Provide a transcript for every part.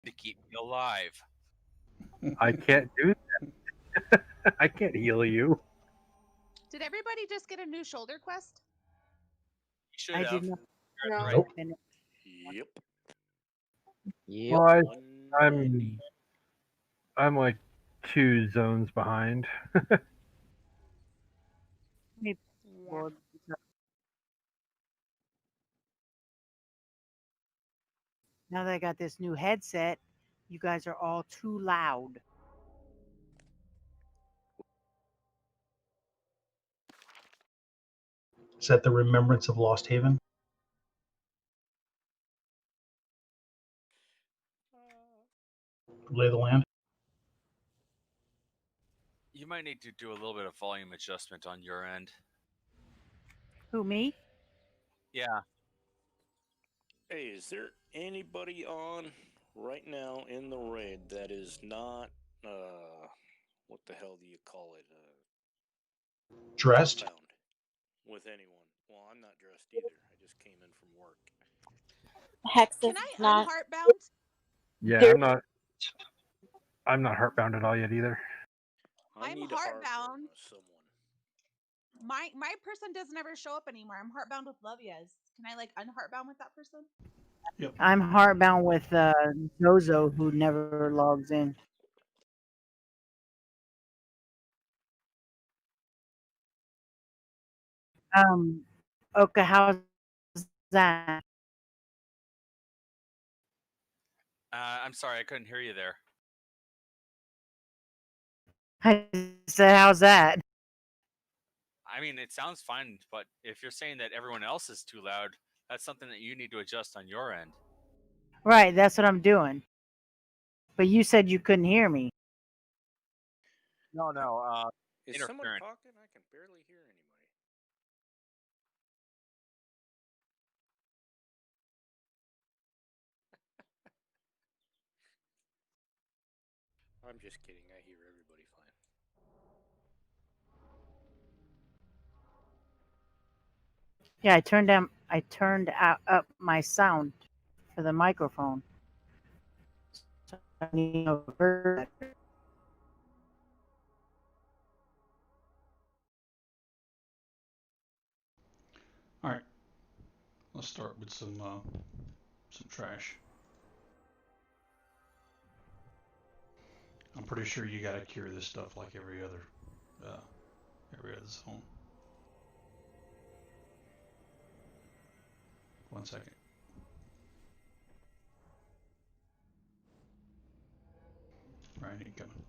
to keep me alive. I can't do that. I can't heal you. Did everybody just get a new shoulder quest? You should I have. did not. You're at the No. right. Nope. finish. Yep. Well, I'm 190. I'm like 2 zones behind. Me- Yeah. well, now that I got this new headset, you guys are all too loud. Is that the Remembrance of Lost Haven? Lay of the land? You might need to do a little bit of volume adjustment on your end. Who, me? Yeah. Hey, is there anybody on right now in the raid that is not what the hell do you call it? Dressed? Bound with anyone? Well, I'm not dressed either. I just came in from work. Hex Can is I not. unheartbound? Yeah, There- I'm not heartbounded all yet either. I I'm need a heartburn heartbound. with someone. My person doesn't ever show up anymore. I'm heartbound with Lovia's. Can I like unheartbound with that person? Yep. I'm heartbound with Zozo, who never logs in. Okay, how's that? I'm sorry, I couldn't hear you there. I said, how's that? I mean, it sounds fine, but if you're saying that everyone else is too loud, that's something that you need to adjust on your end. Right, that's what I'm doing. But you said you couldn't hear me. No. Is someone Interference. talking? I can barely hear anybody. I'm just kidding. I hear everybody fine. Yeah, I turned up my sound for the microphone. So I need to hear better. All right, let's start with some trash. I'm pretty sure you gotta cure this stuff like every other zone. 1 second. Right, incoming.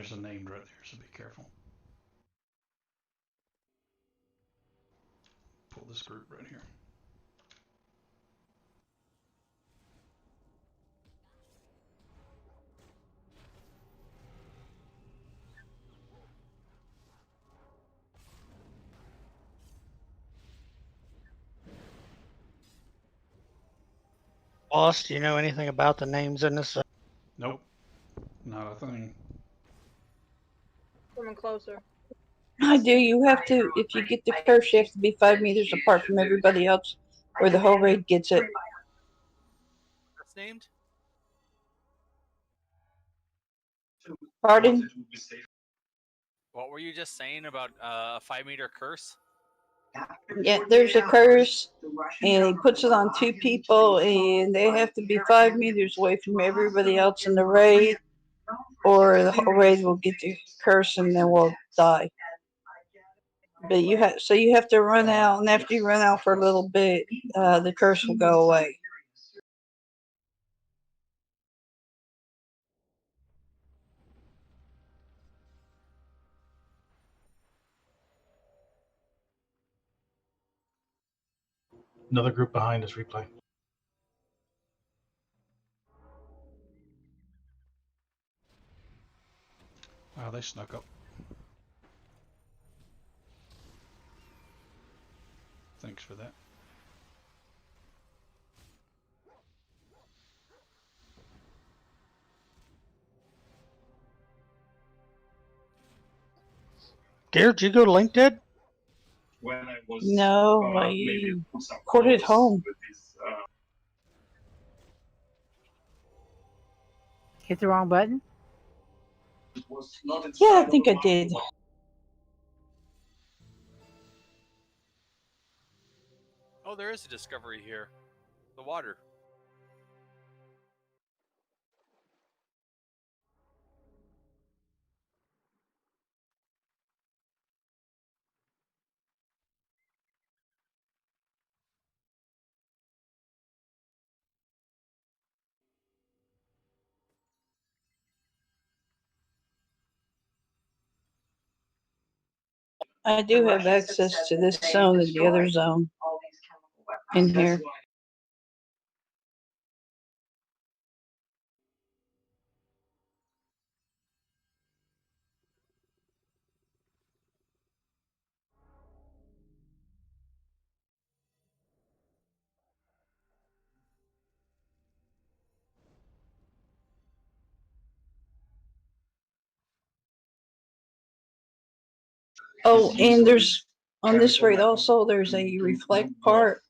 there's a named right there, so be careful. Pull this group right here. Boss, do you know anything about the names in this? Nope, not a thing. Coming closer. I do. You have to, if you get the curse, you have to be 5 meters apart from everybody else, or the whole raid gets it. What's named? Pardon? What were you just saying about a 5-meter curse? Yeah, there's a curse, and he puts it on 2 people, and they have to be 5 meters away from everybody else in the raid, or the whole raid will get the curse and then will die. But you have to run out, and after you run out for a little bit, the curse will go away. Another group behind us. Replay. Wow, they snuck up. Thanks for that. Garrett, did you go to LinkedIn? No, I recorded home. Hit the wrong button? Yeah, I think I did. Oh, there is a discovery here. The water. I do have access to this zone and the other zone in here. Oh, and there's on this raid also there's a reflect part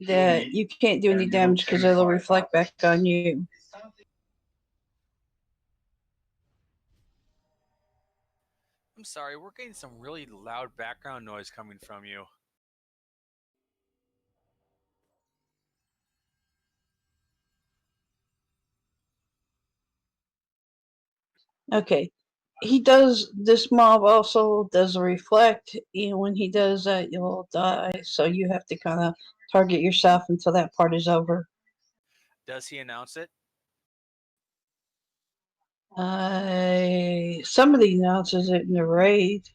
that you can't do any damage because it'll reflect back on you. I'm sorry, we're getting some really loud background noise coming from you. Okay. He does, this mob also does a reflect, and when he does that, you'll die. So you have to kind of target yourself until that part is over. Does he announce it? Somebody announces it in the raid.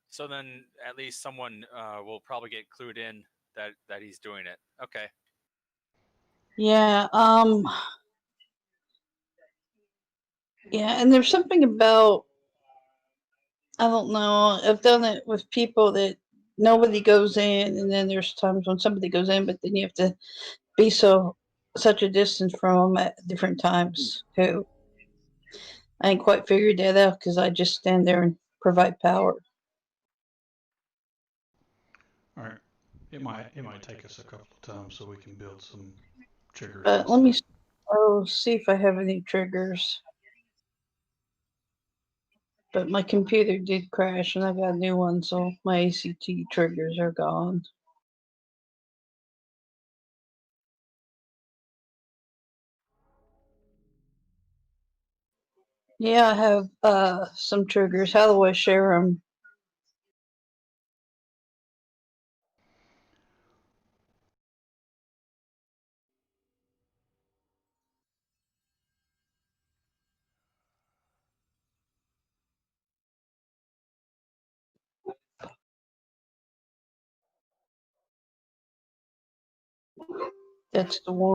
So then at least someone will probably get clued in that he's doing it. Okay. Yeah, yeah, and there's something about, I don't know, I've done it with people that nobody goes in, and then there's times when somebody goes in, but then you have to be such a distance from them at different times too. I ain't quite figured that out because I just stand there and provide power. All right. It might take us a couple of times so we can build some triggers. But let me see if I have any triggers. But my computer did crash and I got a new one, so my ACT triggers are gone. Yeah, I have some triggers. How do I share them? That's the one.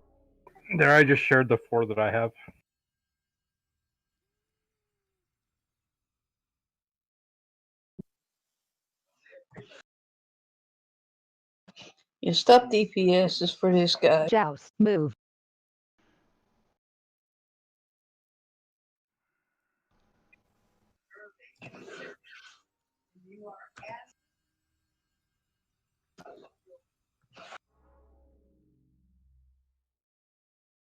There, I just shared the 4 that I have. Yeah, stop DPS is for this guy. Joust. Move.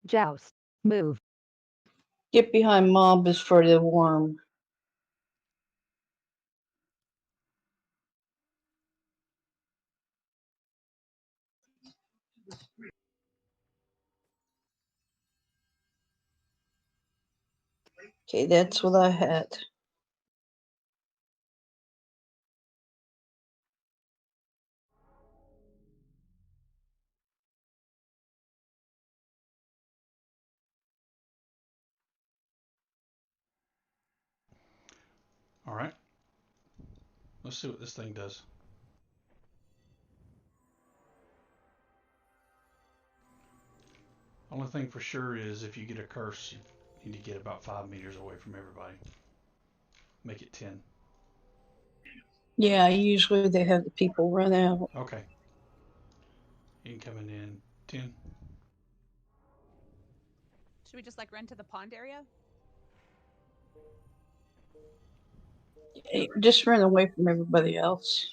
Joust. Move. Get behind mob is for the worm. Okay, that's what I had. All right. Let's see what this thing does. Only thing for sure is if you get a curse, you need to get about 5 meters away from everybody. Make it 10. Yeah, usually they have the people run out. Okay. Incoming in 10. Should we just like run to the pond area? Hey, just run away from everybody else.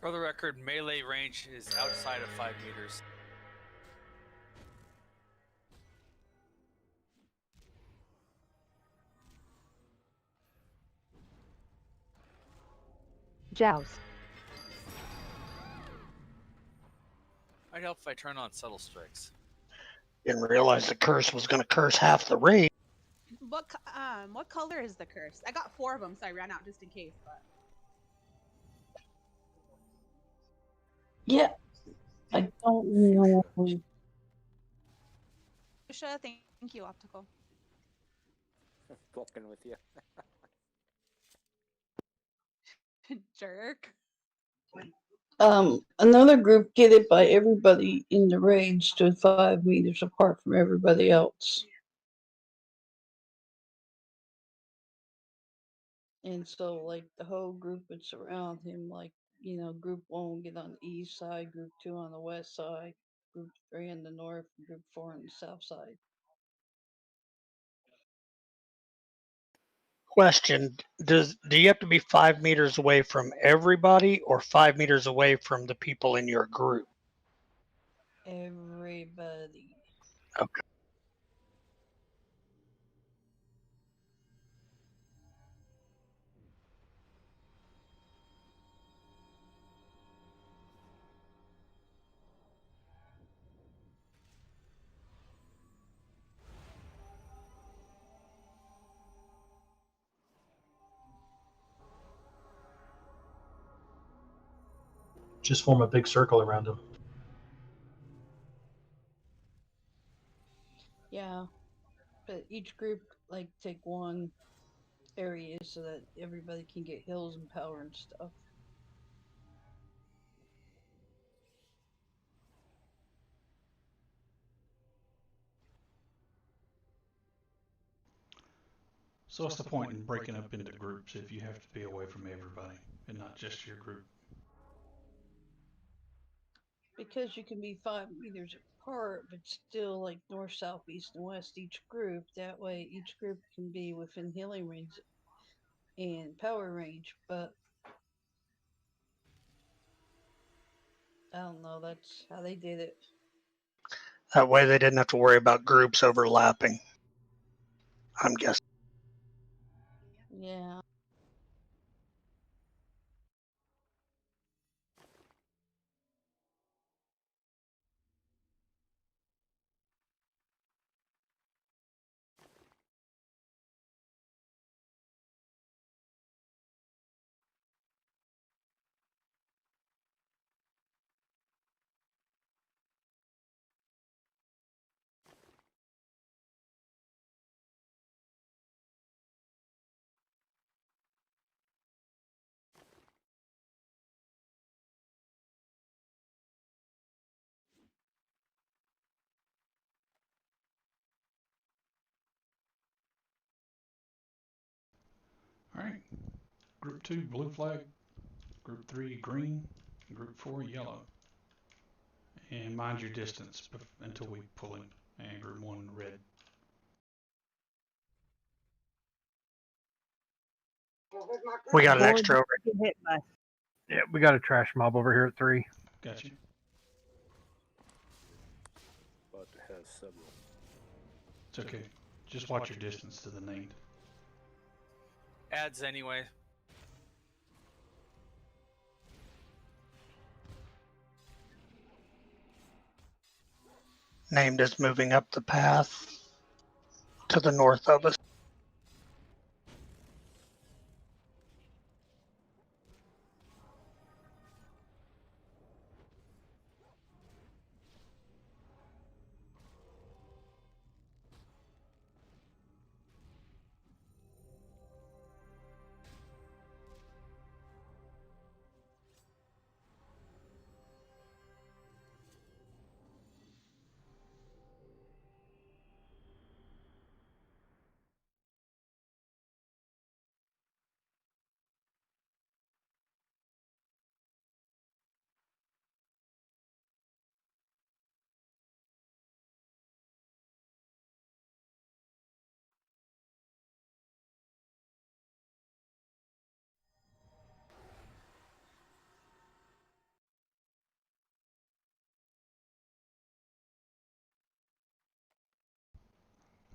For the record, melee range is outside of 5 meters. Joust. Might help if I turn on subtle strikes. Didn't realize the curse was going to curse half the raid. What color is the curse? I got 4 of them, so I ran out just in case. But Yeah, I don't know. Lucia, thank you, Optical. Fucking with you. Jerk. Another group get it by everybody in the raid stood 5 meters apart from everybody else. And so, like, the whole group would surround him, like, you know, group 1 will get on the east side, group 2 on the west side, group 3 on the north, group 4 on the south side. Question: do you have to be 5 meters away from everybody, or 5 meters away from the people in your group? Everybody. Okay. Just form a big circle around him. Yeah, but each group, like, take one area so that everybody can get heals and power and stuff. So what's the point in breaking up into groups if you have to be away from everybody and not just your group? Because you can be 5 meters apart, but still, like, north, south, east, and west, each group. That way, each group can be within healing range and power range. But I don't know. That's how they did it. That way they didn't have to worry about groups overlapping, I'm guessing. Yeah. Alright. Group 2, blue flag. Group 3, green. Group 4, yellow. And mind your distance until we pull him. And group 1, red. We got an Boy, extra over. get hit by. Yeah, we got a trash mob over here at 3. Got you. About to have several. It's okay. Just watch your distance to the named. Ads anyway. Named is moving up the path to the north of us.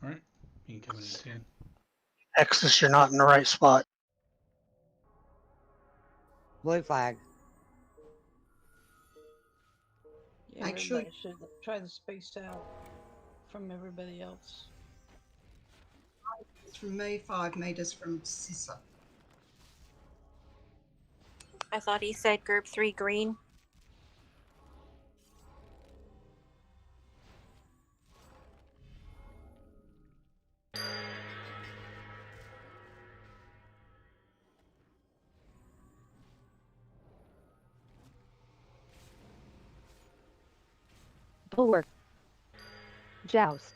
Alright. Incoming at 10. Exodus, you're not in the right spot. Blue flag. Yeah, Actually- everybody should try to space out from everybody else. From me, 5 meters from Sissa. I thought he said group 3 green. Bulwark. Joust.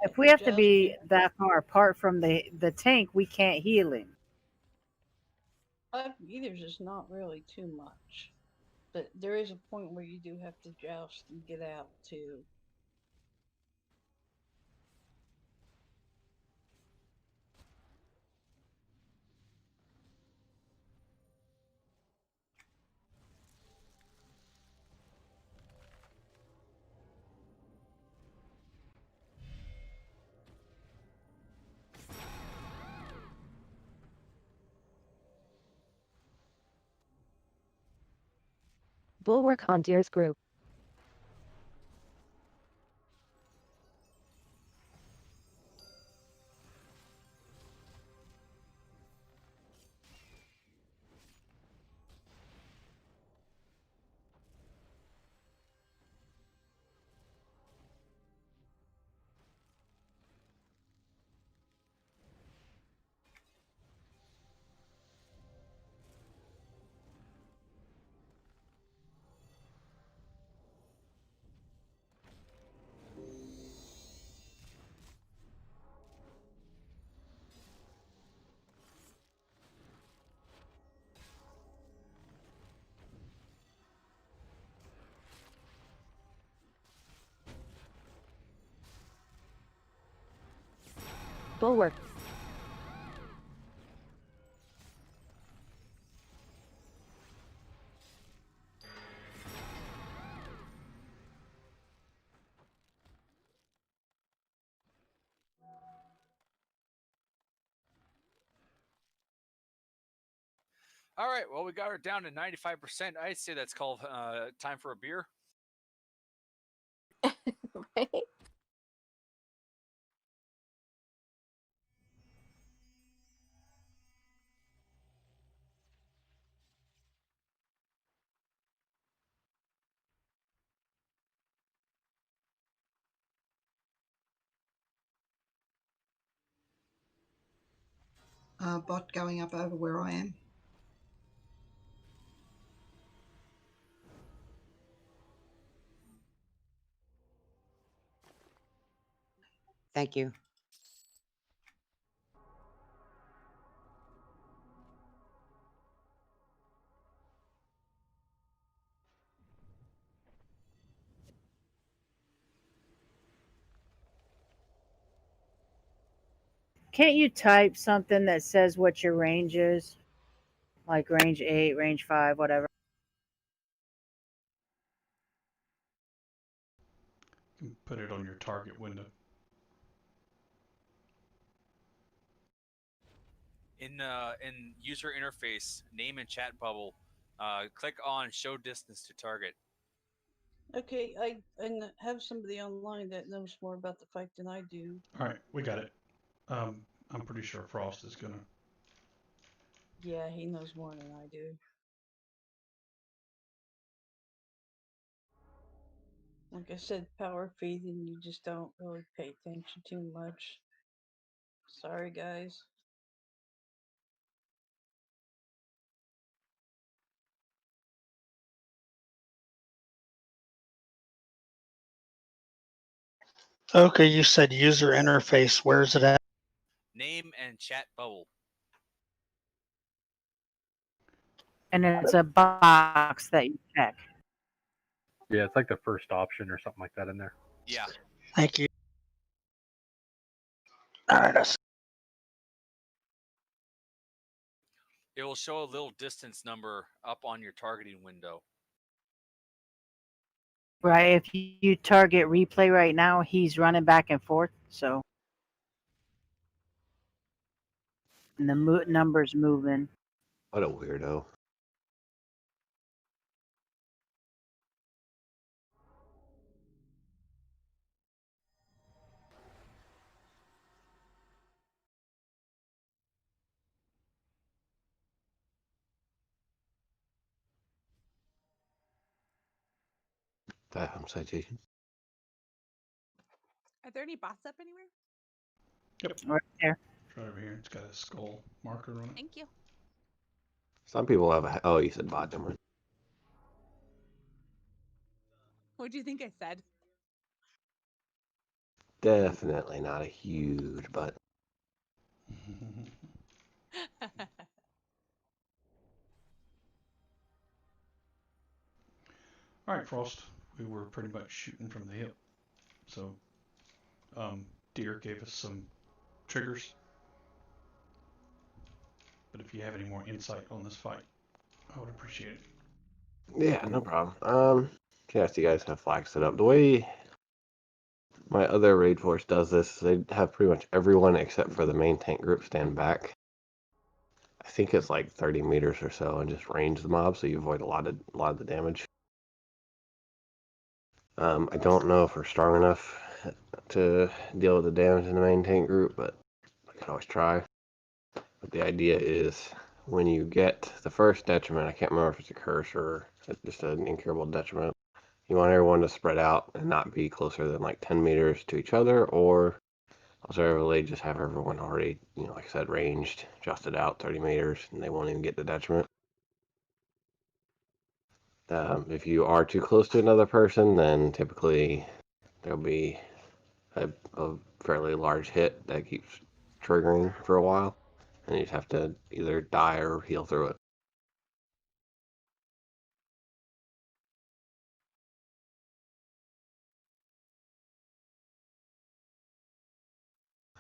If we have to be that far apart from the tank, we can't heal him. 5 meters is not really too much. But there is a point where you do have to joust and get out too. Bulwark Hunters Group. Bulwark. All right. Well, we got her down to 95%. I'd say that's called time for a beer. Right? Bot going up over where I am. Thank you. Can't you type something that says what your range is? Like range 8, range 5, whatever. You can put it on your target window. In user interface, name and chat bubble, click on show distance to target. Okay, I have somebody online that knows more about the fight than I do. All right, we got it. I'm pretty sure Frost is gonna. Yeah, he knows more than I do. Like I said, power feeding, you just don't really pay attention too much. Sorry, guys. Okay, you said user interface. Where's it at? Name and chat bubble. And it's a box that you check. Yeah, it's like the first option or something like that in there. Yeah. Thank you. All right. It will show a little distance number up on your targeting window. Right, if you target replay right now, he's running back and forth, so. And the number's moving. What a weirdo. Damn citation. Are there any bots up anywhere? Yep. Right there. It's right over here. It's got a skull marker on it. Thank you. Some people have a. Oh, you said bot, don't What do you think I said? Definitely not a huge butt. All right, Frost. We were pretty much shooting from the hip. So, Deer gave us some triggers. But if you have any more insight on this fight, I would appreciate it. Yeah, no problem. Yes, you guys have flags set up. The way my other raid force does this, they have pretty much everyone except for the main tank group stand back. I think it's like 30 meters or so, and just range the mob, so you avoid a lot of the damage. I don't know if we're strong enough to deal with the damage in the main tank group, but I can always try. But the idea is when you get the first detriment, I can't remember if it's a curse or just an incurable detriment, you want everyone to spread out and not be closer than like 10 meters to each other, or alternatively just have everyone already, like I said, ranged, adjusted out 30 meters, and they won't even get the detriment. If you are too close to another person, then typically there'll be a fairly large hit that keeps triggering for a while, and you just have to either die or heal through it.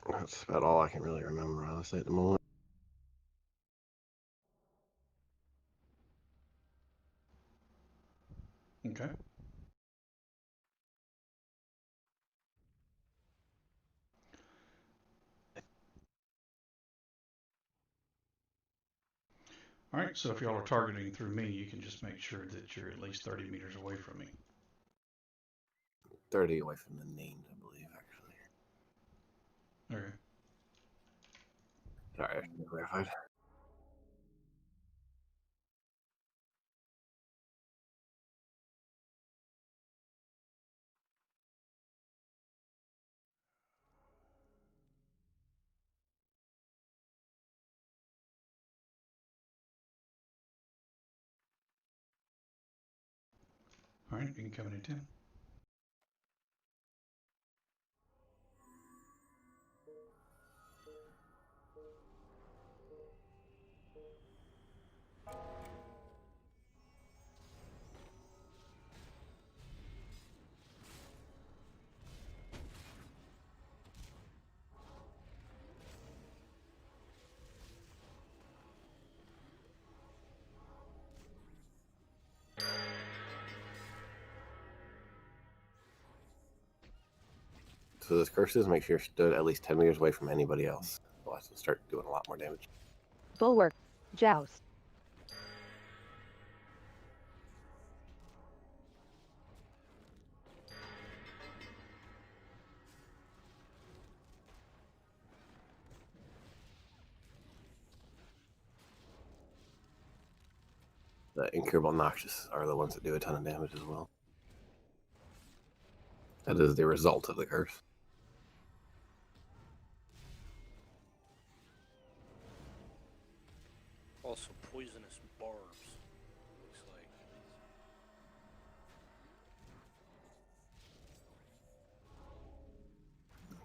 That's about all I can really remember, honestly, at the moment. Okay. All right, so if y'all are targeting through me, you can just make sure that you're at least 30 meters away from me. 30 away from the names, I believe, actually. Okay. Sorry, I should have clarified. All right, you can come in at 10. for this curse is make sure you're stood at least 10 meters away from anybody else. Otherwise, it'll start doing a lot more damage. Bulwark. Joust. The incurable noxious are the ones that do a ton of damage as well. That is the result of the curse. Also, poisonous barbs. Looks like.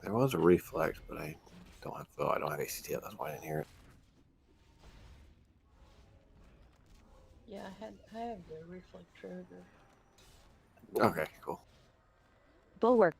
There was a reflect, but I don't have. Oh, I don't have ACT yet. That's why I didn't hear it. Yeah, I have the reflect trigger. Okay, cool. Bulwark.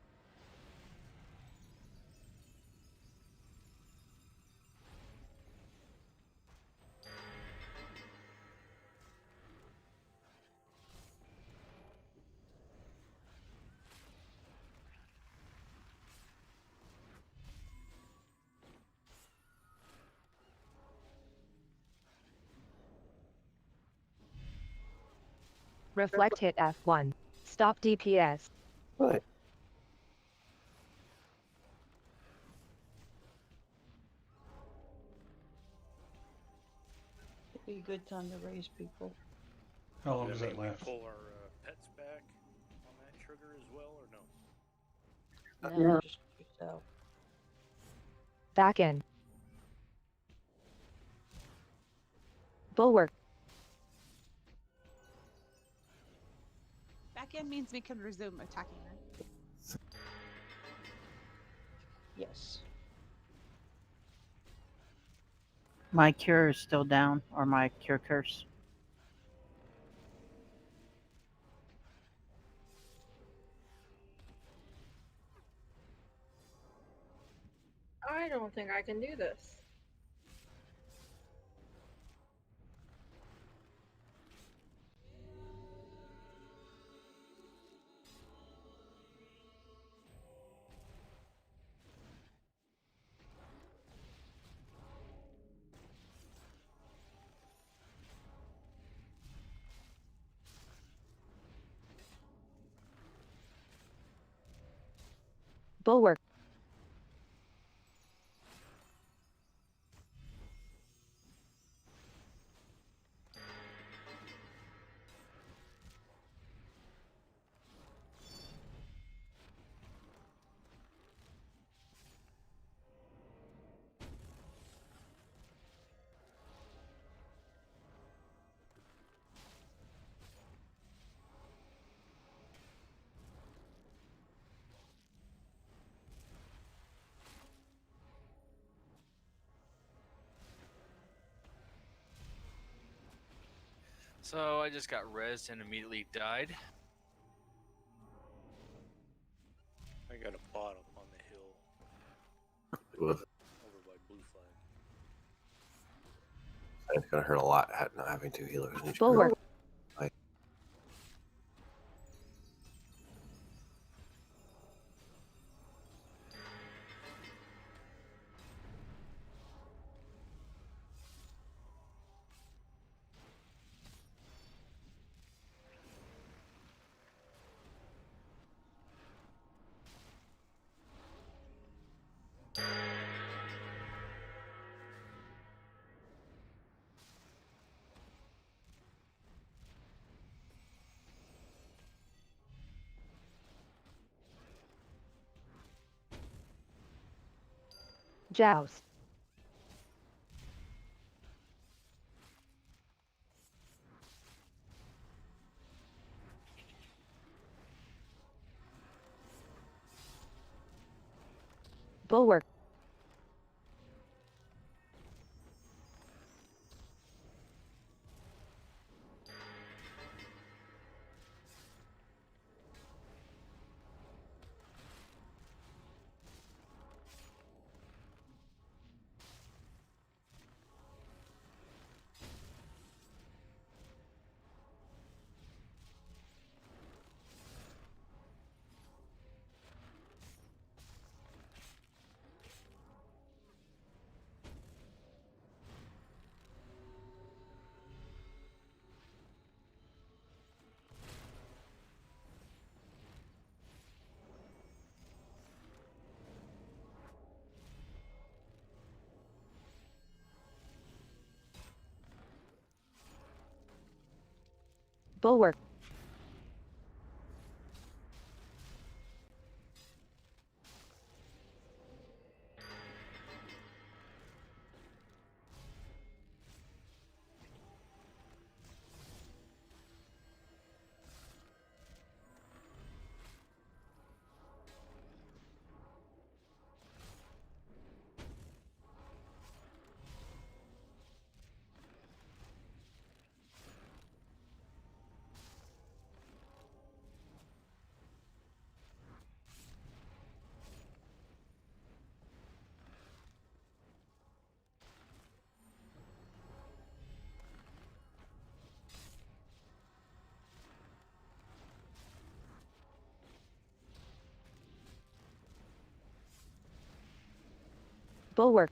Reflect hit F1. Stop DPS. Right. It'd be a good time to raise people. How long Does does that that mean we last? pull our pets back on that trigger as well, or no? No, just yourself. Back in. Bulwark. Back in means we can resume attacking, right? Yes. My cure is still down, or my cure curse. I don't think I can do this. Bulwark. So I just got rezzed and immediately died. I got a bot up on the hill With over by Blue Flag. it's gonna hurt a lot not having two healers in each Bulwark. group. Like, Joust. Bulwark. Bulwark. Bulwark.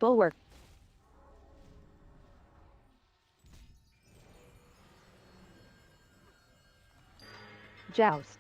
Bulwark. Joust.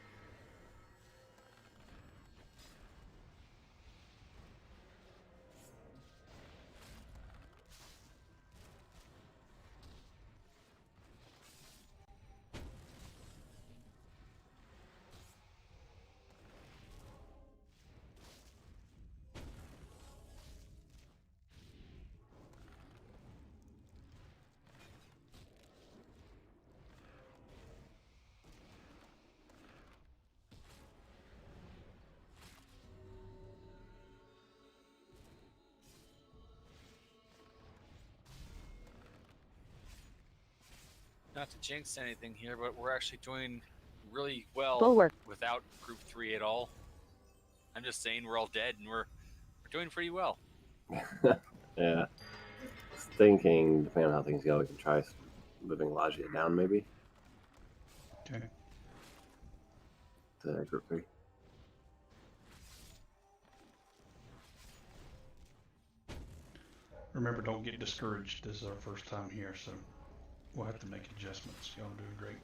Not to jinx anything here, but we're actually doing really well Bulwark. without Group 3 at all. I'm just saying we're all dead and we're doing pretty well. Yeah. Just thinking, depending on how things go, we can try moving Logia down maybe Okay. to Group 3. Remember, don't get discouraged. This is our first time here, so we'll have to make adjustments. Y'all are doing great.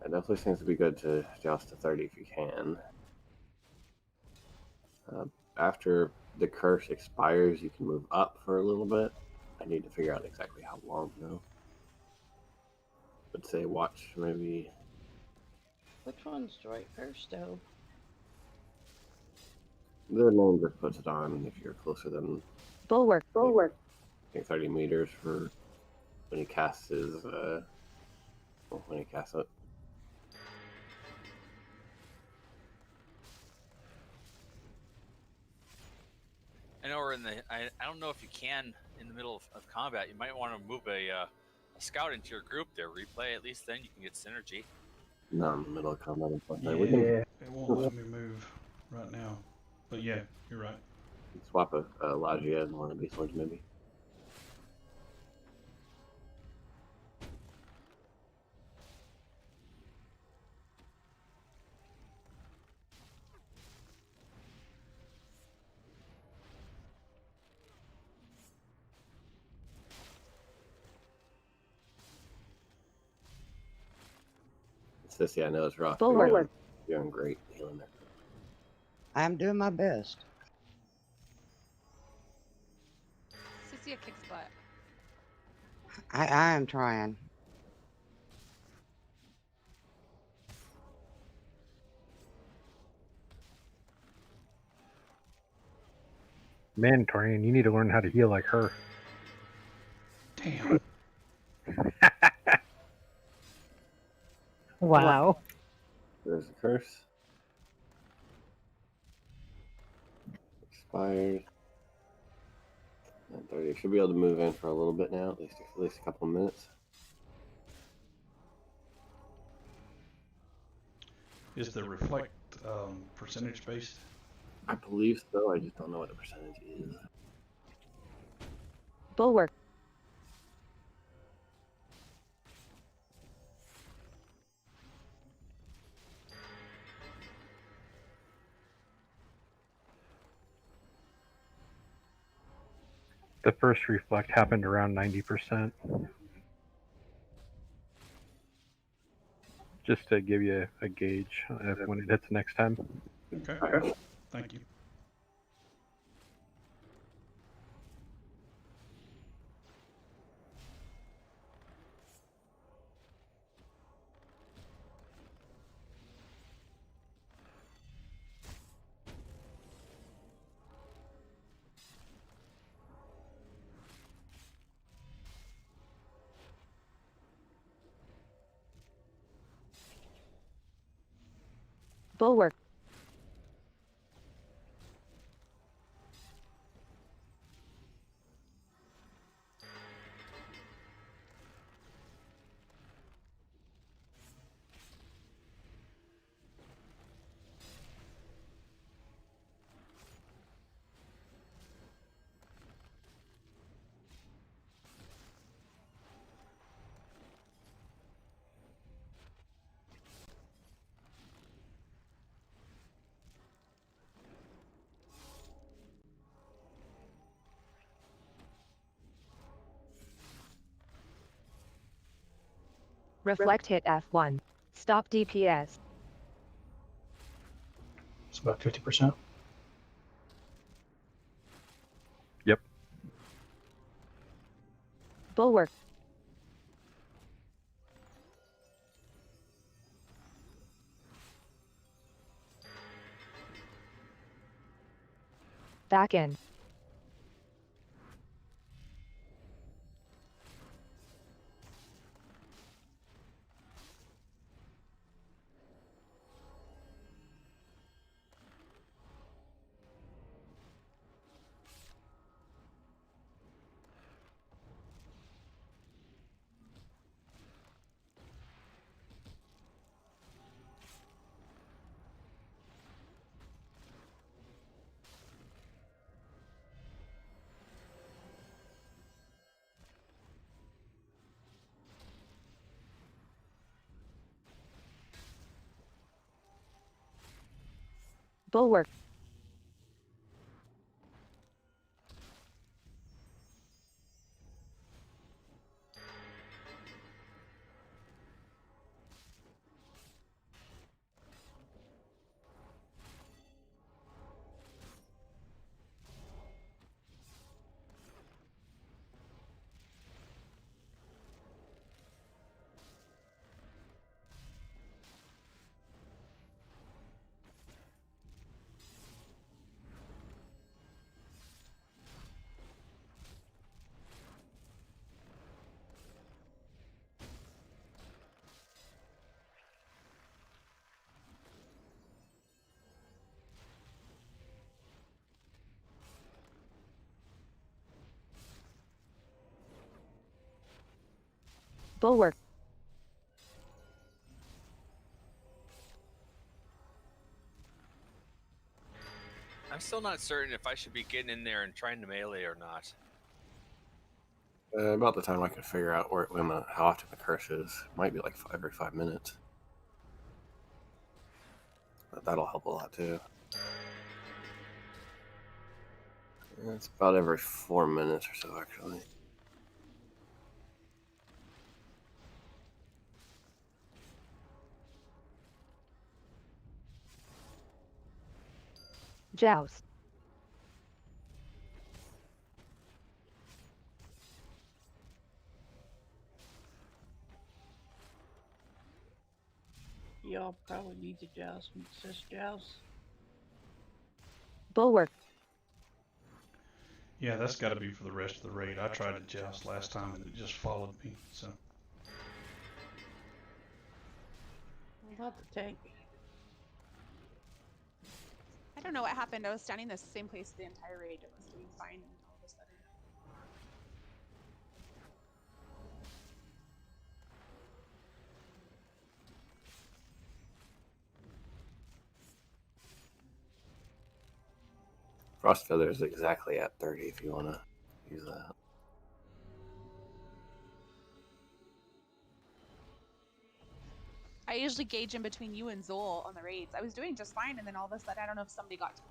It definitely seems to be good to adjust to 30 if you can. After the curse expires, you can move up for a little bit. I need to figure out exactly how long, though. I'd say watch maybe. Which one's the right first, though? The name just puts it on if you're closer than Bulwark. I think 30 meters for when he casts his when he casts it. I know we're in the. I don't know if you can in the middle of combat. You might want to move a scout into your group there. Replay at least, then you can get synergy. Not in the middle of combat, Yeah, unfortunately. We can it won't let me move right now. But yeah, you're right. swap a Logia and one of these ones maybe. Sissy, I know it's rough. But Bulwark. you're doing great healing there. I'm doing my best. Sissia kicks butt. I am trying. Man, Torian, you need to learn how to heal like her. Damn. Wow. There's a curse. expired. 9:30. Should be able to move in for a little bit now, at least a couple of minutes. Is the reflect percentage based? I believe so. I just don't know what the percentage is. Bulwark. The first reflect happened around 90%. Just to give you a gauge when it hits next time. Okay. Thank you. Bulwark. Reflect hit F1. Stop DPS. It's about 50%. Yep. Bulwark. Back in. Bulwark. Bulwark. I'm still not certain if I should be getting in there and trying to melee or not. About the time I can figure out how often the curse is. Might be like every 5 minutes. But that'll help a lot too. It's about every 4 minutes or so, actually. Joust. Y'all probably need to joust. Sis joust. Bulwark. Yeah, that's got to be for the rest of the raid. I tried to joust last time and it just followed me. So. What about the tank? I don't know what happened. I was standing in the same place the entire raid. It was doing fine, and then all of a sudden. Frost Feather is exactly at 30 if you want to use that. I usually gauge in between you and Zol on the raids. I was doing just fine, and then all of a sudden, I don't know if somebody got to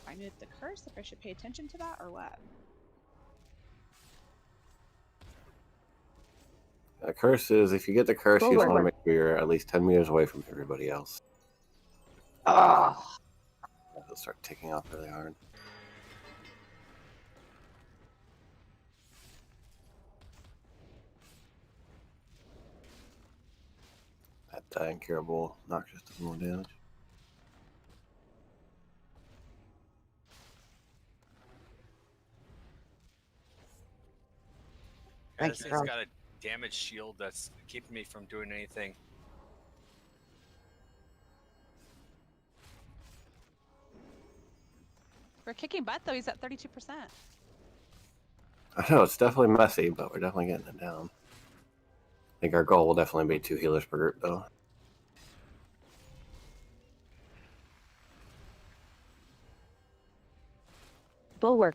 find it the curse, if I should pay attention to that or what. The curse is if you get the curse, you just want to make sure you're at least 10 meters away from everybody else. Ah. It'll start ticking off really hard. That incurable noxious does more damage. It's got a damage shield that's keeping me from doing anything. We're kicking butt though. He's at 32%. I know it's definitely messy, but we're definitely getting it down. I think our goal will definitely be 2 healers per group, though. Bulwark.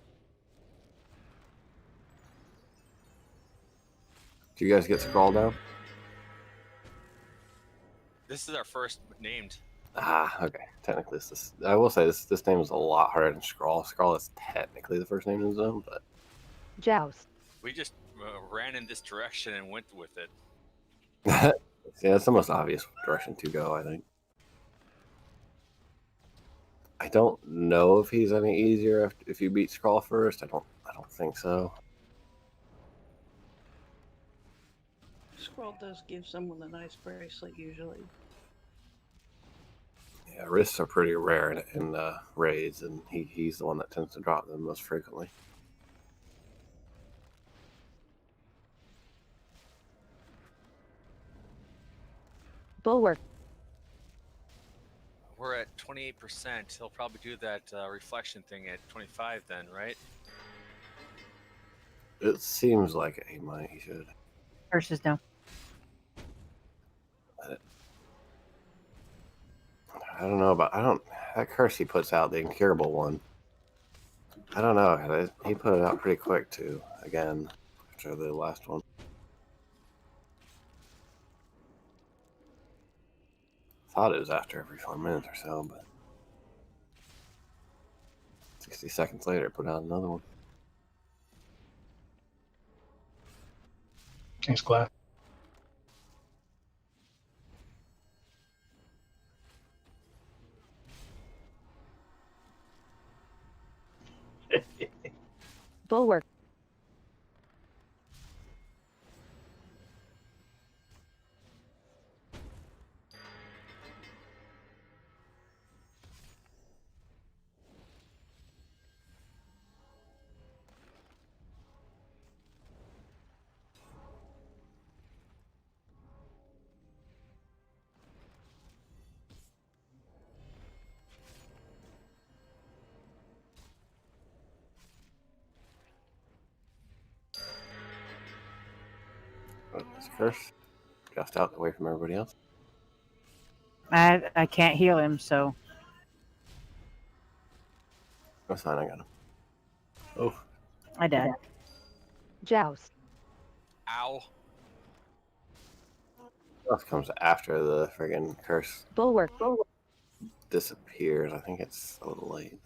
Do you guys get Scrawl down? This is our first named. Ah, okay. Technically, I will say this name is a lot harder than Scrawl. Scrawl is technically the first name in the zone, but Joust. We just ran in this direction and went with it. yeah, it's the most obvious direction to go, I think. I don't know if he's any easier if you beat Scrawl first. I don't think so. Scroll does give someone a nice bracelet usually. Yeah, wrists are pretty rare in raids, and he's the one that tends to drop them most frequently. Bulwark. We're at 28%. He'll probably do that reflection thing at 25 then, right? It seems like he might. He should. Curse is down. I don't know about that curse he puts out, the incurable one. I don't know. He put it out pretty quick too. Again, after the last one. Thought it was after every 4 minutes or so, but 60 seconds later, put out another one. Thanks, Glass. Bulwark. It's curse. Just out away from everybody else. I can't heal him, so. That's fine, I got him. Oh. I died. Joust. Ow. Stuff comes after the friggin' curse Bulwark. disappears. I think it's a little late.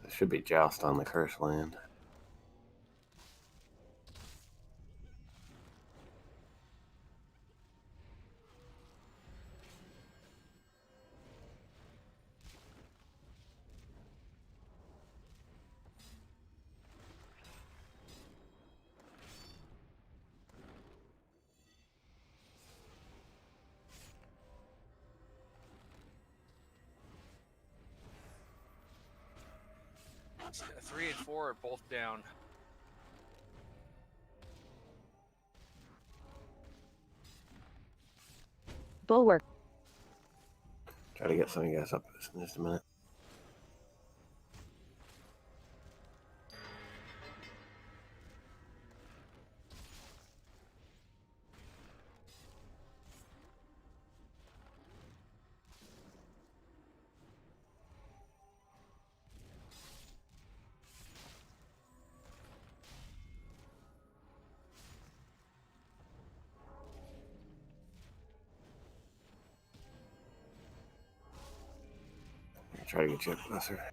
There should be Joust on the curse land. Three and four are both down. Bulwark. Try to get some of you guys up in just a minute. Try to get you up closer.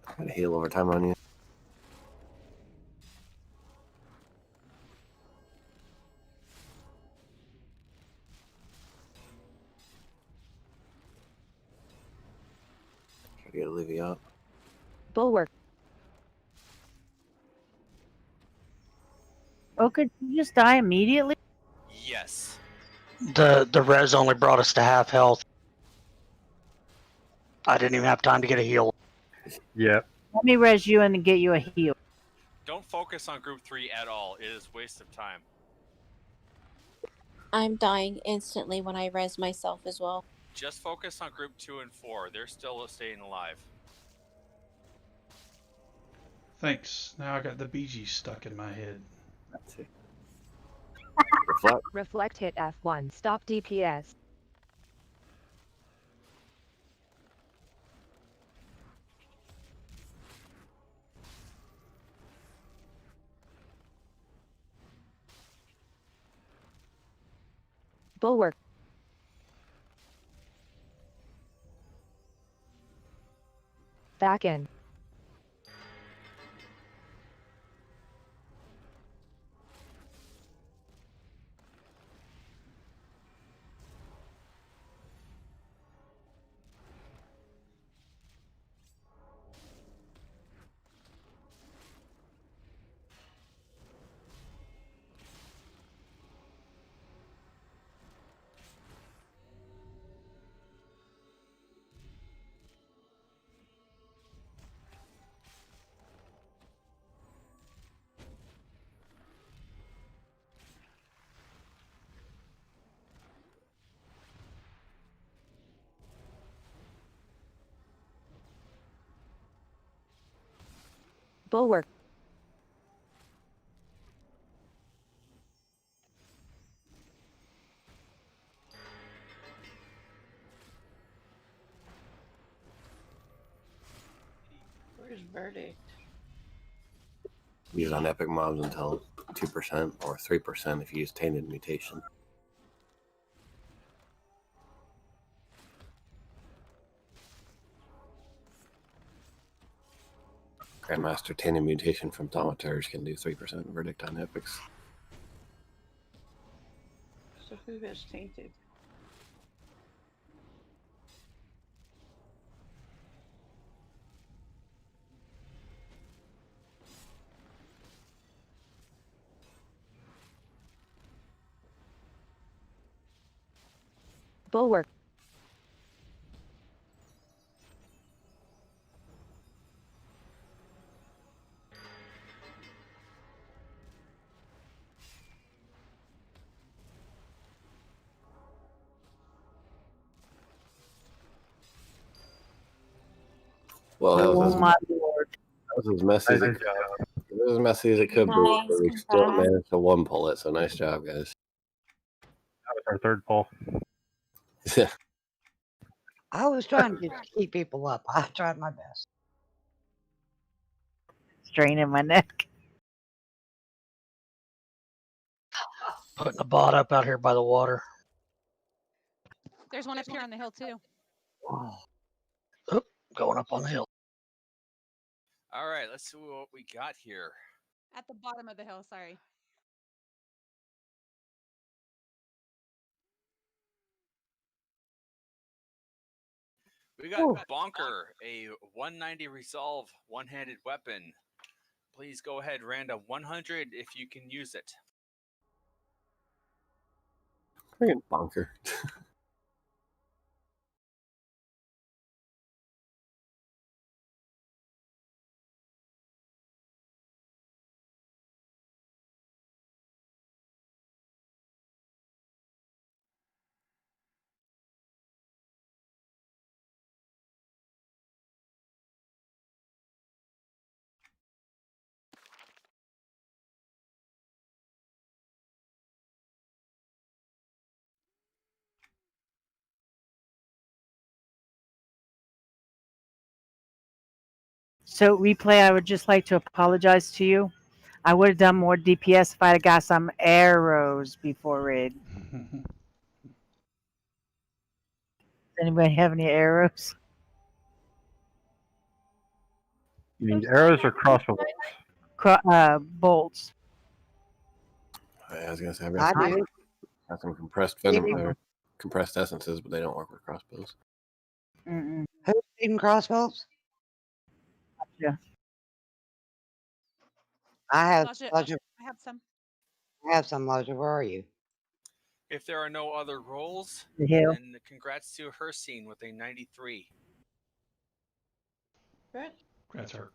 I'm gonna heal over time on you. Try to get Olivia up. Bulwark. Oh, could you just die immediately? Yes. The res only brought us to half health. I didn't even have time to get a heal. Yep. Let me res you and get you a heal. Don't focus on group 3 at all. It is a waste of time. I'm dying instantly when I res myself as well. Just focus on group 2 and 4. They're still staying alive. Thanks. Now I got the BG stuck in my head. Let's see. Reflect. Reflect hit F1. Stop DPS. Bulwark. Back in. Bulwark. Where's Verdict? Use on epic mobs until 2% or 3% if you use Tainted Mutation. Grandmaster Tainted Mutation from Thaumaturge can do 3% verdict on epics. So who has tainted? Bulwark. Well, that was, Oh my lord. that was as messy as it could. It was as messy as it could be, but we still managed to one pull it. So nice job, guys. That was our third pull. I was trying to keep people up. I tried my best. Straining my neck. Putting a bot up out here by the water. There's one up here on the hill too. Oop, going up on the hill. All right, let's see what we got here. At the bottom of the hill, sorry. We got Bonker, a 190 resolve one-handed weapon. Please go ahead, random 100 if you can use it. Friggin' Bonker. So, replay, I would just like to apologize to you. I would have done more DPS if I had got some arrows before raid. Does anybody have any arrows? You need arrows or crossbow bolts? Bolts. I was gonna say I've I got do. some compressed venom Even- or compressed essences, but they don't work with crossbows. Mm-mm. Who's shooting crossbows? Yeah. I have Lasha, Lasha, I have some. I have some Lasha. Where are you? If there are no other rolls, The hill. then congrats to her scene with a 93. Right? That's her.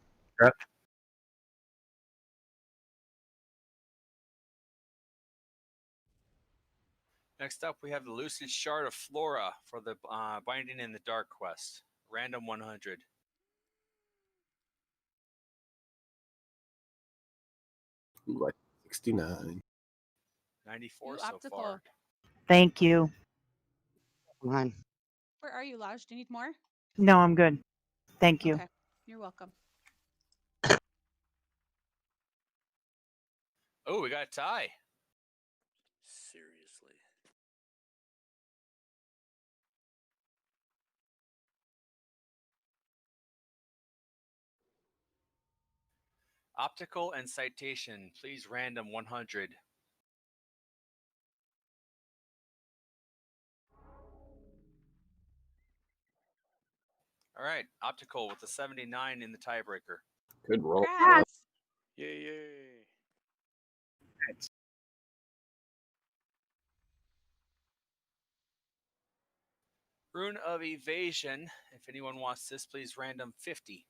Next up, we have the Lucid Shard of Flora for the Binding in the Dark quest. Random 100. Like 69. 94 Ooh, so optical. far. Thank you. Mine. Where are you, Laj? Do you need more? No, I'm good. Thank you. Okay. You're welcome. Oh, we got a tie. Seriously. Optical and citation. Please random 100. All right, optical with a 79 in the tiebreaker. Good roll. Congrats. Yay, yay. Rune of Evasion. If anyone wants this, please random 50.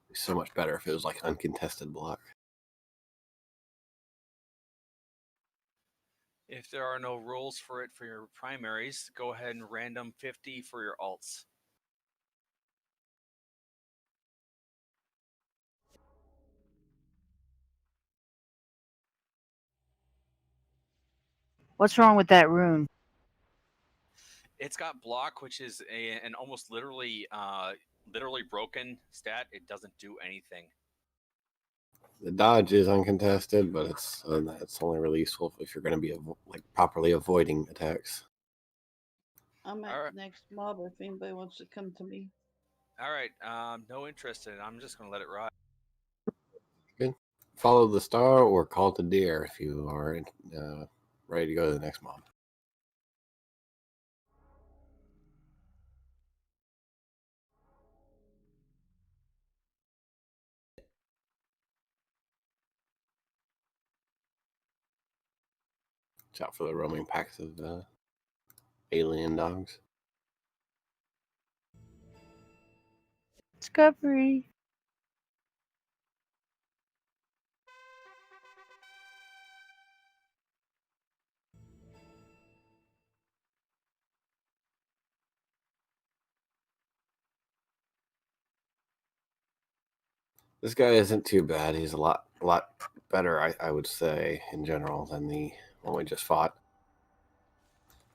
It'd be so much better if it was like uncontested block. If there are no rules for it for your primaries, go ahead and random 50 for your alts. What's wrong with that rune? It's got block, which is an almost literally broken stat. It doesn't do anything. The dodge is uncontested, but it's only really useful if you're going to be like properly avoiding attacks. I'm at Alright. the next mob if anybody wants to come to me. All right, no interest in it. I'm just going to let it ride. Good. Follow the star or call to deer if you are ready to go to the next mob. Watch out for the roaming packs of alien dogs. Discovery. This guy isn't too bad. He's a lot better, I would say, in general than the one we just fought.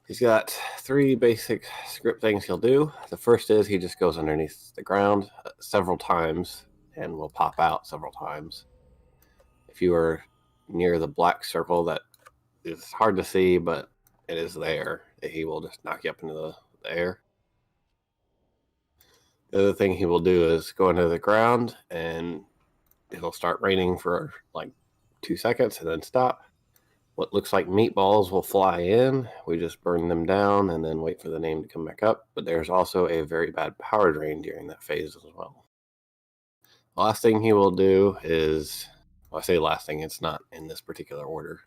He's got 3 basic script things he'll do. The first is he just goes underneath the ground several times and will pop out several times. If you are near the black circle that is hard to see, but it is there, he will just knock you up into the air. The other thing he will do is go into the ground and it'll start raining for like 2 seconds and then stop. What looks like meatballs will fly in. We just burn them down and then wait for the name to come back up. But there's also a very bad power drain during that phase as well. The last thing he will do is, well, I say last thing, it's not in this particular order.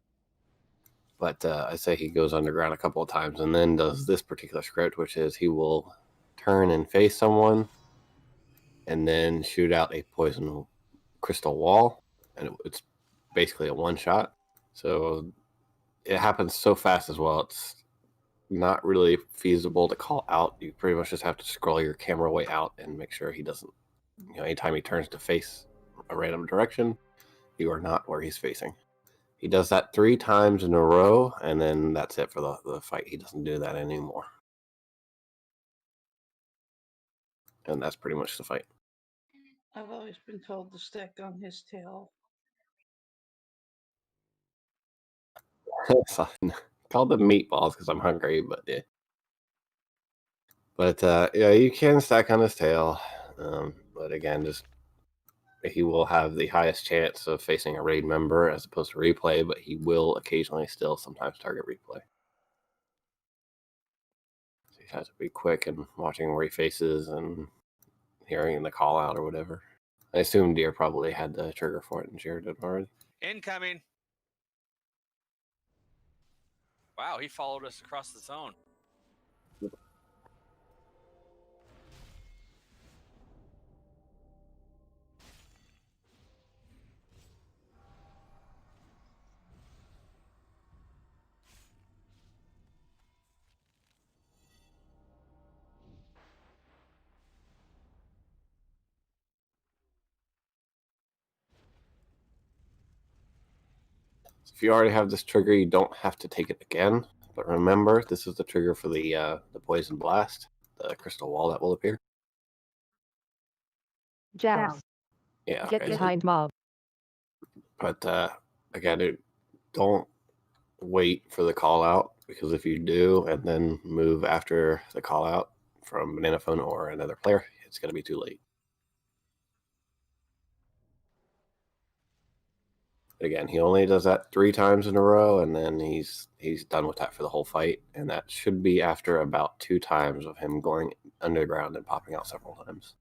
But I say he goes underground a couple of times and then does this particular script, which is he will turn and face someone and then shoot out a poison crystal wall. And it's basically a one shot. So it happens so fast as well. It's not really feasible to call out. You pretty much just have to scroll your camera way out and make sure he doesn't, anytime he turns to face a random direction, you are not where he's facing. He does that 3 times in a row, and then that's it for the fight. He doesn't do that anymore. And that's pretty much the fight. I've always been told to stick on his tail. Call them meatballs because I'm hungry, but yeah. But yeah, you can stack on his tail. But again, just he will have the highest chance of facing a raid member as opposed to replay, but he will occasionally still sometimes target replay. So he has to be quick and watching where he faces and hearing the call out or whatever. I assume Deer probably had the trigger for it and shared it already. Incoming. Wow, he followed us across the zone. If you already have this trigger, you don't have to take it again. But remember, this is the trigger for the Poison Blast, the crystal wall that will appear. Joust. Yeah. Get behind mob. But again, don't wait for the call out, because if you do and then move after the call out from Banana Phone or another player, it's going to be too late. Again, he only does that 3 times in a row, and then he's done with that for the whole fight. And that should be after about 2 times of him going underground and popping out several times.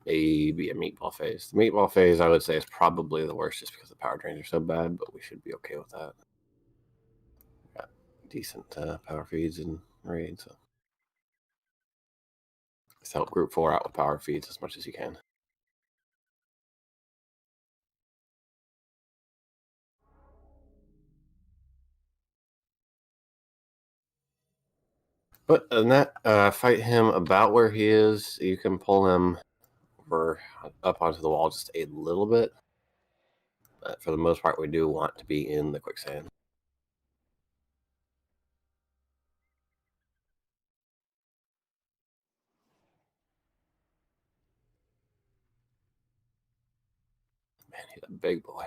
Maybe a meatball phase. The meatball phase, I would say, is probably the worst just because the power drains are so bad, but we should be okay with that. Got decent power feeds and raids. So. Just help group 4 out with power feeds as much as you can. But in that, fight him about where he is. You can pull him up onto the wall just a little bit. But for the most part, we do want to be in the quicksand. Man, he's a big boy.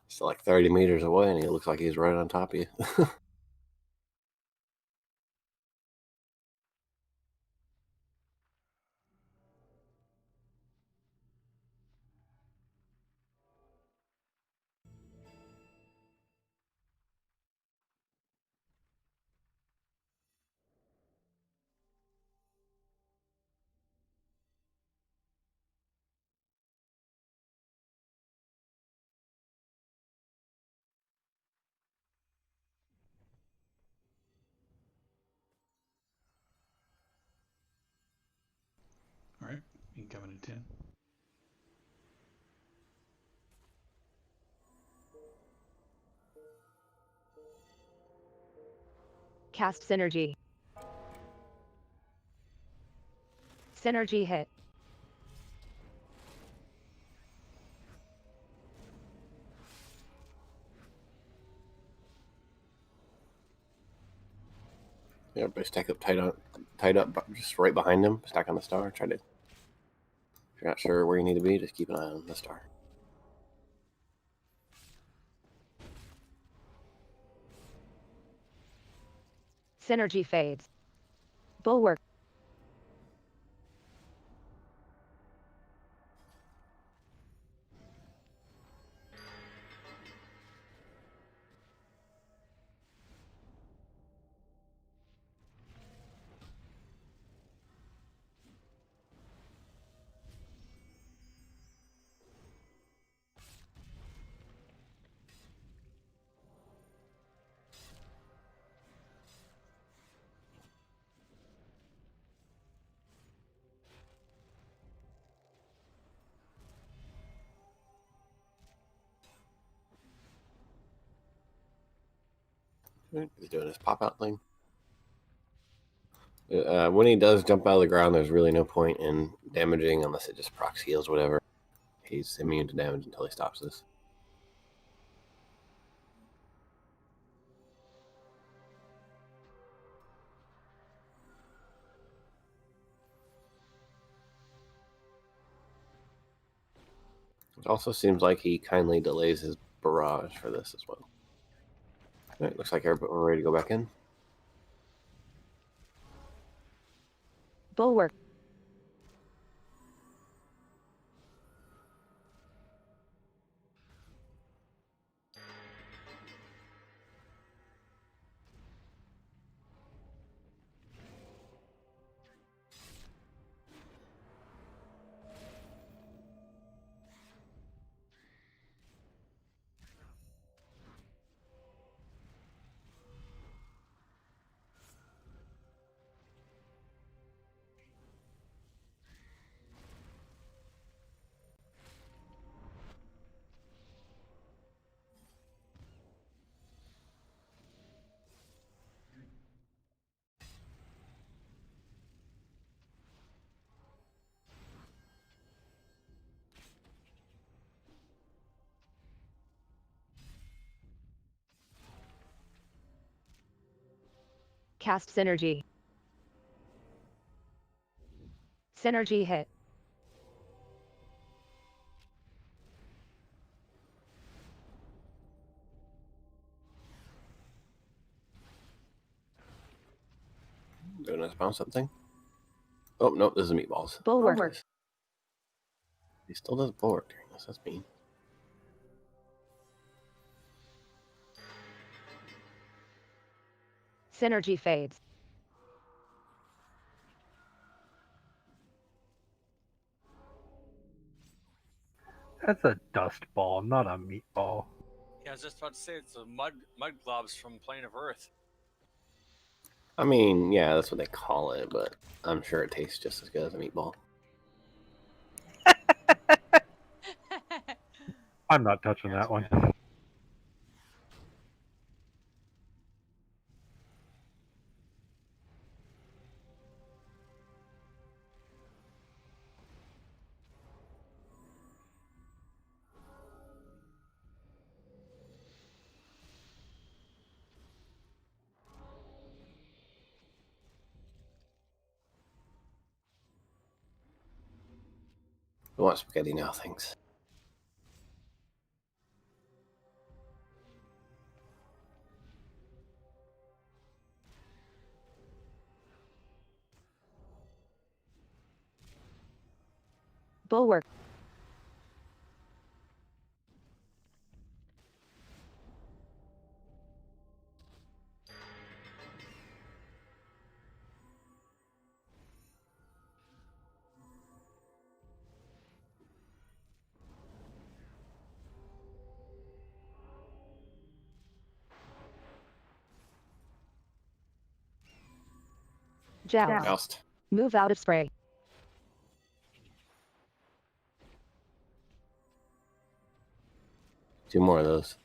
Still like 30 meters away, and he looks like he's right on top of you. Alright, incoming in 10. Cast synergy. Synergy hit. Yeah, but stack up tight up, just right behind him. Stack on the star. Try to. If you're not sure where you need to be, just keep an eye on the star. Synergy fades. Bulwark. He's doing his pop out thing. When he does jump out of the ground, there's really no point in damaging unless it just procs heals whatever. He's immune to damage until he stops this. It also seems like he kindly delays his barrage for this as well. Alright, looks like we're ready to go back in. Bulwark. Cast synergy. Synergy hit. Doing a bounce up thing. Oh, no, this is meatballs. Bulwark. He still does bulwark during this. That's mean. Synergy fades. That's a dust ball, not a meatball. Yeah, I was just about to say it's a mud globs from Plane of Earth. I mean, yeah, that's what they call it, but I'm sure it tastes just as good as a meatball. I'm not touching that one. I want spaghetti now, thanks. Bulwark. Joust. Joust. Move out of spray. Two more of those.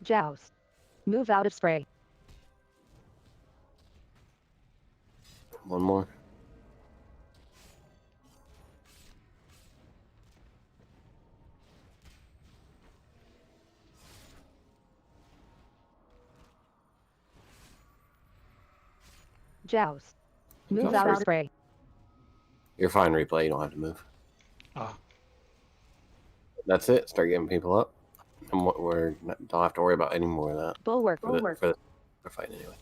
Joust. Move out of spray. One more. Joust. Move out of spray. You're fine, replay. You don't have to move. Ah. That's it. Start getting people up. And don't have to worry about any more of that. Bulwark. For the fight anyway.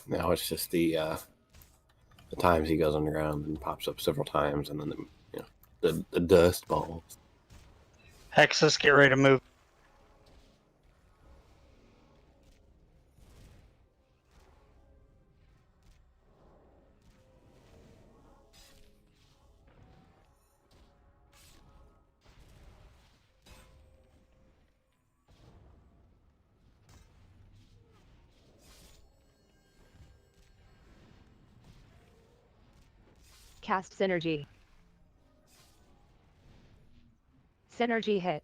Now it's just the times he goes underground and pops up several times, and then the dust balls. Hexus, get ready to move. Cast Synergy. Synergy hit.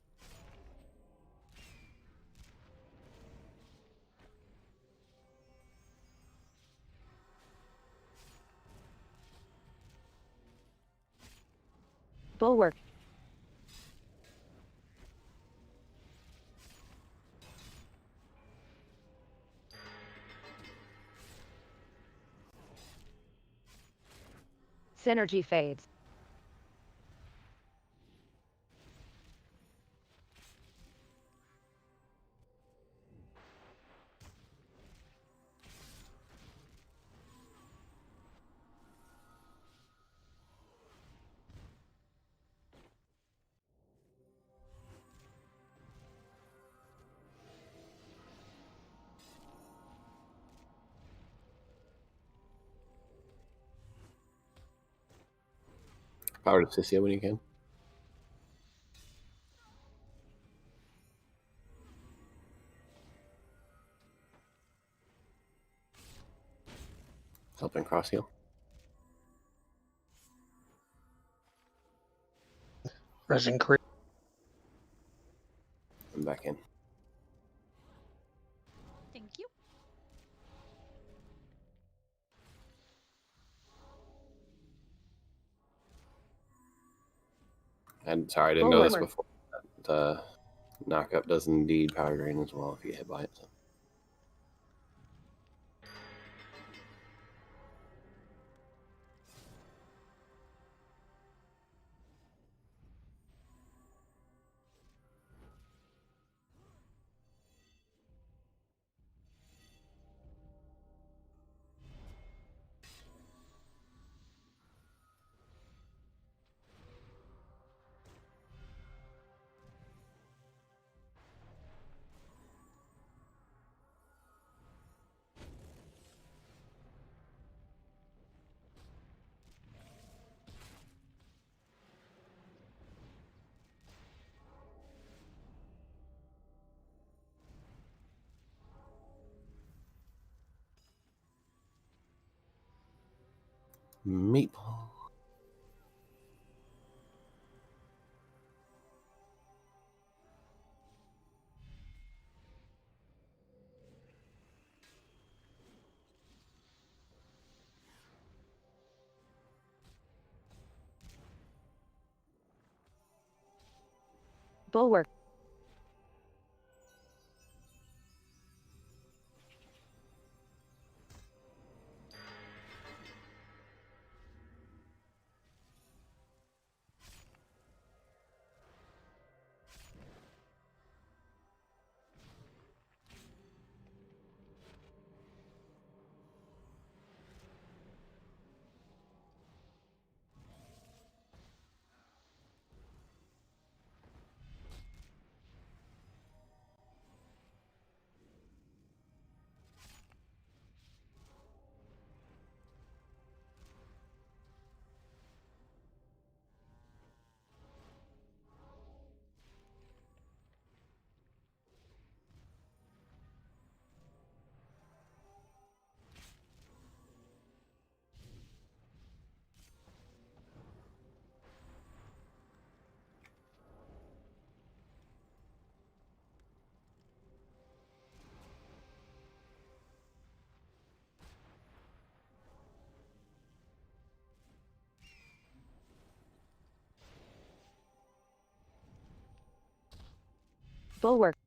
Bulwark. Synergy fades. Power to Sissia when you can. Helping cross heal. Resin creep. I'm back in. Thank you. And sorry, I didn't know this before. The knockup does indeed power drain as well if you get hit by it. So. Meatball. Bulwark. Bulwark.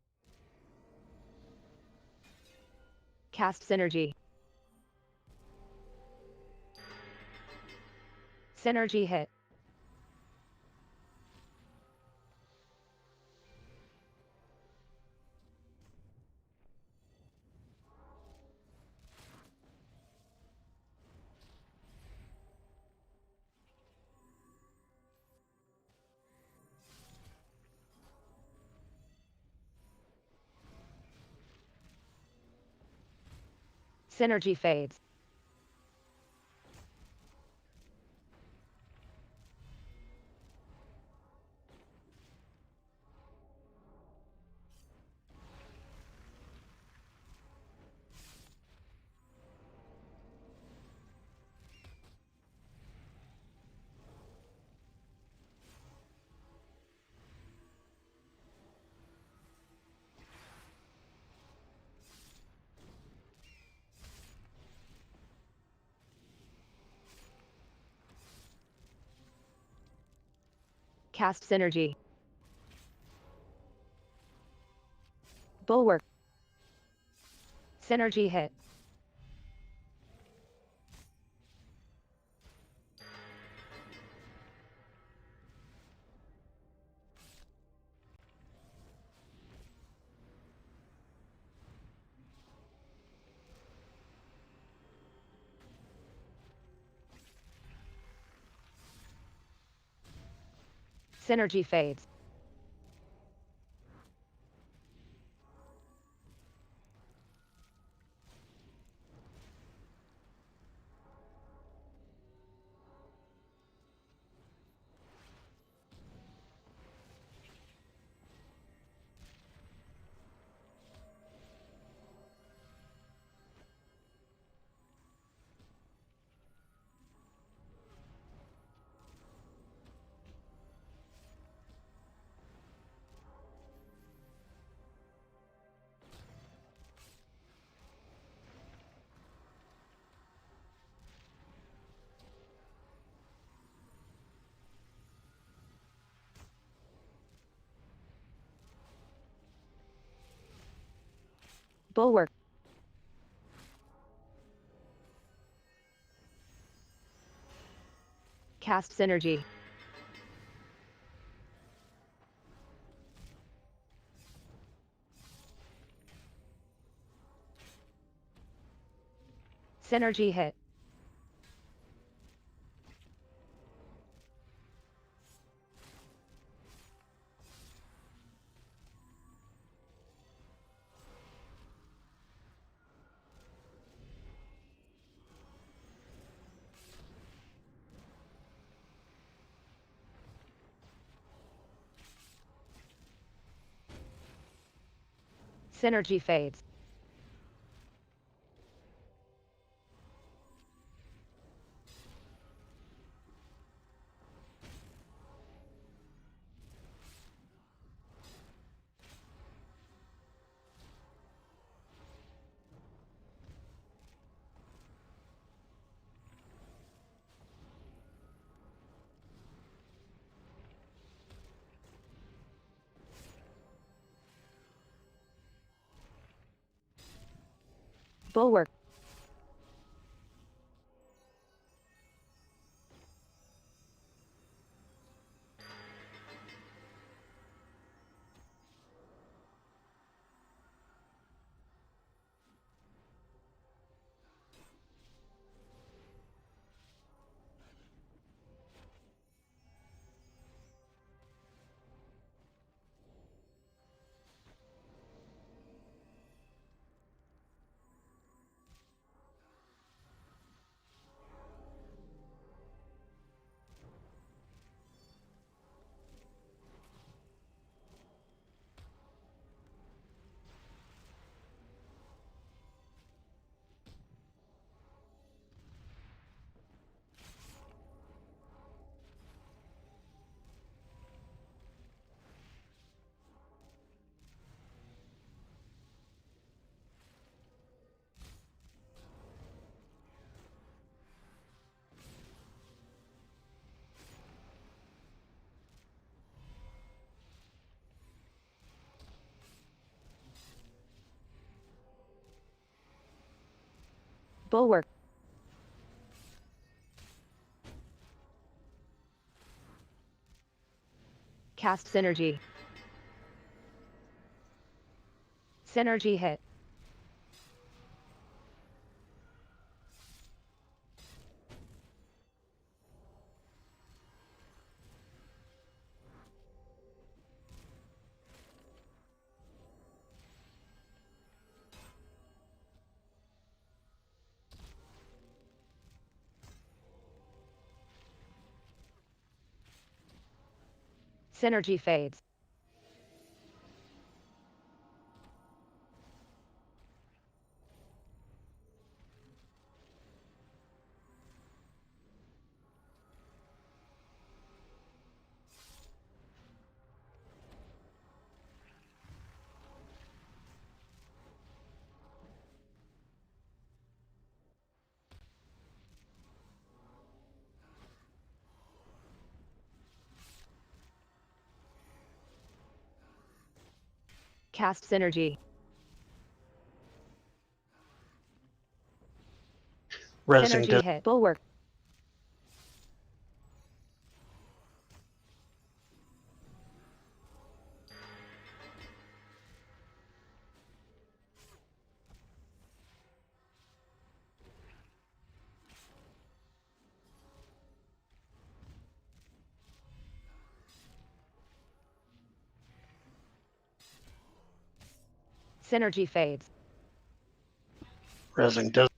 Cast Synergy. Synergy hit. Synergy fades. Cast Synergy. Bulwark. Synergy hit. Synergy fades. Bulwark. Cast Synergy. Synergy hit. Synergy fades. Bulwark. Bulwark. Cast Synergy. Synergy hit. Synergy fades. Cast Synergy. Resing Synergy hit. Bulwark. Synergy fades. Resing does.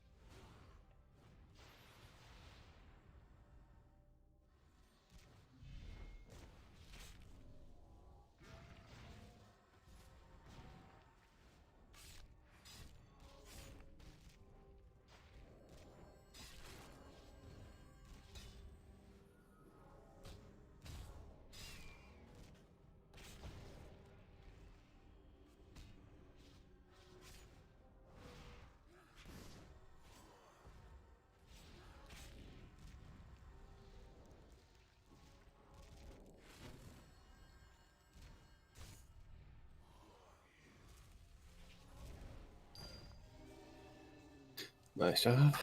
Nice job.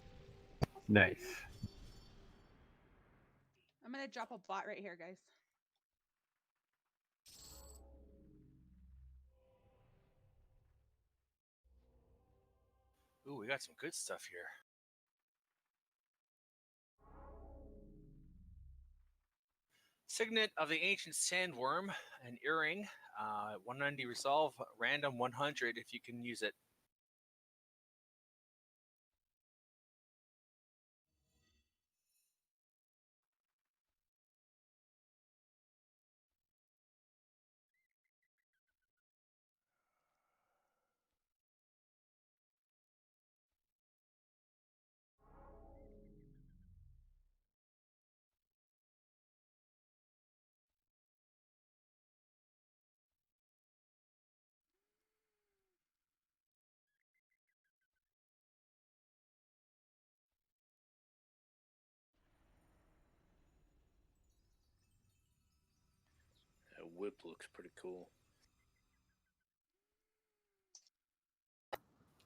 Nice. I'm gonna drop a bot right here, guys. Ooh, we got some good stuff here. Signet of the Ancient Sandworm, an earring, 190 resolve, random 100 if you can use it. That whip looks pretty cool.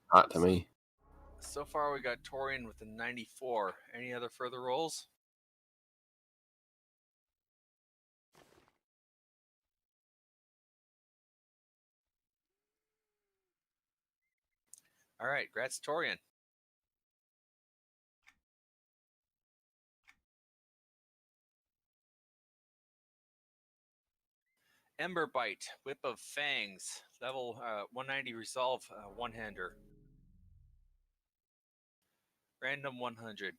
Hot to me. So far, we got Torian with a 94. Any other further rolls? All right, Grats Torian. Ember Bite, Whip of Fangs, level 190 resolve, one-hander. Random 100.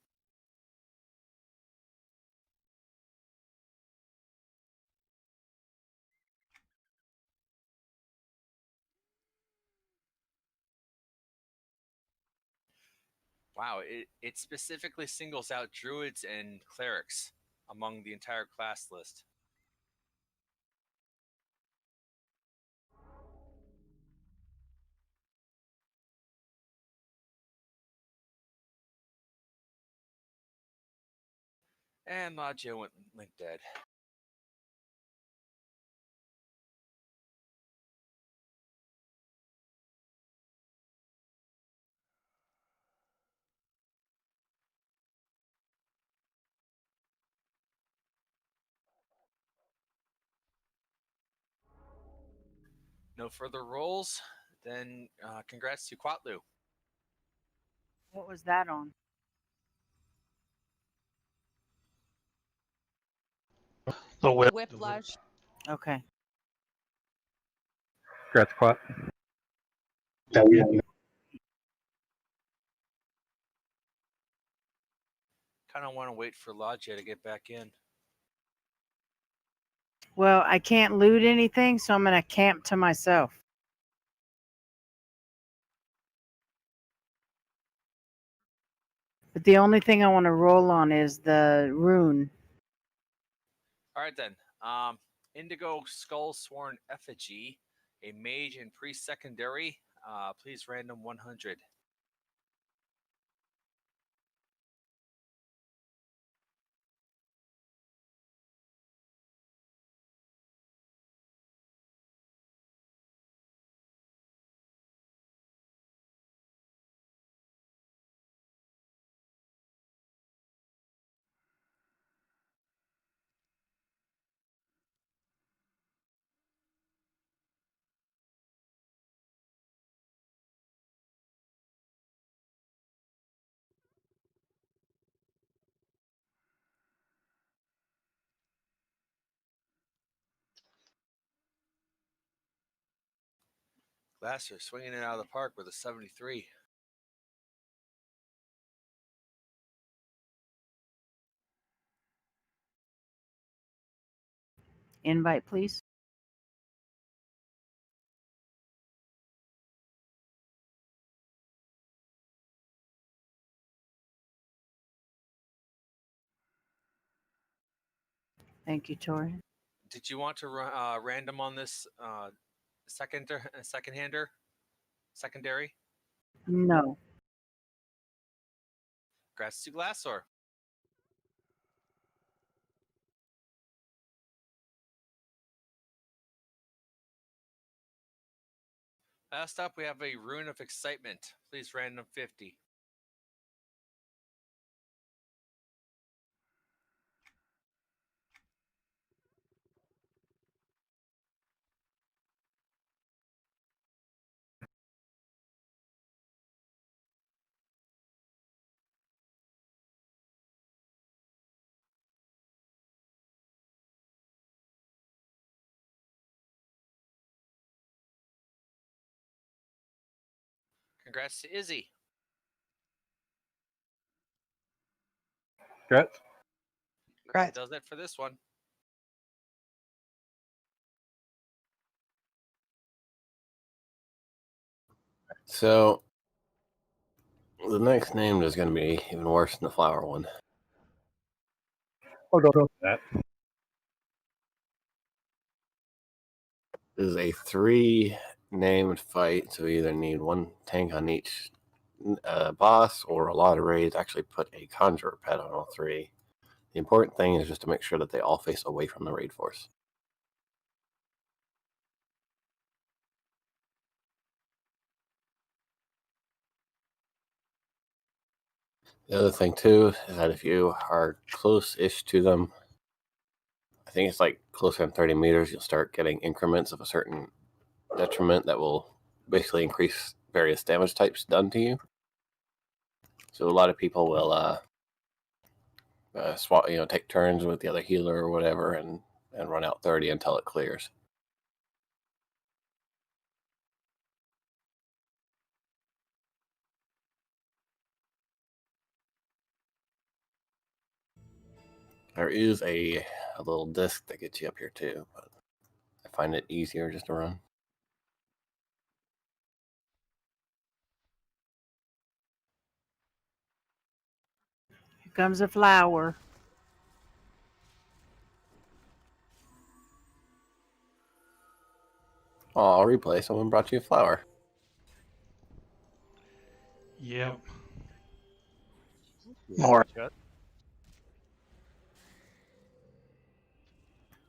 Wow, it specifically singles out druids and clerics among the entire class list. And Maggio went Link dead. No further rolls. Then congrats to Quatlu. What was that on? The whip. Whiplash. Okay. Congrats, Quat. Kind of want to wait for Lodja to get back in. Well, I can't loot anything, so I'm gonna camp to myself. But the only thing I want to roll on is the rune. All right then. Indigo Skull Sworn Effigy, a mage and priest secondary. Please random 100. Glasser swinging it out of the park with a 73. Invite, please. Thank you, Tori. Did you want to random on this second-hander? Secondary? No. Congrats to Glassor. Last up, we have a Rune of Excitement. Please random 50. Congrats to Izzy. Congrats. Great. Does it for this one. So the next name is going to be even worse than the flower one. Oh, don't do that. This is a 3-named fight, so you either need 1 tank on each boss, or a lot of raids actually put a conjurer pet on all 3. The important thing is just to make sure that they all face away from the raid force. The other thing too is that if you are close-ish to them, I think it's like closer than 30 meters, you'll start getting increments of a certain detriment that will basically increase various damage types done to you. So a lot of people will swap, take turns with the other healer or whatever, and run out 30 until it clears. There is a little disc that gets you up here too, but I find it easier just to run. Here comes a flower. Oh, replay. Someone brought you a flower. Yep. More.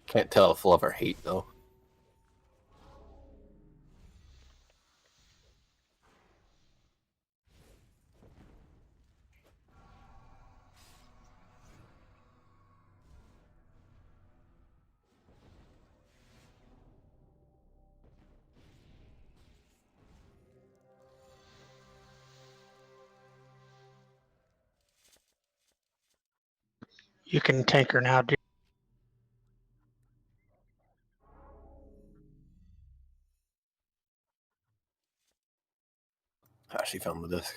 Can't tell if love or hate though. You can take her now, dude. Ah, she found the disc.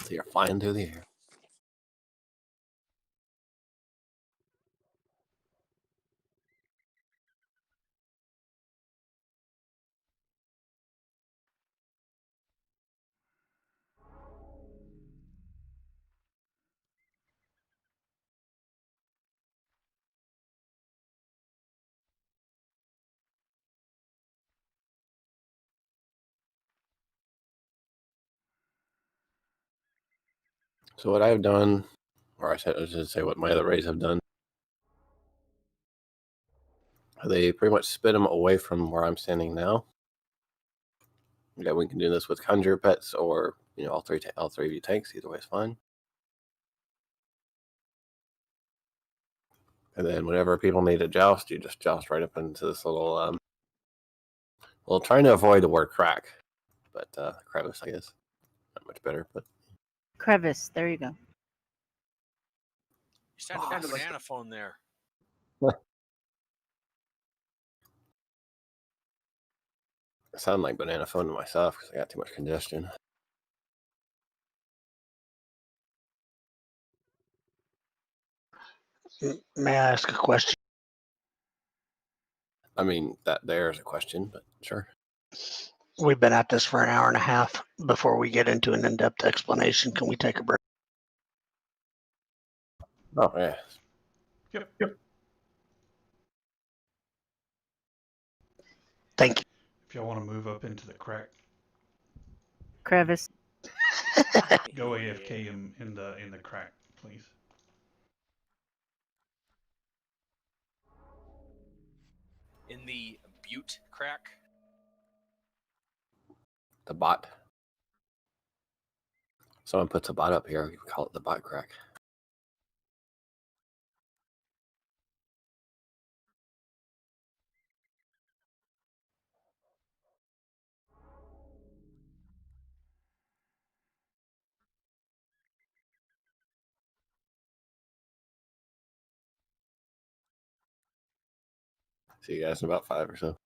So you're flying through the air. So what I've done, or I should say what my other raids have done, they pretty much spit them away from where I'm standing now. Yeah, we can do this with conjure pets, or all three of you tanks. Either way is fine. And then whenever people need to joust, you just joust right up into this little well, trying to avoid the word crack, but crevice, I guess, not much better. But Crevice. There you go. sounded like a banana phone there. I sound like banana phone to myself because I got too much congestion. May I ask a question? I mean, that there's a question, but sure. We've been at this for an hour and a half. Before we get into an in-depth explanation, can we take a break? Oh, yeah. Yep. Thank you. If y'all want to move up into the crack, Crevice. go AFK in the crack, please. In the Butte crack. The bot. Someone puts a bot up here. We call it the bot crack. See you guys in about 5 or so.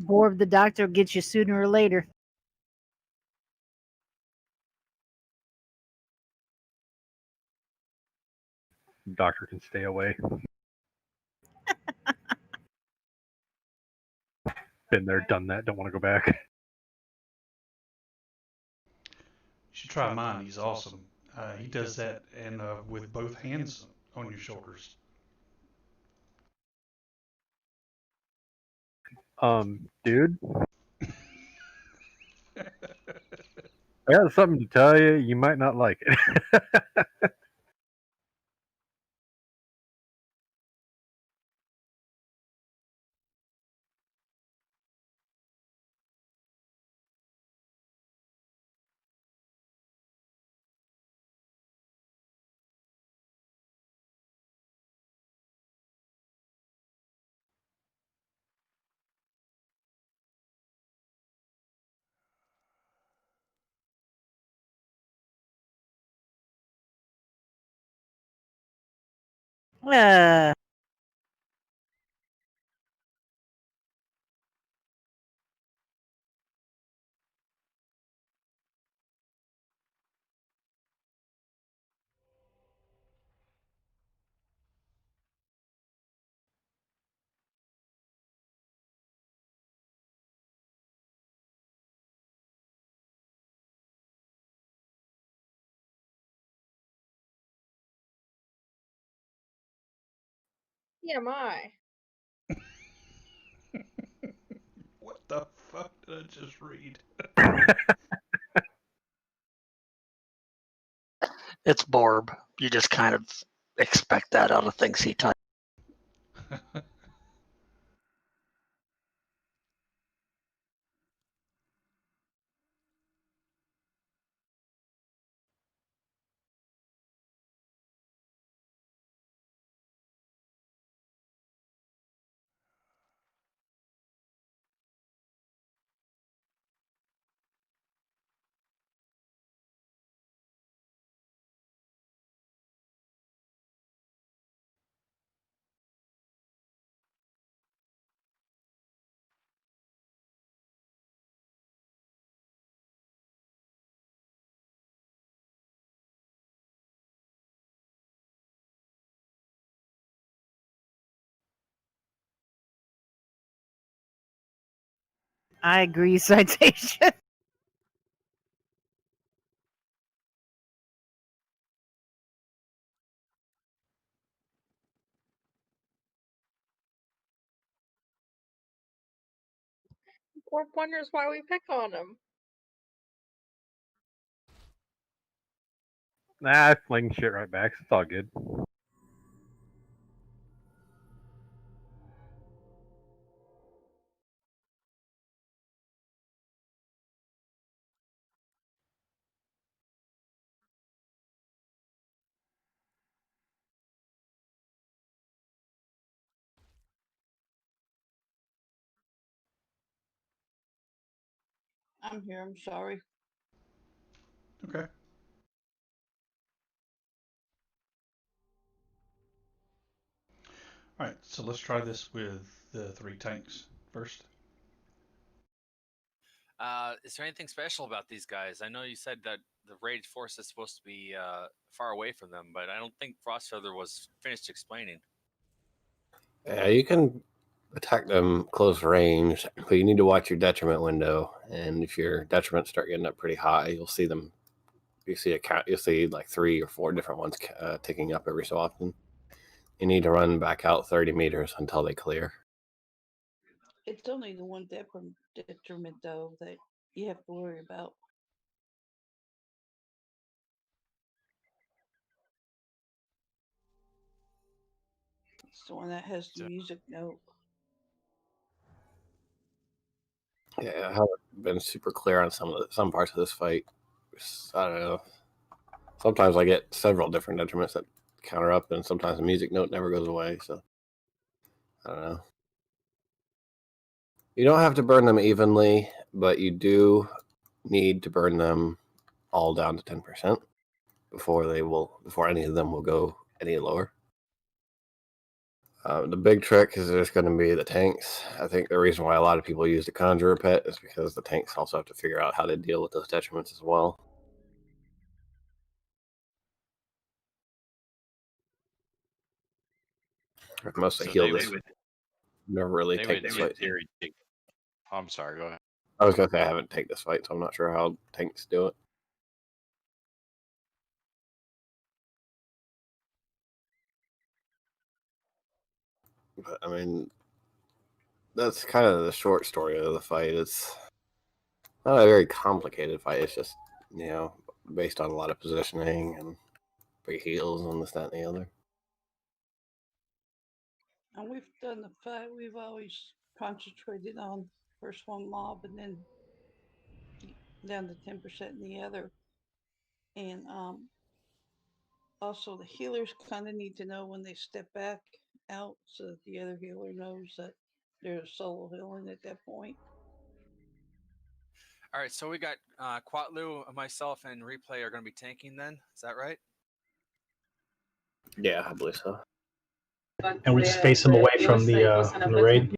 Borb the doctor will get you sooner or later. Doctor can stay away. Been there, done that. Don't want to go back. You should try mine. He's awesome. He does that and with both hands on your shoulders. Dude. I got something to tell you. You might not like it. Uh, Yeah, my. What the fuck did I just read? It's Borb. You just kind of expect that out of things he types. I agree. Citation. Borb wonders why we pick on him. Nah, I fling shit right back. It's all good. I'm here. I'm sorry. Okay. All right, so let's try this with the 3 tanks first. Is there anything special about these guys? I know you said that the rage force is supposed to be far away from them, but I don't think Frostfeather was finished explaining. Yeah, you can attack them close range, but you need to watch your detriment window. And if your detriments start getting up pretty high, you'll see them. You see a count. You'll see like 3 or 4 different ones ticking up every so often. You need to run back out 30 meters until they clear. It's only the one detriment though that you have to worry about. It's the one that has the music note. Yeah, I haven't been super clear on some parts of this fight. I don't know. Sometimes I get several different detriments that counter up, and sometimes the music note never goes away. So I don't know. You don't have to burn them evenly, but you do need to burn them all down to 10% before any of them will go any lower. The big trick is just going to be the tanks. I think the reason why a lot of people use the Conjurer Pet is because the tanks also have to figure out how to deal with those detriments as well. Mostly So heal they this. would, Never really they take would this in fight. theory take. Oh, I'm sorry. Go ahead. I was going to say I haven't taken this fight, so I'm not sure how tanks do it. But, I mean, that's kind of the short story of the fight. It's not a very complicated fight. It's just, you know, based on a lot of positioning and big heals and this, that, and the other. And we've done the fight. We've always concentrated on first one mob and then down to 10% in the other. And also the healers kind of need to know when they step back out so that the other healer knows that they're solo healing at that point. All right, so we got Quatlu, myself, and Replay are going to be tanking then. Is that right? Yeah, I believe so. And we just face them away from the raid.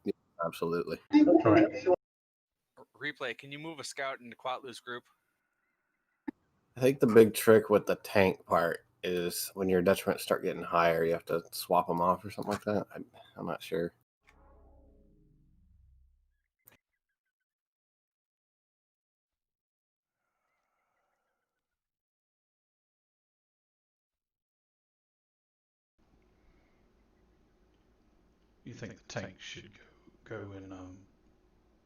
Yeah, absolutely. All right. Replay, can you move a scout into Quatlu's group? I think the big trick with the tank part is when your detriments start getting higher, you have to swap them off or something like that. I'm not sure. You think the tank should go in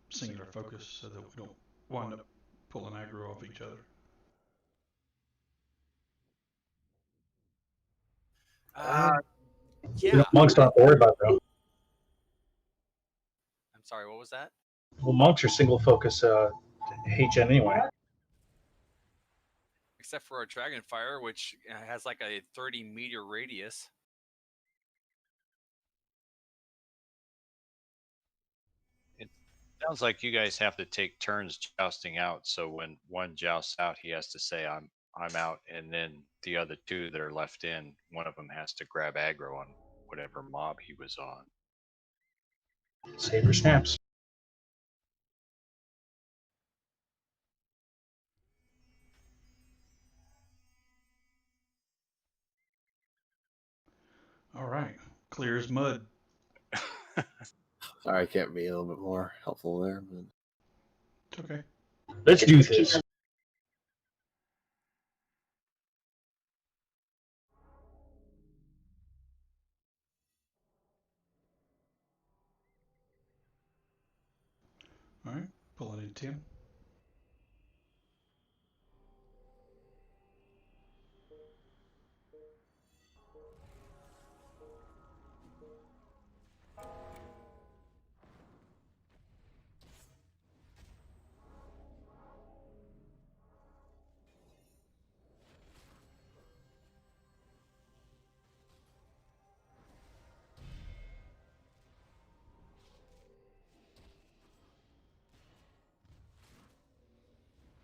singular focus so that we don't wind up pulling aggro off each other? Yeah. Monks don't have to worry about that. I'm sorry, what was that? Well, monks are single focus HN anyway. Except for our Dragonfire, which has like a 30-meter radius. It sounds like you guys have to take turns jousting out. So when one jousts out, he has to say, I'm out. And then the other two that are left in, one of them has to grab aggro on whatever mob he was on. Saber snaps. All right, clear as mud. Sorry, I can't be a little bit more helpful there, but It's okay. Let's do this. All right, pulling in 10.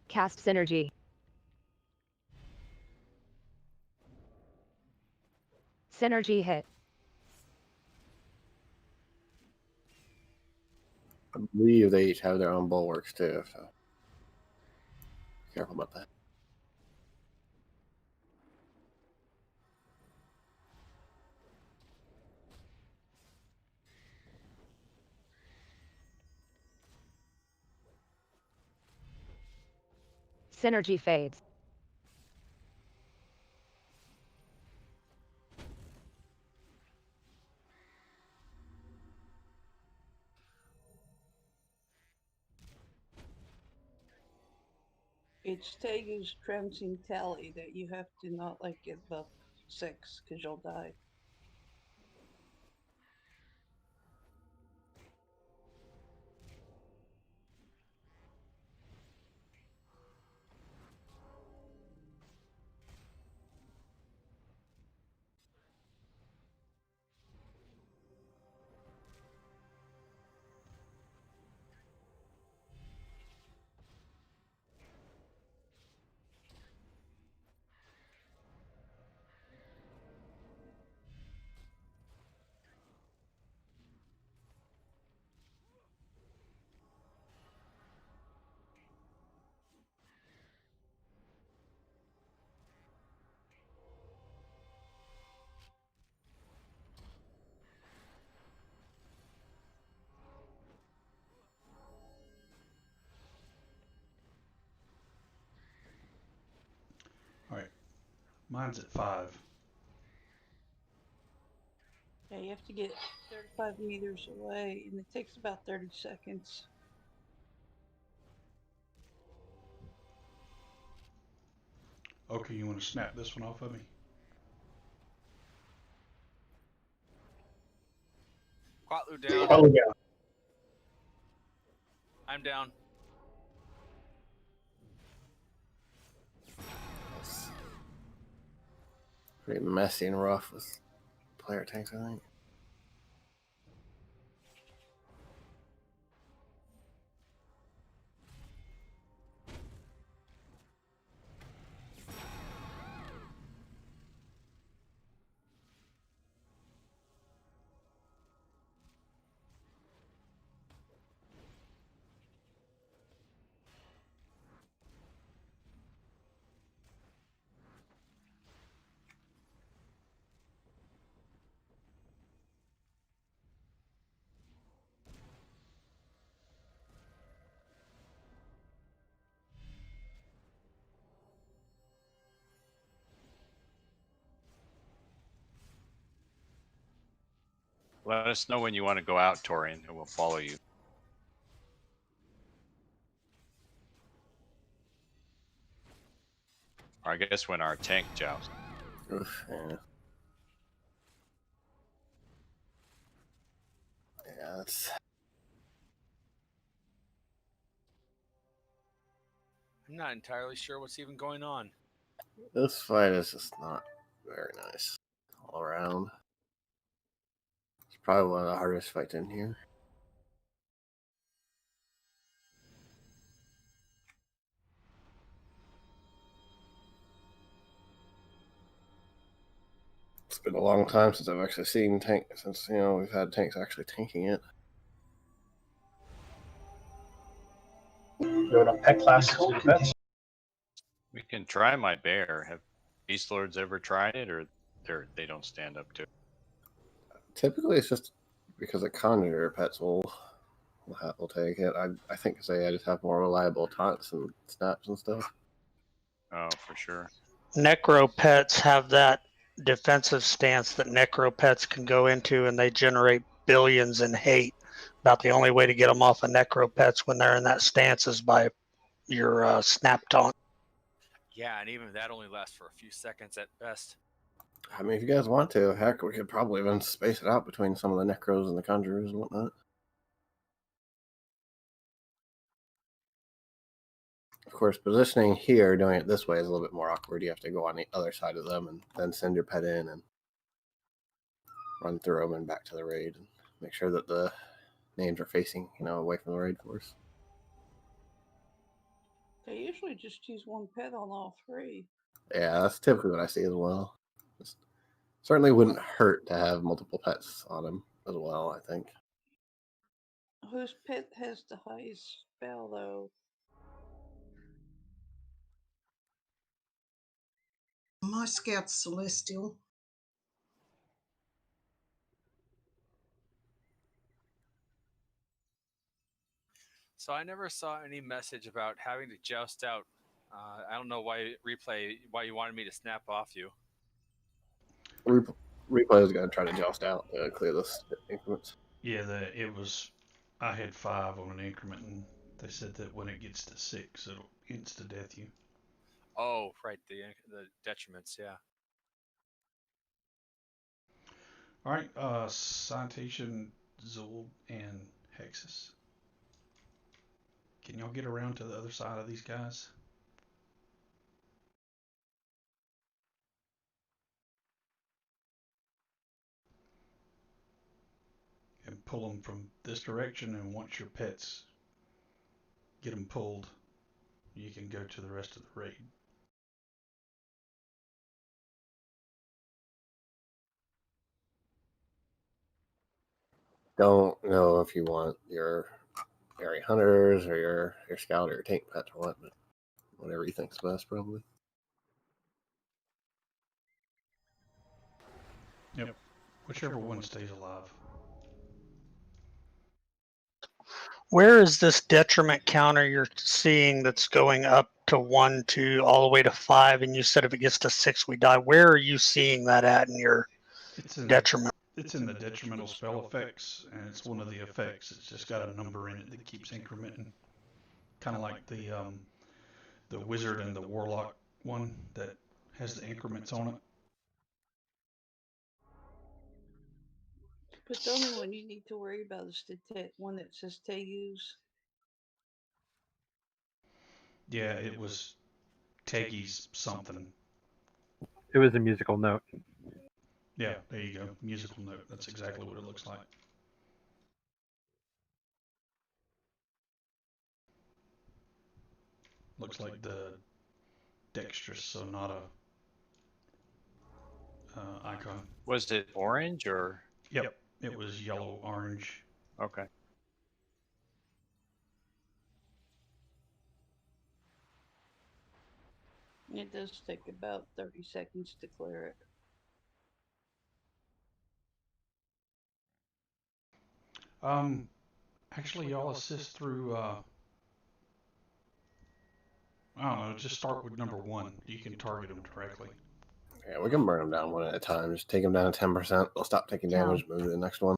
Cast Synergy. Synergy hit. I believe they each have their own bulwarks too, so careful about that. Synergy fades. It's Tegu's trouncing tally that you have to not get above 6 because you'll die. Mine's at 5. Yeah, you have to get 35 meters away, and it takes about 30 seconds. Okay, you want to snap this one off of me? Quatlu down. Oh yeah. I'm down. Pretty messy and rough with player tanks, I think. Let us know when you want to go out, Torian, and we'll follow you. Or I guess when our tank jousts. Oof, yeah. Yeah, that's... I'm not entirely sure what's even going on. This fight is just not very nice all around. It's probably one of the hardest fights in here. It's been a long time since I've actually seen since we've had tanks actually tanking it. Doing a pet class with your pets. We can try my bear. Have Beast Lords ever tried it, or they don't stand up to it? Typically, it's just because the conjurer pets will take it. I think they just have more reliable taunts and snaps and stuff. Oh, for sure. Necro pets have that defensive stance that necro pets can go into, and they generate billions in hate. About the only way to get them off of necro pets when they're in that stance is by your snap taunt. Yeah, and even that only lasts for a few seconds at best. I mean, if you guys want to, heck, we could probably even space it out between some of the necros and the conjurers and whatnot. Of course, positioning here, doing it this way is a little bit more awkward. You have to go on the other side of them and then send your pet in and run through them and back to the raid and make sure that the names are facing, away from the raid force. They usually just use one pet on all three. Yeah, that's typically what I see as well. Certainly wouldn't hurt to have multiple pets on him as well, I think. Whose pet has the highest spell, though? My scout's celestial. So I never saw any message about having to joust out. I don't know why you wanted me to snap off you. Replay is going to try to joust out to clear this increments. Yeah, I had 5 on an increment, and they said that when it gets to 6, it'll insta-death you. Oh, right, the detriments, yeah. All right, Citation, Zul, and Hexus. Can y'all get around to the other side of these guys? And pull them from this direction, and once your pets get them pulled, you can go to the rest of the raid. Don't know if you want your area hunters or your scout or your tank pet or what, but whatever you think's best, probably. Yep, whichever one stays alive. Where is this detriment counter you're seeing that's going up to 1, 2, all the way to 5? And you said if it gets to 6, we die. Where are you seeing that at in your detriment? It's in the detrimental spell effects, and it's one of the effects. It's just got a number in it that keeps incrementing, kind of like the wizard and the warlock one that has the increments on it. But the only one you need to worry about is the one that says to use. Yeah, it was Teggy's something. It was a musical note. Yeah, there you go. Musical note. That's exactly what it looks like. Looks like the dexterous sonata icon. Was it orange or? Yep, it was yellow, orange. Okay. It does take about 30 seconds to clear it. Actually, y'all assist through. I don't know. Just start with number 1. You can target them directly. Yeah, we can burn them down one at a time. Just take them down to 10%. They'll stop taking damage. Move to the next one.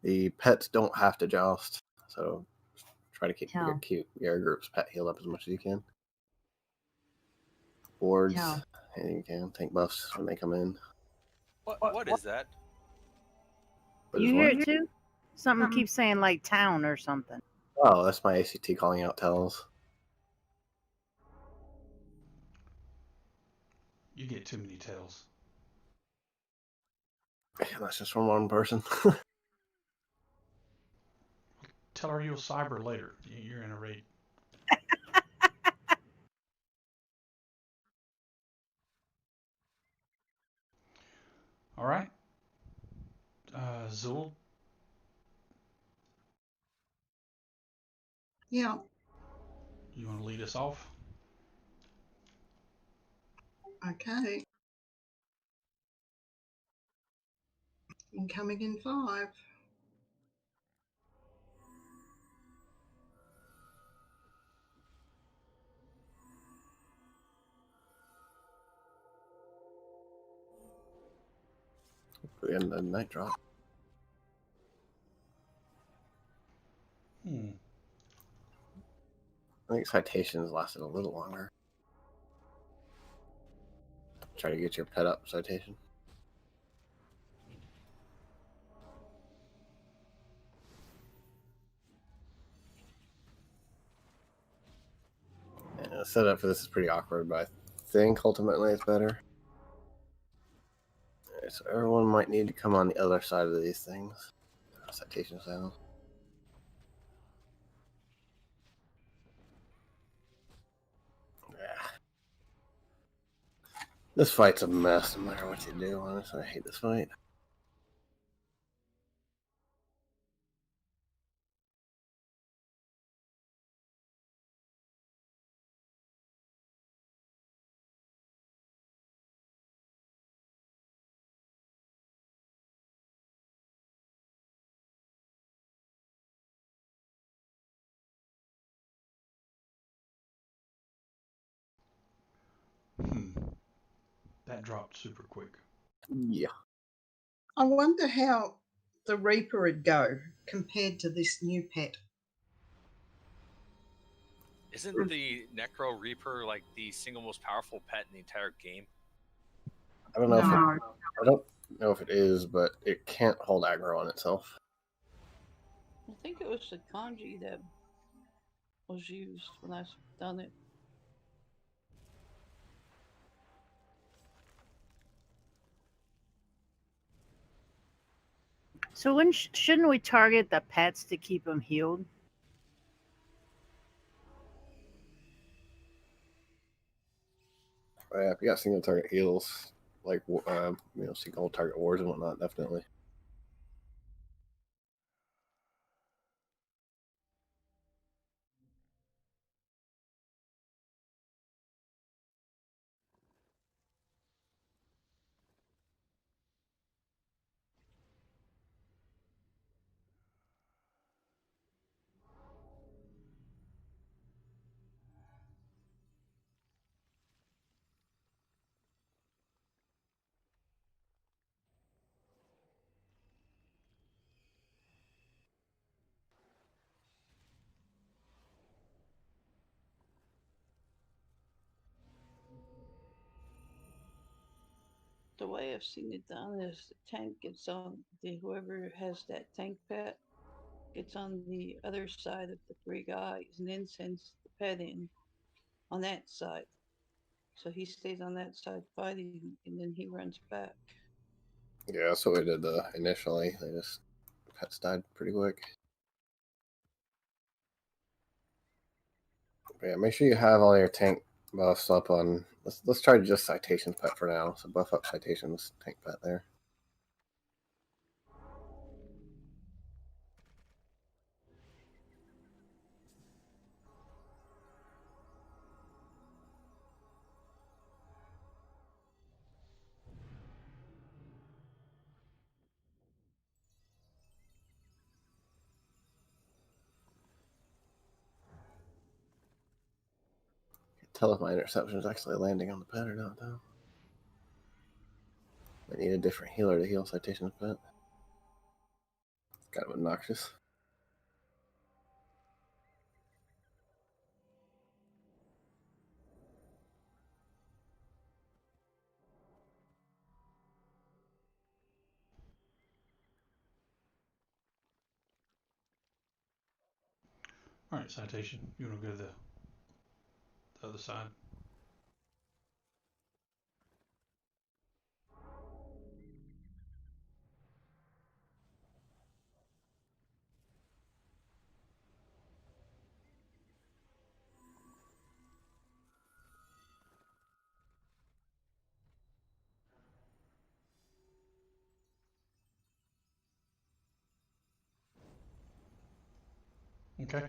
The pets don't have to joust, so try to keep your group's pet healed up as much as you can. Boards, anything you can. Tank buffs when they come in. What is that? You hear it too? Something keeps saying like town or something. Oh, that's my ACT calling out tells. You get too many tells. Yeah, that's just from one person. Tell her you'll cyber later. You're in a raid. All right. Zul. Yeah. You want to lead us off? Okay. Incoming in 5. And the night drop. Hmm. I think citations lasted a little longer. Try to get your pet up, citation. Yeah, the setup for this is pretty awkward, but I think ultimately it's better. Right, so everyone might need to come on the other side of these things. Citation sound. Yeah. This fight's a mess no matter what you do, honestly. I hate this fight. That dropped super quick. Yeah. I wonder how the Reaper would go compared to this new pet. Isn't the Necro Reaper like the single most powerful pet in the entire game? I don't know if I don't know if it is, but it can't hold aggro on itself. I think it was the kanji that was used when I done it. So when shouldn't we target the pets to keep them healed? Yeah, if you got single target heals, like single target wars and whatnot, definitely. The way I've seen it done is the tank gets on whoever has that tank pet gets on the other side of the three guys and then sends the pet in on that side. So he stays on that side fighting and then he runs back. Yeah, that's what we did initially. Pets died pretty quick. But yeah, make sure you have all your tank buffs up on. Let's try just Citation's pet for now. So buff up Citation's tank pet there. Tell if my interception is actually landing on the pet or not, though. I need a different healer to heal Citation's pet. It's kind of obnoxious. All right, Citation. You want to go to the other side? Okay.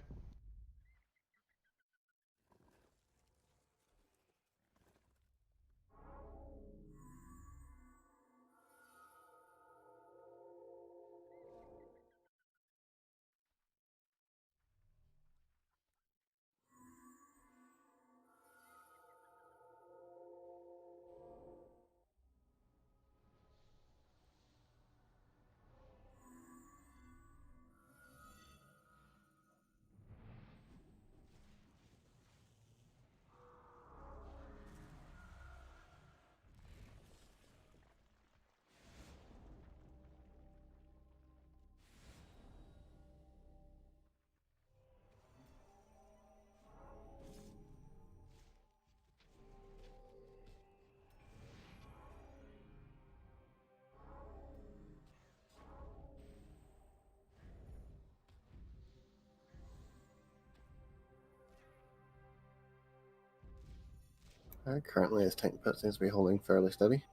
Currently, his tank pet seems to be holding fairly steady.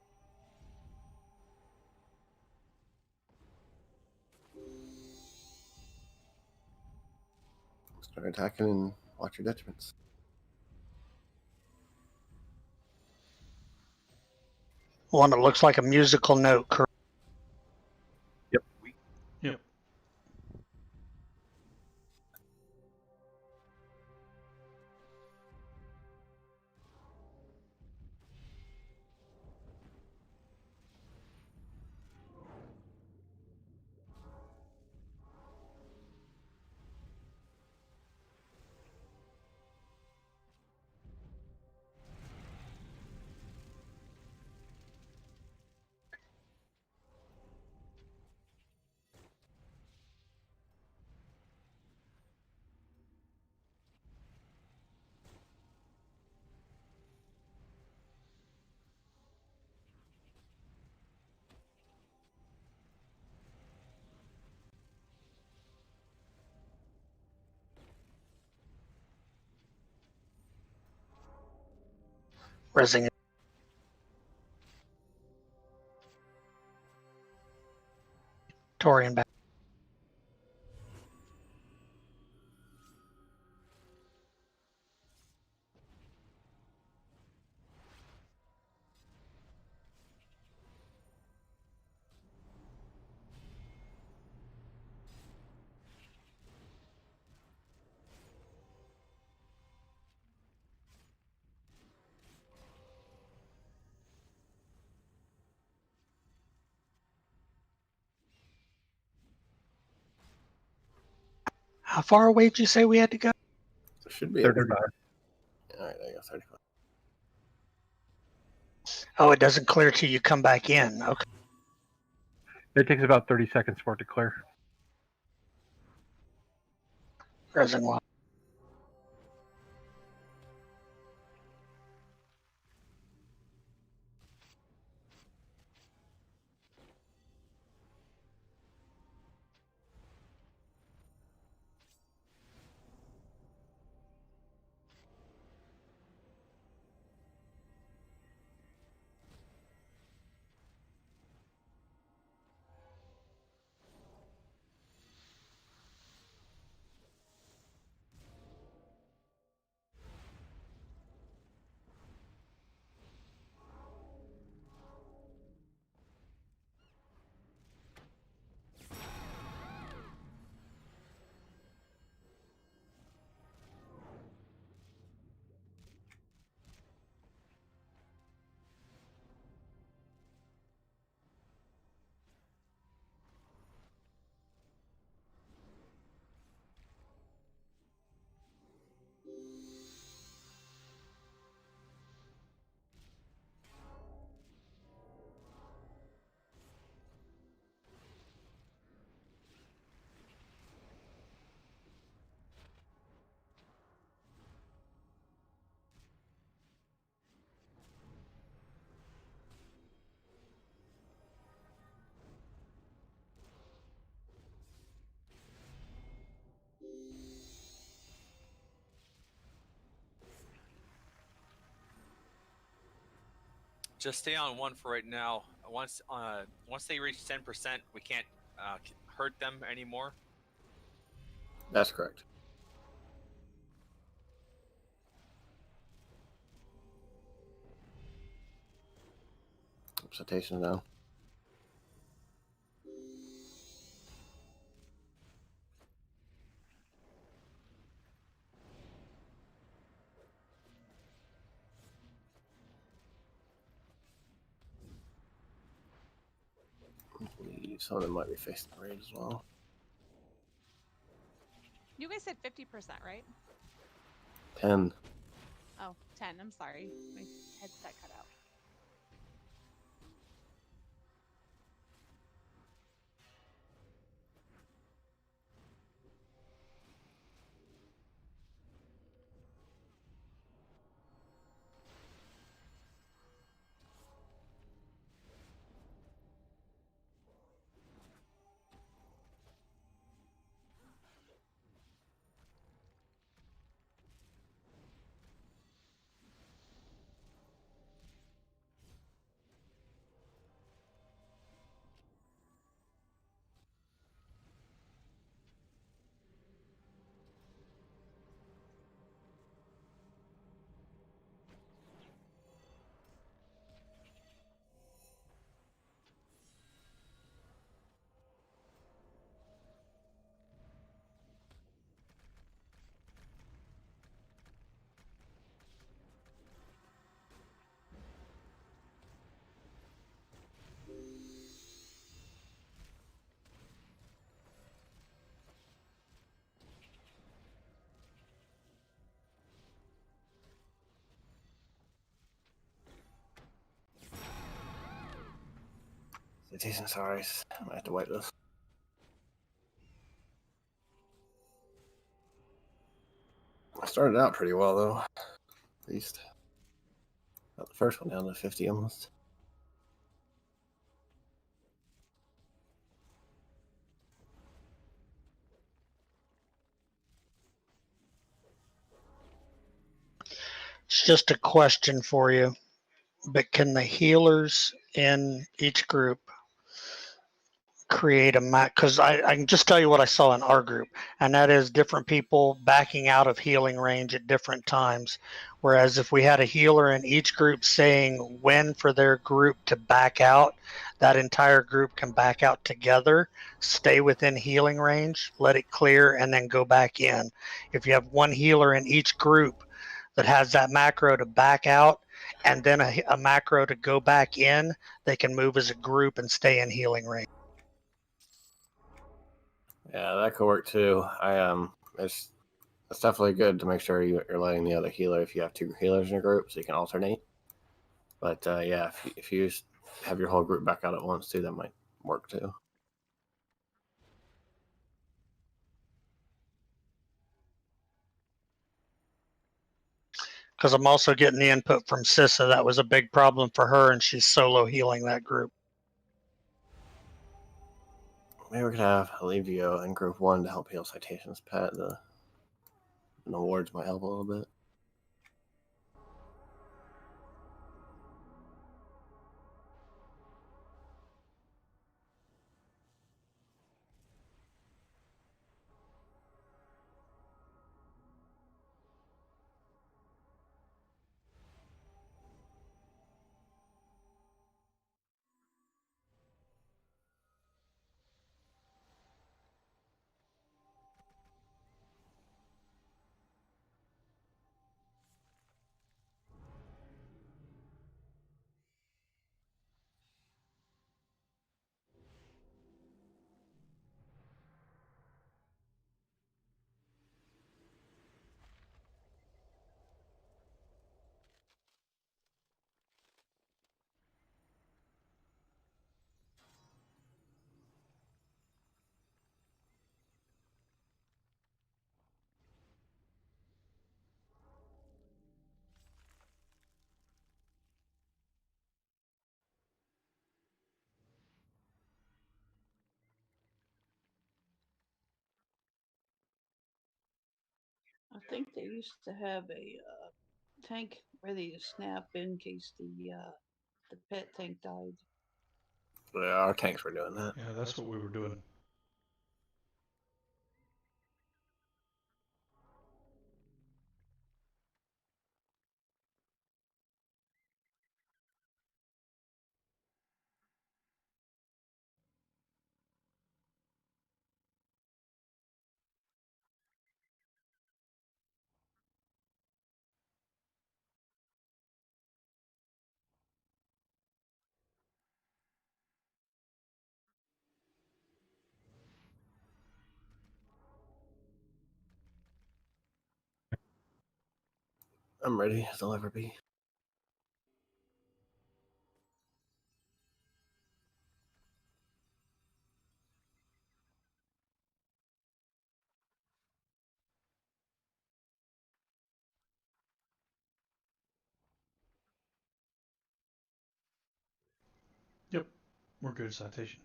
Start attacking and watch your detriments. One that looks like a musical note, correct? Yep. Yep. Resing. Torian back. How far away did you say we had to go? It should be 35. All right, there you go, 35. Oh, it doesn't clear till you come back in. Okay. It takes about 30 seconds for it to clear. Resin. Just stay on one for right now. Once they reach 10%, we can't hurt them anymore. That's correct. Citation now. Some of them might be facing the raid as well. You guys said 50%, right? 10. Oh, 10. I'm sorry. My headset cut out. Citation, sorry. I might have to wipe this. I started out pretty well, though. At least. Got the first one down to 50 almost. It's just a question for you. But can the healers in each group create a map? Because I can just tell you what I saw in our group, and that is different people backing out of healing range at different times. Whereas if we had a healer in each group saying when for their group to back out, that entire group can back out together, stay within healing range, let it clear, and then go back in. If you have one healer in each group that has that macro to back out and then a macro to go back in, they can move as a group and stay in healing range. Yeah, that could work too. It's definitely good to make sure you're letting the other healer, if you have two healers in a group, so you can alternate. But yeah, if you have your whole group back out at once too, that might work too. Because I'm also getting the input from Sissa. That was a big problem for her, and she's solo healing that group. Maybe we could have Alivio in group 1 to help heal Citation's pet. The awards might help a little bit. I think they used to have a tank ready to snap in case the pet tank died. Yeah, our tanks were doing that. Yeah, that's what we were doing. I'm ready as I'll ever be. Yep, we're good at Citation.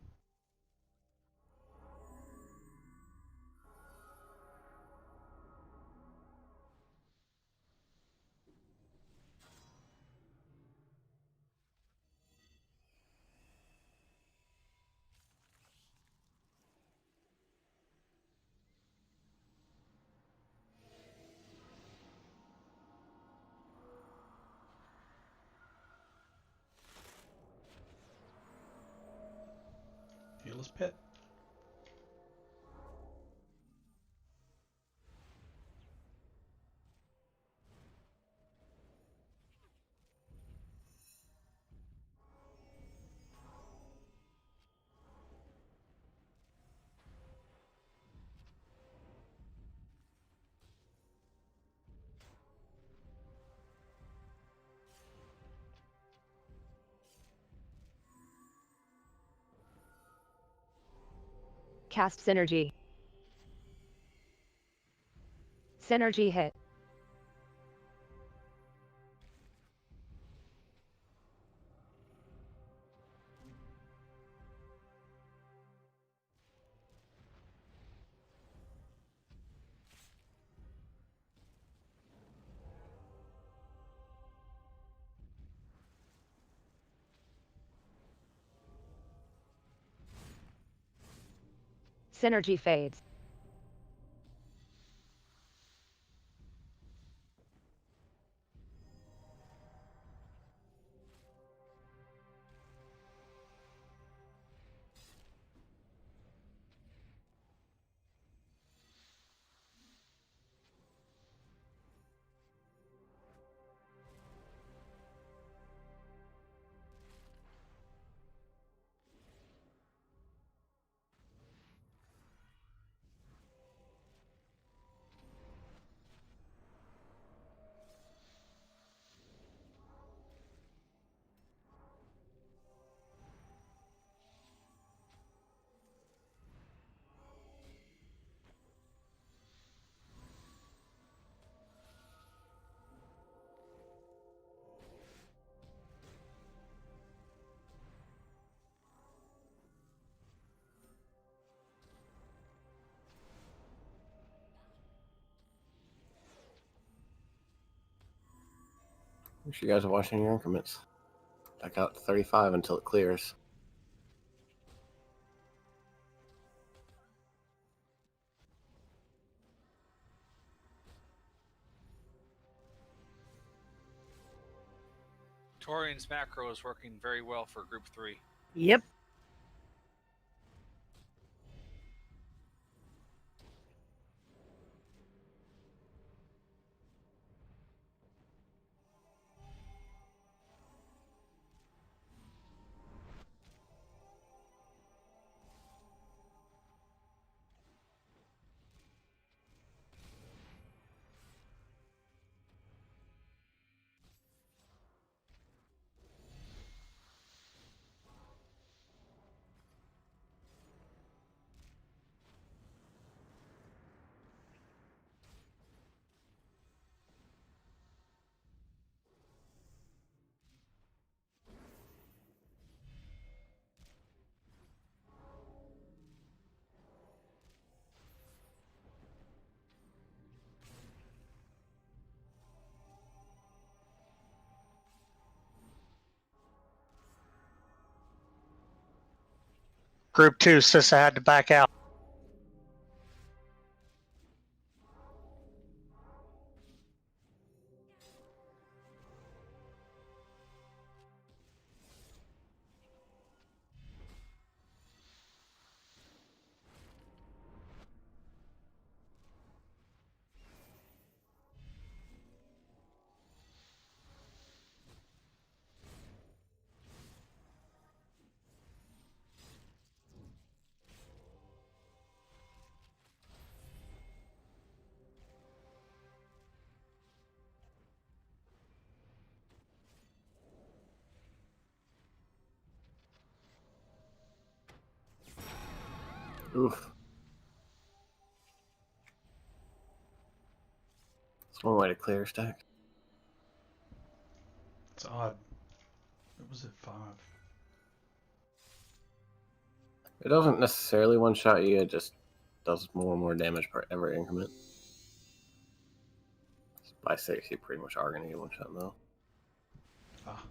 Heal his pet. Cast Synergy. Synergy hit. Synergy fades. Make sure you guys are watching your increments. Back out to 35 until it clears. Torian's macro is working very well for Group 3. Yep. Group 2, Sissa had to back out. Oof. It's one way to clear a stack. It's odd. It was at 5. It doesn't necessarily one-shot you, it just does more and more damage per every increment. By 6, you pretty much are going to get one-shot though. Ah.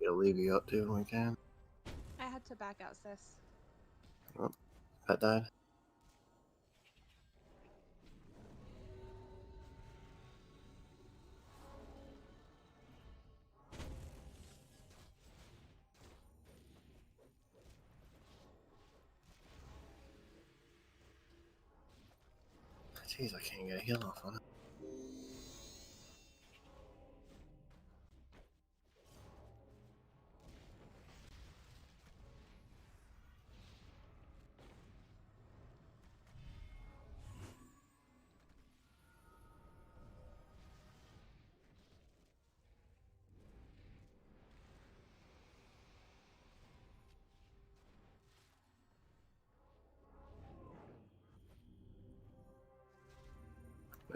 It'll leave you up too when we can. I had to back out, sis. Oh, pet died. Jeez, I can't get a heal off on it.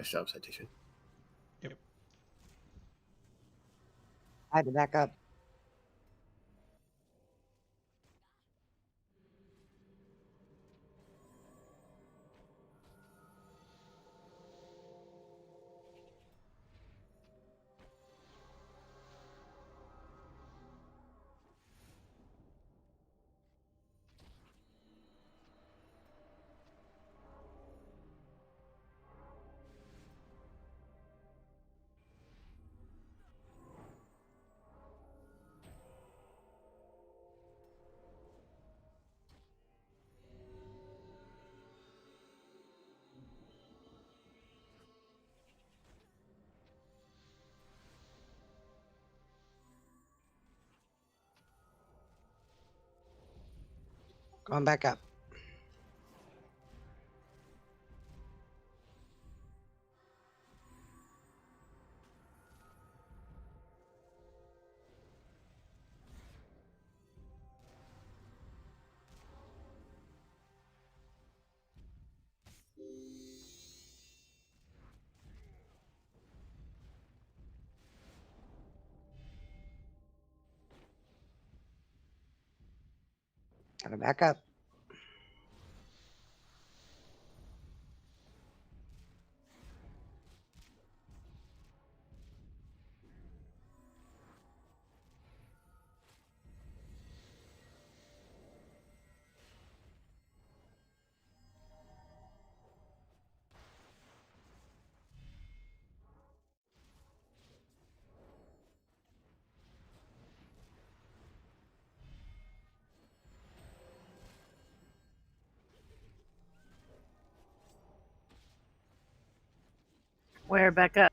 Nice job, Citation. Yep. I had to back up. Going back up. Gotta back up. Where back up?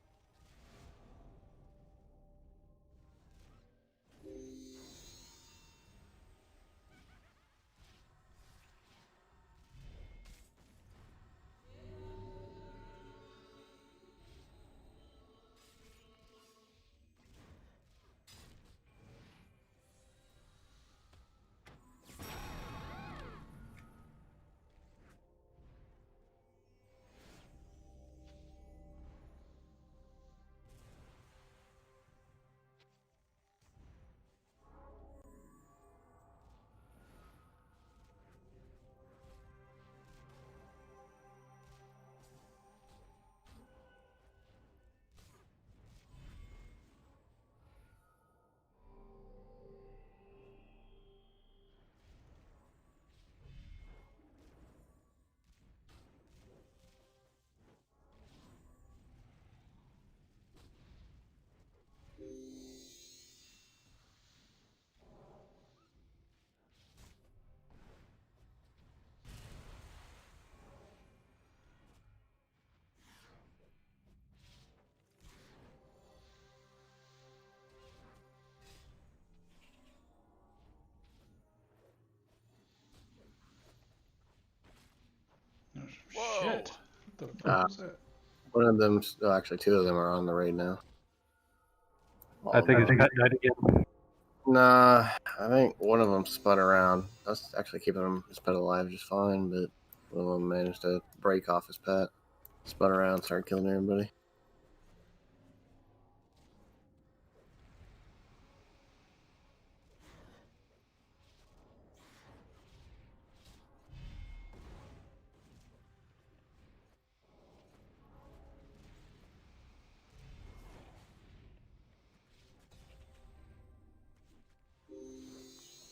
Shit. What the fuck was that? One of them, actually, two of them are on the raid now. I think it's cut night again. Nah, I think one of them spun around. That's actually keeping his pet alive just fine, but one of them managed to break off his pet, spun around, started killing everybody.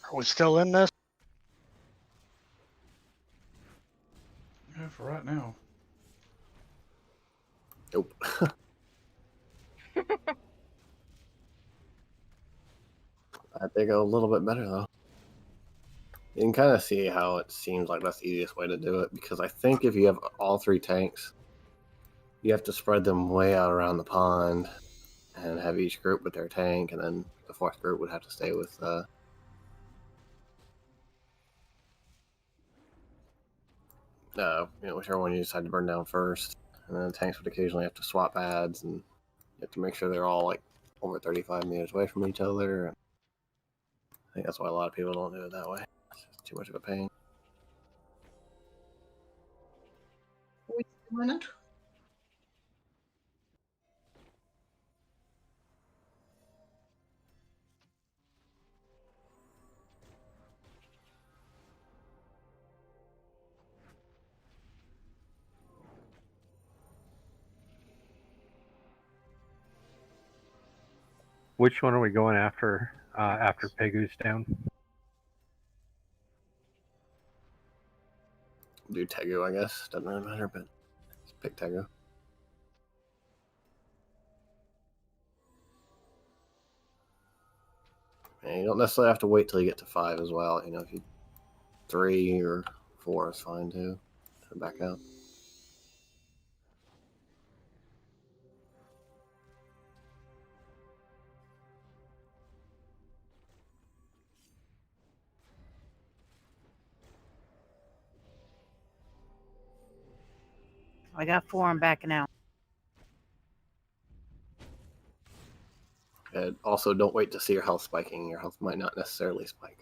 Are we still in this? Yeah, for right now. Nope. They go a little bit better though. You can kind of see how it seems like that's the easiest way to do it, because I think if you have all three tanks, you have to spread them way out around the pond and have each group with their tank, and then the fourth group would have to stay with whichever one you decide to burn down first. And then the tanks would occasionally have to swap pads, and you have to make sure they're all like over 35 meters away from each other. I think that's why a lot of people don't do it that way. It's just too much of a pain. Are we doing it? Which one are we going after after Pegu's down? Do Tegu, I guess. Doesn't really matter, but just pick Tegu. And you don't necessarily have to wait till you get to 5 as well. You know, if you 3 or 4 is fine too. To back out. I got 4. I'm backing out. And also, don't wait to see your health spiking. Your health might not necessarily spike.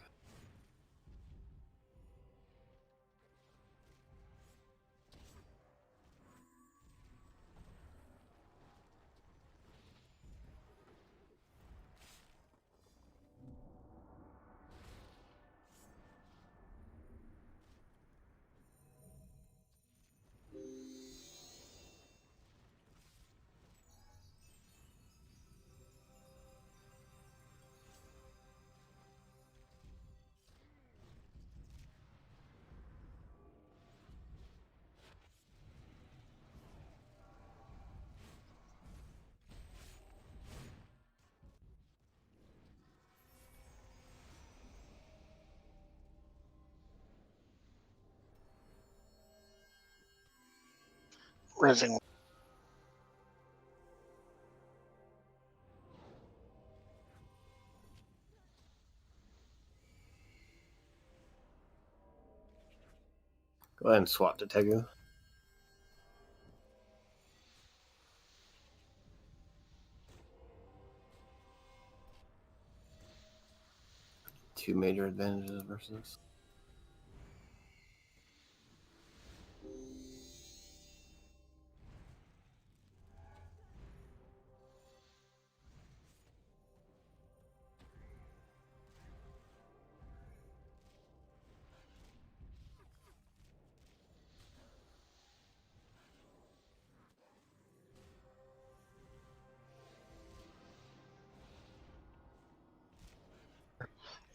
Rising. Go ahead and swap to Tegu. Two major advantages versus.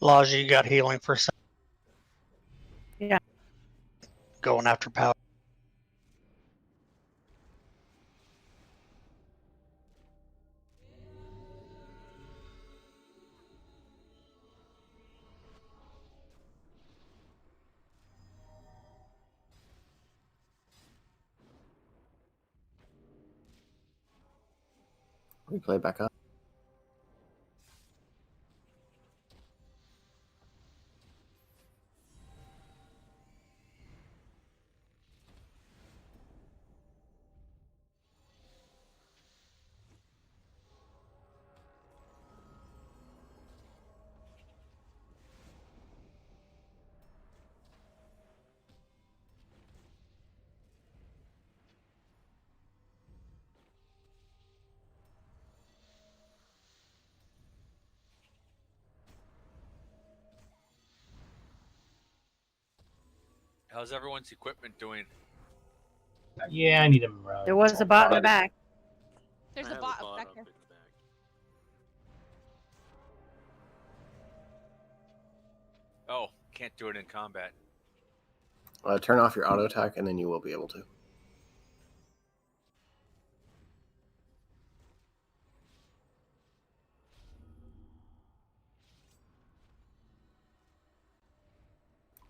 Laji, you got healing for a second. Yeah. Going after power. Replay back up. How's everyone's equipment doing? Yeah, I need him. There was a bot in the back. There's I a have bot up back in there. the back. Oh, can't do it in combat. Turn off your auto attack, and then you will be able to.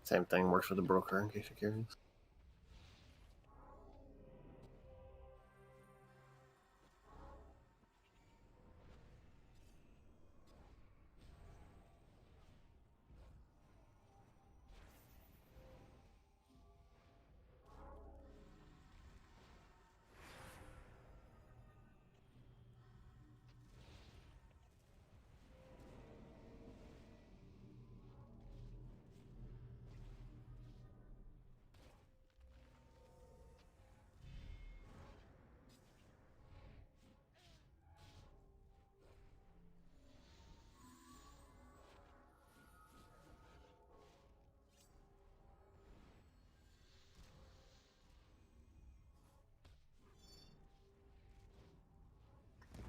Same thing works with the broker in case you're curious.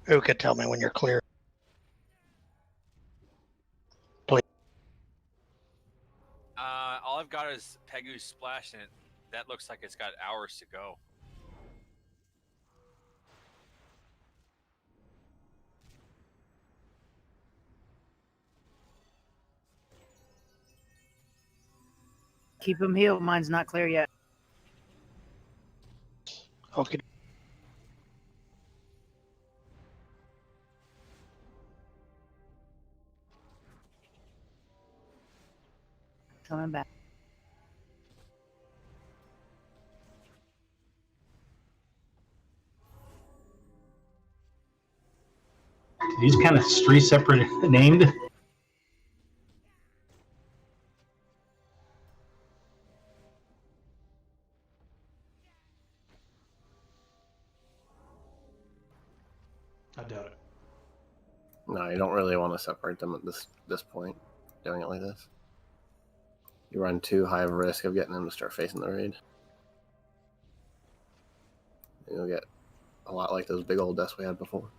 Who could tell me when you're clear? Please. All I've got is Tegu's splash, and that looks like it's got hours to go. Keep him healed. Mine's not clear yet. Okay. Coming back. These kind of three separate named. I doubt it. No, you don't really want to separate them at this point, doing it like this. You run too high of a risk of getting them to start facing the raid. You'll get a lot like those big old deaths we had before.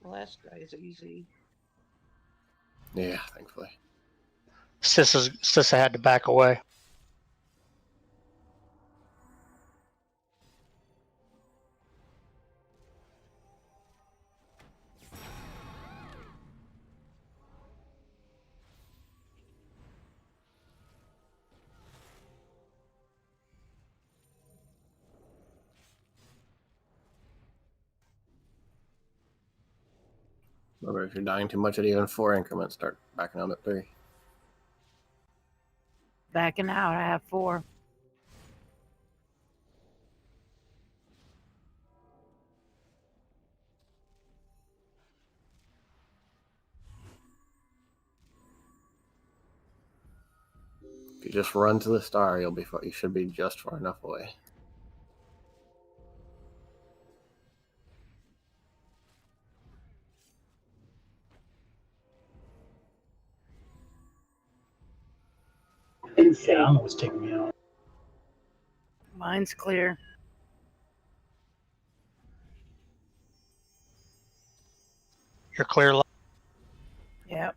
Well, last guy's easy. Yeah, thankfully. Sissa had to back away. Remember, if you're dying too much at even 4 increments, start backing out at 3. Backing out, I have 4. If you just run to the star, you should be just far enough away. Yeah, I'm always taking me out. Mine's clear. You're clear. Yep.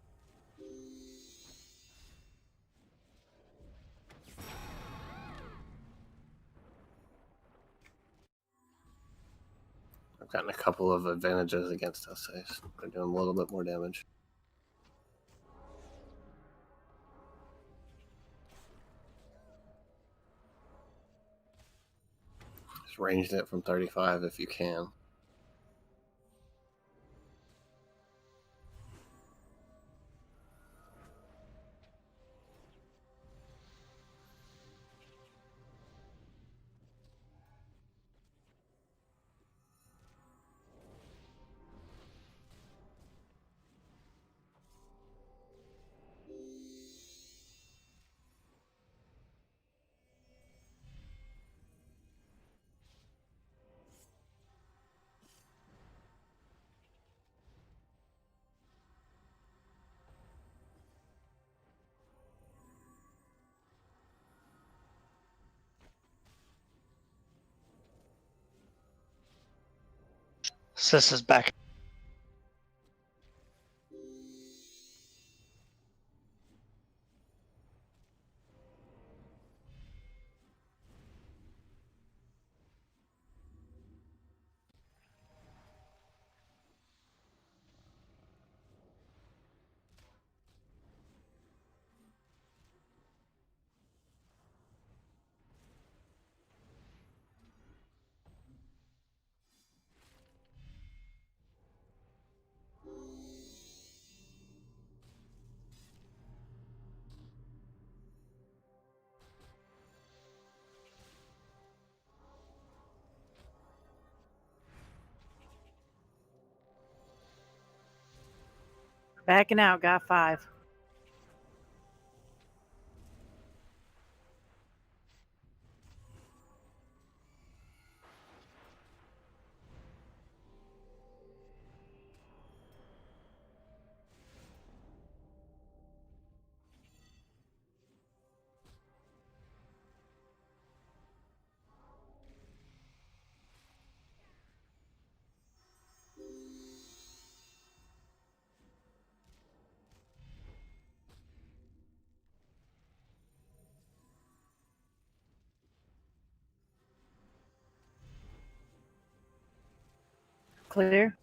I've gotten a couple of advantages against us. They're doing a little bit more damage. Just ranged it from 35 if you can. Sis is back. Backing out, got 5. Clear.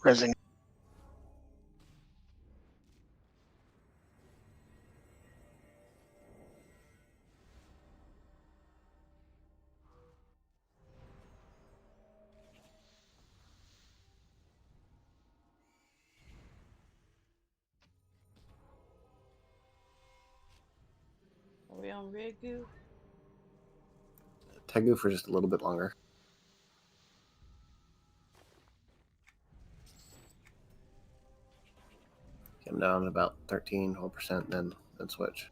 Rising. Are we on Regu? Tegu for just a little bit longer. Get him down to about 13 whole percent, then switch.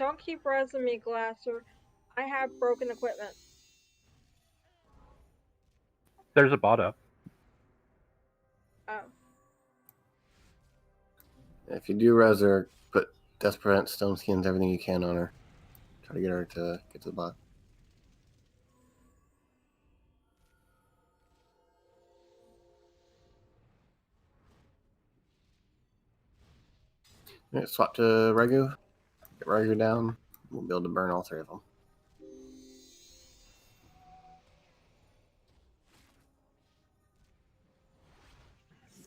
don't keep resing me, Glasser. I have broken equipment. There's a bot up. Oh. If you do res her, put Desperate, Stone Skins, everything you can on her. Try to get her to get to the bot. Yeah, swap to Regu. Get Regu down. We'll be able to burn all three of them.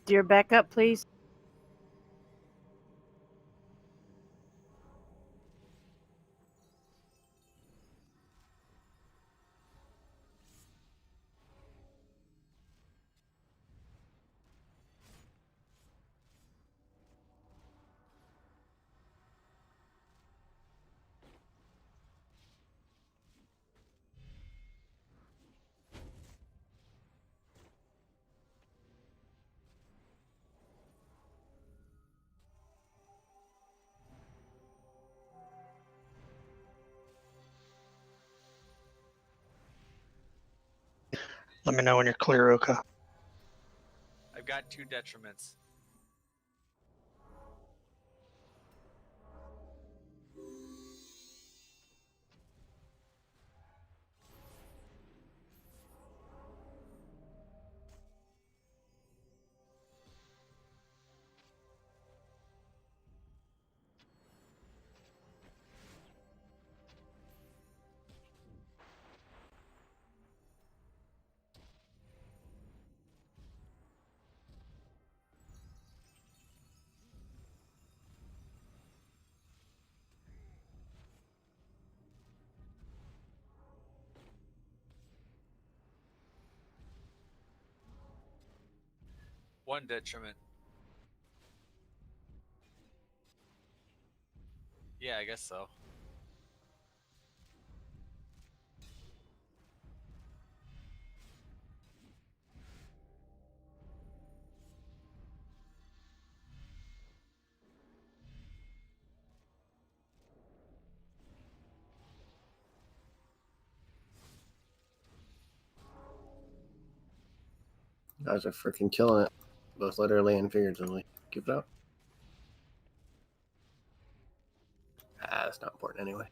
Steer back up, please. Let me know when you're clear, Oka. I've got 2 detriments. One detriment. Yeah, I guess so. You guys are freaking killing it. Both literally and figuratively. Keep it up. Ah, that's not important anyway.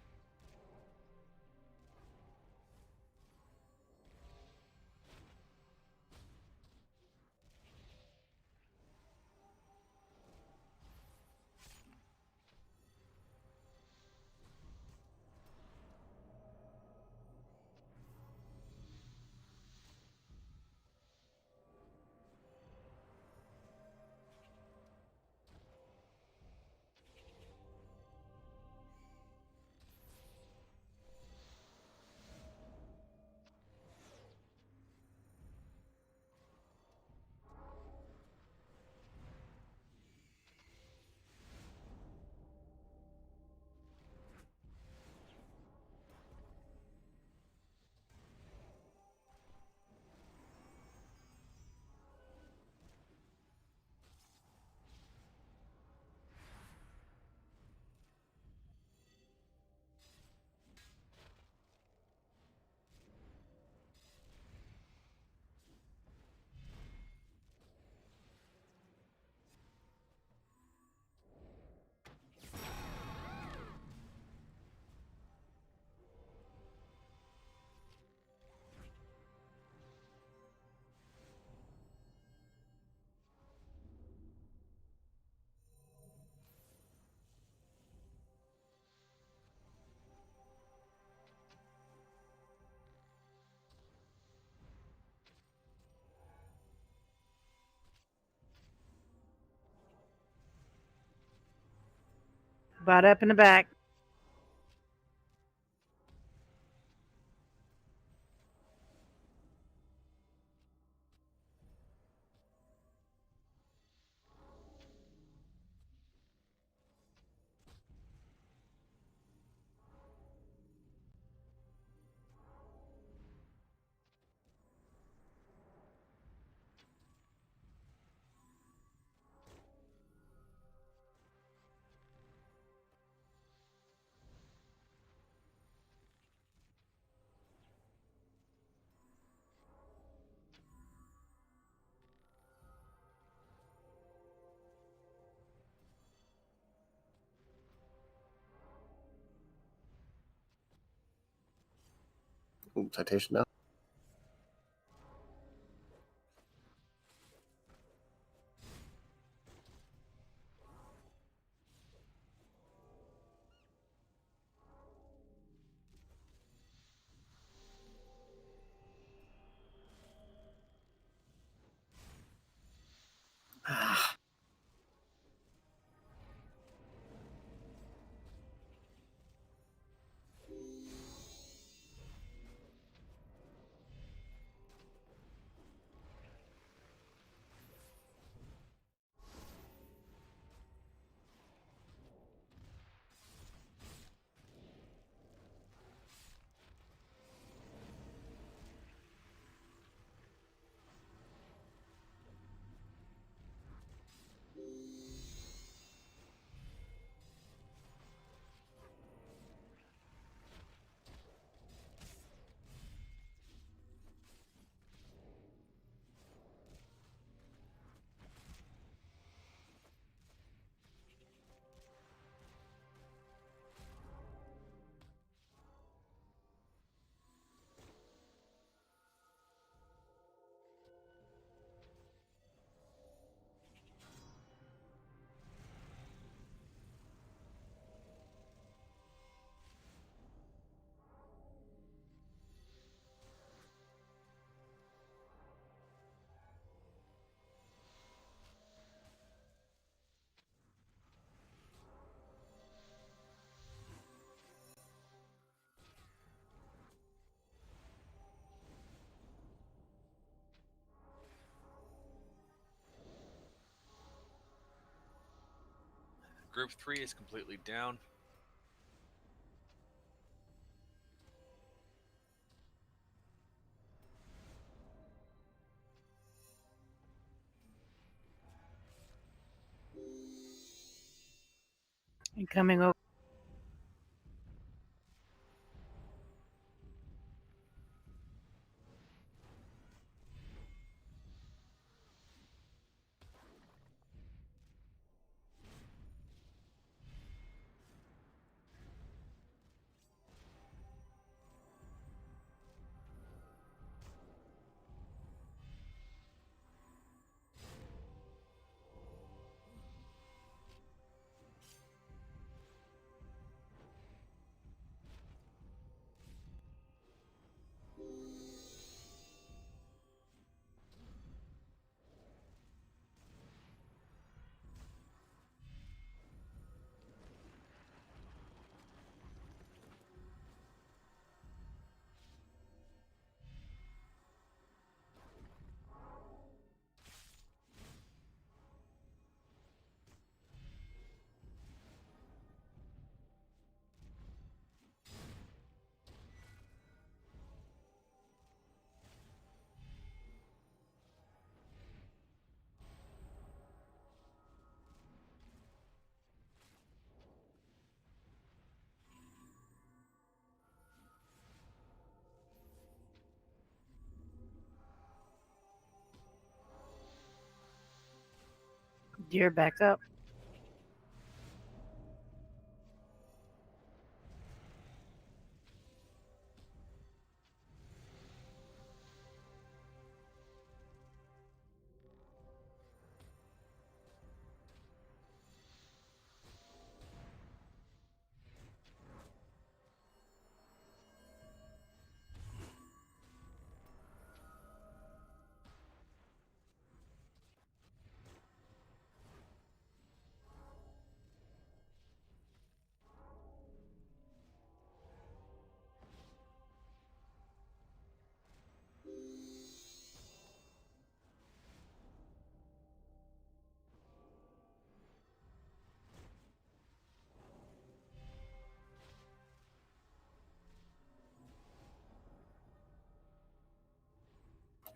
Bot up in the back. Ooh, citation now. Group 3 is completely down. And coming over. Deer back up.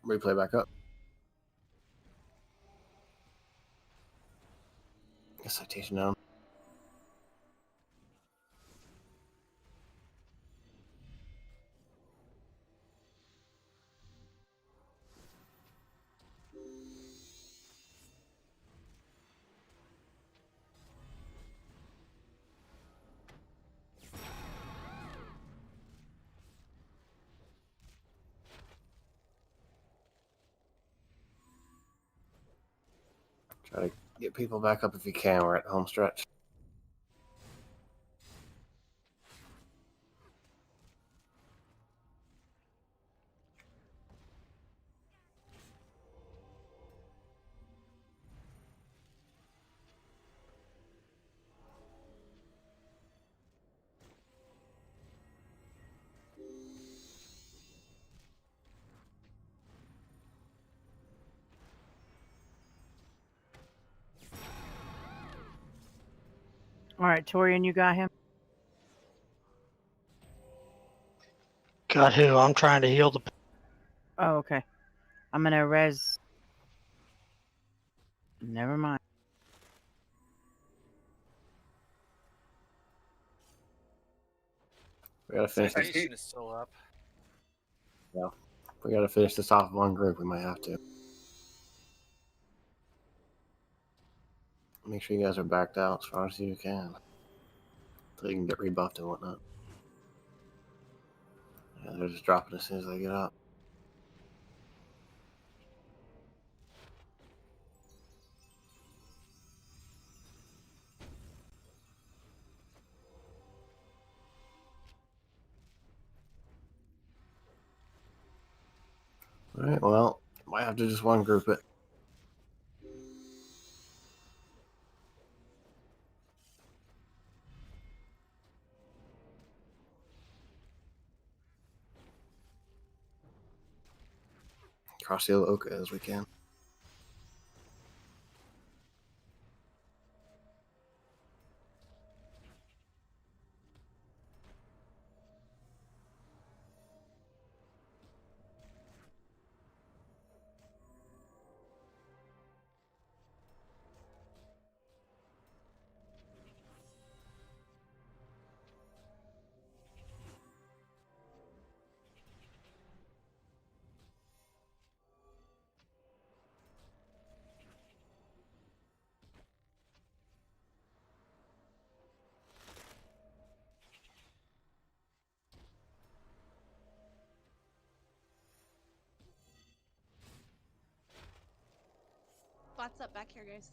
Replay back up. Citation down. Try to get people back up if you can. We're at the home stretch. All right, Torian, you got him? Got who? I'm trying to heal the. Oh, okay. I'm gonna res. Never mind. We gotta finish this. Citation is still up. Yeah. We gotta finish this off one group. We might have to. Make sure you guys are backed out as far as you can. So you can get rebuffed and whatnot. Yeah, they're just dropping as soon as they get up. Alright, well, might have to just one group it. Cross the Oka as we can. Spots up back here, guys.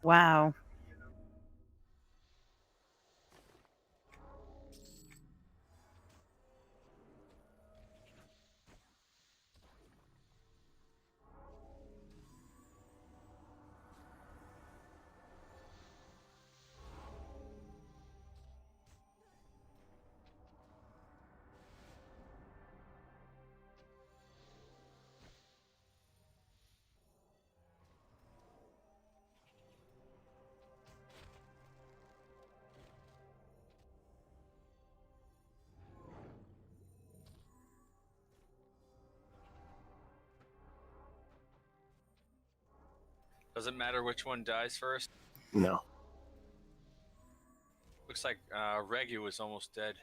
Wow. Doesn't matter which one dies first. No. Looks like Regu is almost dead.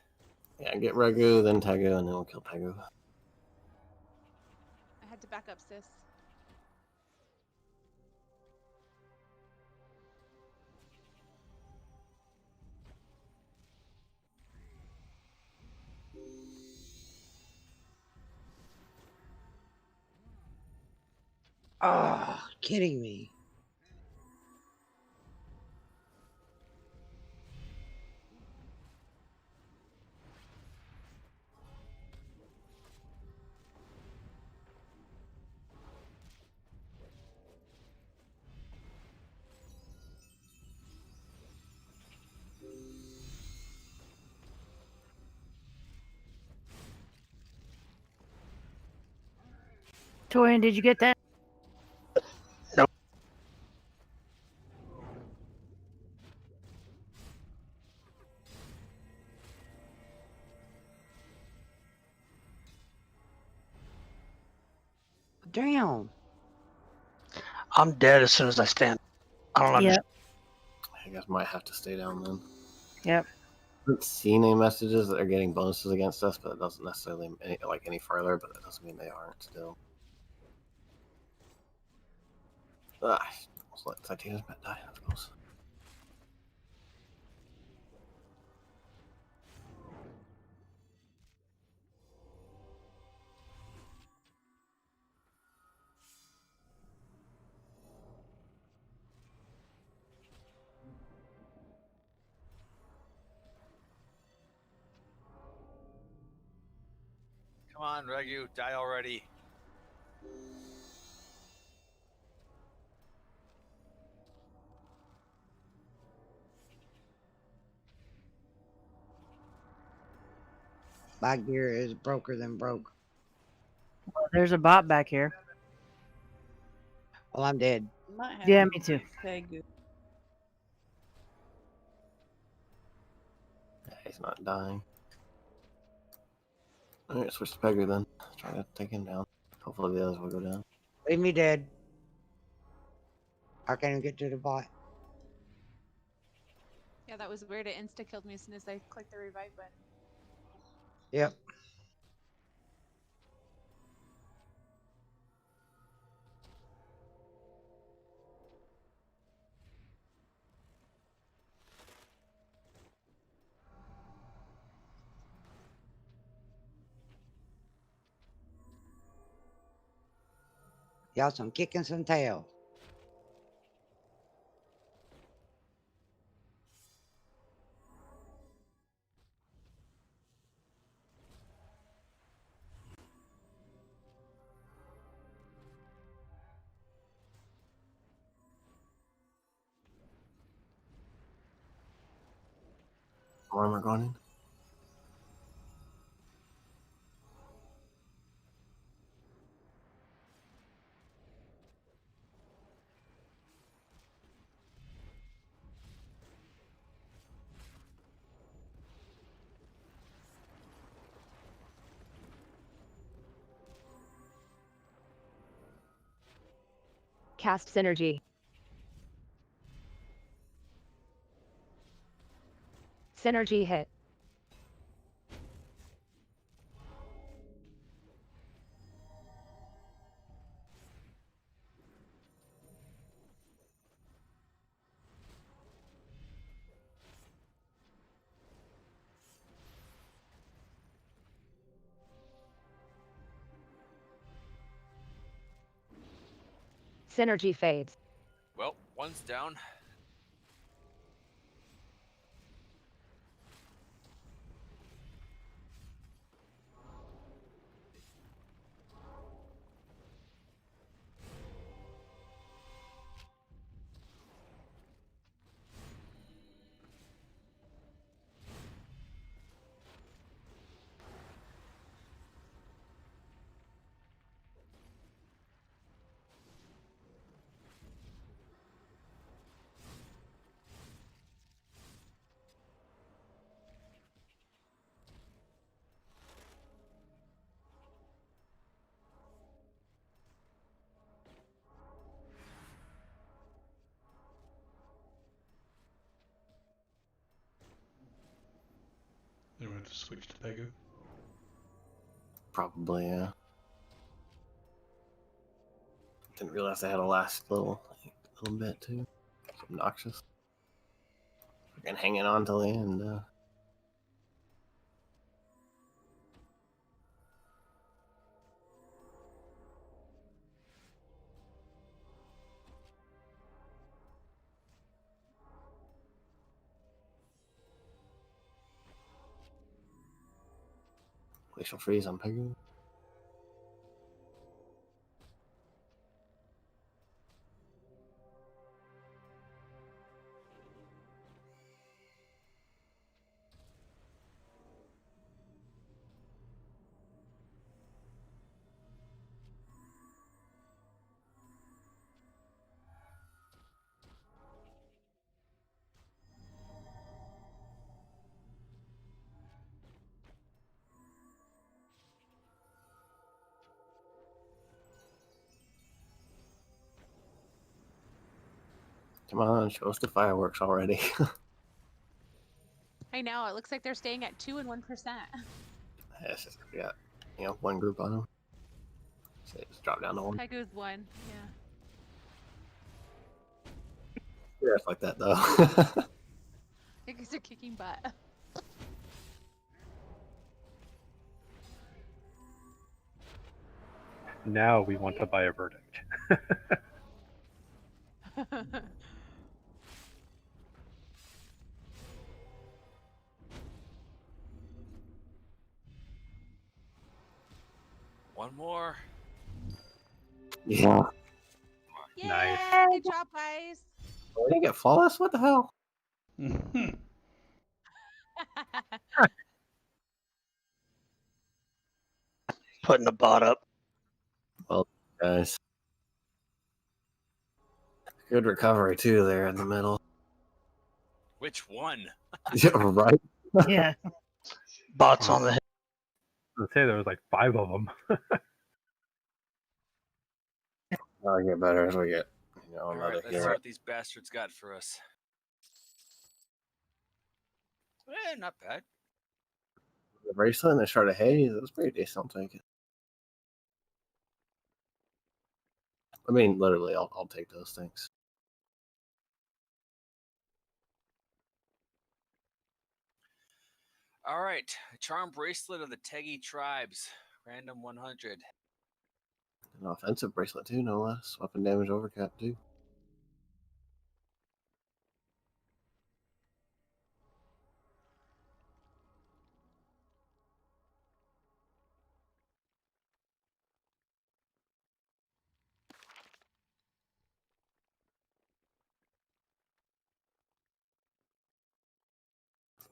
Yeah, get Regu, then Tegu, and then we'll kill Tegu. I had to back up, sis. Oh, kidding me. Torian, did you get that? Nope. Damn. I'm dead as soon as I stand. I don't understand. I guess might have to stay down then. Yep. I haven't seen any messages that are getting bonuses against us, but it doesn't necessarily any further, but that doesn't mean they aren't still. Ah, let's let Titania's pet die, I suppose. Come on, Regu, die already. My gear is broker than broke. Well, there's a bot back here. Well, I'm dead. Might have Yeah, to me too. Pegu. Yeah, he's not dying. Alright, switch to Pegger then. Try to take him down. Hopefully the others will go down. Leave me dead. I can't even get to the bot. Yeah, that was weird. It insta killed me as soon as I clicked the revive button. Yep. Y'all some kicking some tail. Armor going in. Cast synergy. Synergy hit. Synergy fades. Well, one's down. Then we have to switch to Pegu. Probably, yeah. Didn't realize I had a last little bit too. It's obnoxious. Freaking hanging on till the end. Glacial freeze on Pegu. Come on, show us the fireworks already. I know. It looks like they're staying at 2 and 1%. Yeah, it's just, we got, one group on them. So just drop down to one. Pegu's 1. Yeah. Yeah, it's like that though. Pegus are kicking butt. Now we want to buy a verdict. One more. Yeah. Yay! Nice. Good job, guys. We didn't get flawless? What the hell? Putting the bot up. Well, guys. Good recovery, too, there in the middle. Which one? Yeah, right? Yeah. Bots on the head. Let's say there was like 5 of them. I'll get better as we get, All another right, let's see hero. what these bastards got for us. Not bad. The bracelet and the shard of haze, that's pretty decent. I'll take it. I mean, literally, I'll take those things. All right, charm bracelet of the Tegi tribes, random 100. An offensive bracelet, too, no less. Weapon damage overcap, too.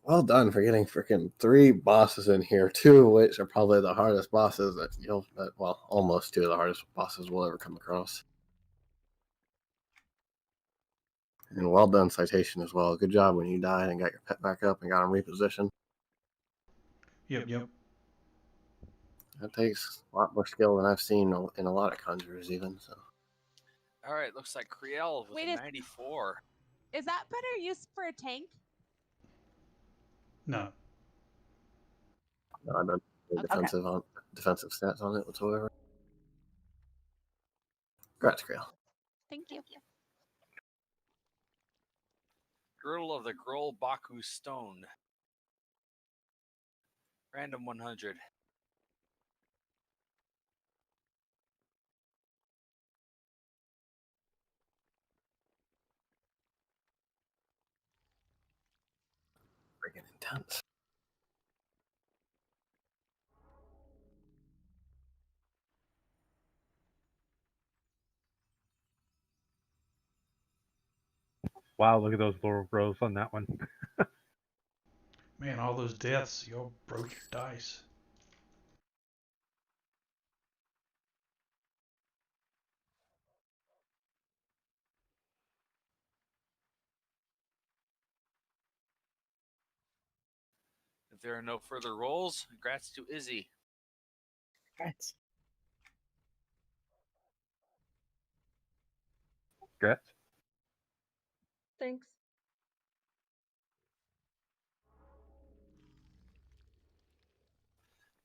Well done for getting freaking 3 bosses in here, 2 of which are probably the hardest bosses well, almost 2 of the hardest bosses we'll ever come across. And well done, Citation, as well. Good job when you died and got your pet back up and got him repositioned. Yep. That takes a lot more skill than I've seen in a lot of conjurers, even. So. All right, looks like Kriel with Wait a a- 94. Is that better use for a tank? No. No, I don't do defensive stats on it whatsoever. Congrats, Kriel. Thank you. Girdle of the Grol Baku Stone, random 100. Freaking intense. Wow, look at those lower rows on that one. Man, all those deaths, y'all broke your dice. If there are no further rolls, congrats to Izzy. Congrats. Congrats. Thanks.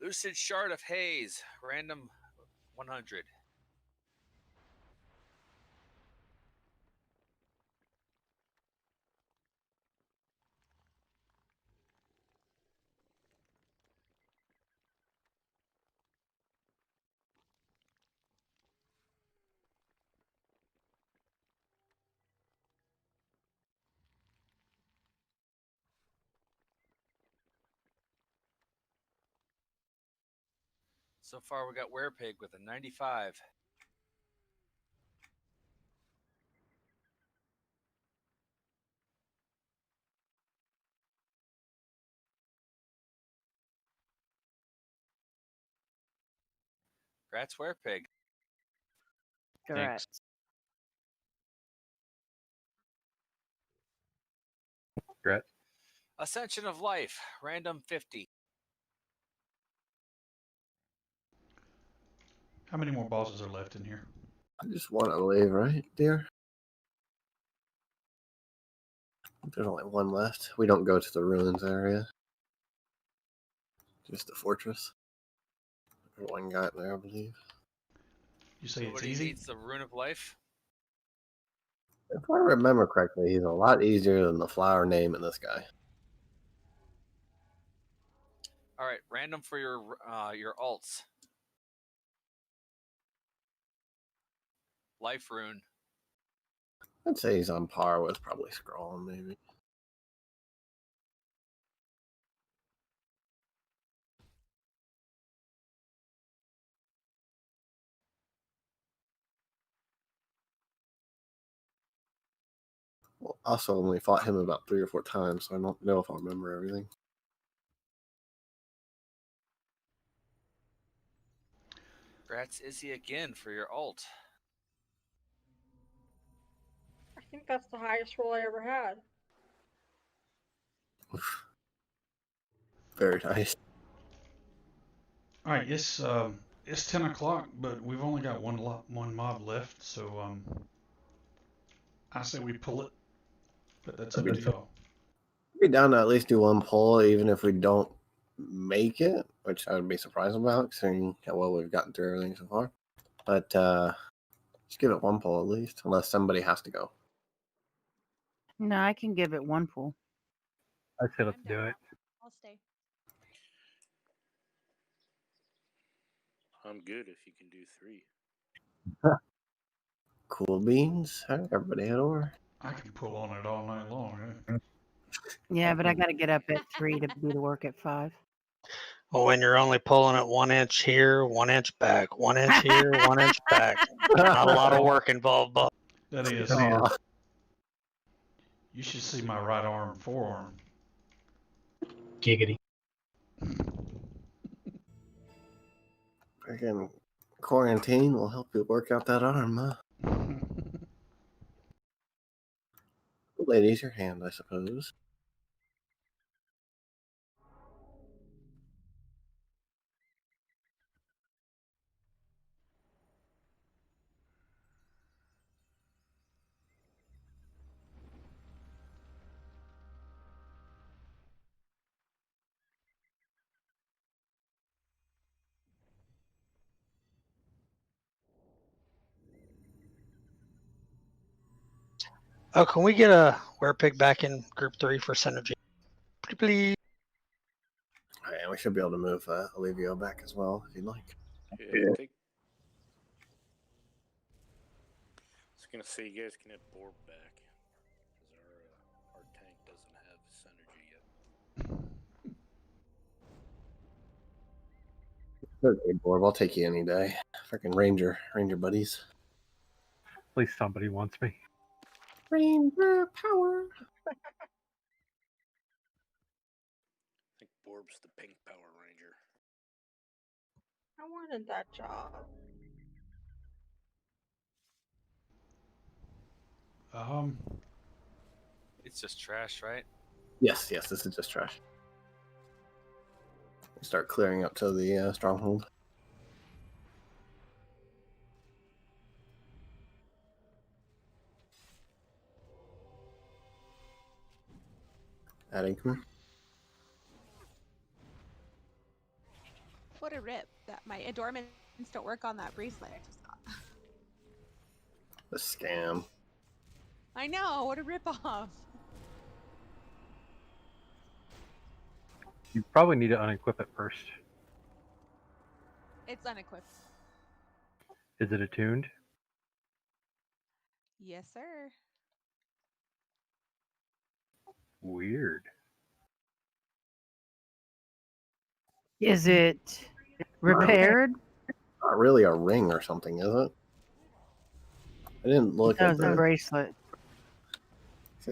Lucid Shard of Haze, random 100. So far, we got Werepig with a 95. Congrats, Werepig. Congrats. Congrats. Ascension of Life, random 50. How many more bosses are left in here? I just want to leave, right, dear? There's only one left. We don't go to the ruins area. Just the fortress. There's one guy there, I believe. You say it's Somebody easy? needs the Rune of Life. If I remember correctly, he's a lot easier than the flower name in this guy. All right, random for your alts. Life Rune. I'd say he's on par with probably Scrawling, maybe. Well, also only fought him about 3 or 4 times, so I don't know if I'll remember everything. Congrats, Izzy, again for your ult. I think that's the highest roll I ever had. Very nice. All right, it's 10 o'clock, but we've only got one mob left, so I say we pull it, but that's up to y'all. Be down to at least do one pull, even if we don't make it, which I would be surprised about, considering how well we've gotten through everything so far. But just give it one pull at least, unless somebody has to go. No, I can give it one pull. I said let's do it. I'll stay. I'm good if you can do 3. Cool beans. All right, everybody head over. I can pull on it all night long. Yeah, but I got to get up at 3 to be to work at 5. Well, when you're only pulling it 1 inch here, 1 inch back, 1 inch here, 1 inch back. Not a lot of work involved, but That is. You should see my right arm, forearm. Giggity. Freaking quarantine will help you work out that arm, huh? Ladies, your hand, I suppose. oh, can we get a werepig back in group 3 for synergy? Please. All right, we should be able to move Olivio back as well, if you'd like. Yeah, I think. I was gonna say you guys can have Borb back, because our tank doesn't have synergy yet. Okay, Borb, I'll take you any day. Freaking Ranger buddies. At least somebody wants me. Ranger power. I think Borb's the pink Power Ranger. I wanted that job. It's just trash, right? Yes, this is just trash. We start clearing up to the stronghold. Adding me. What a rip that my adornments don't work on that bracelet I just got. The scam. I know, what a rip off. You probably need to unequip it first. It's unequipped. Is it attuned? Yes, sir. Weird. Is it repaired? Not really a ring or something, is it? I didn't look That at was the a bracelet.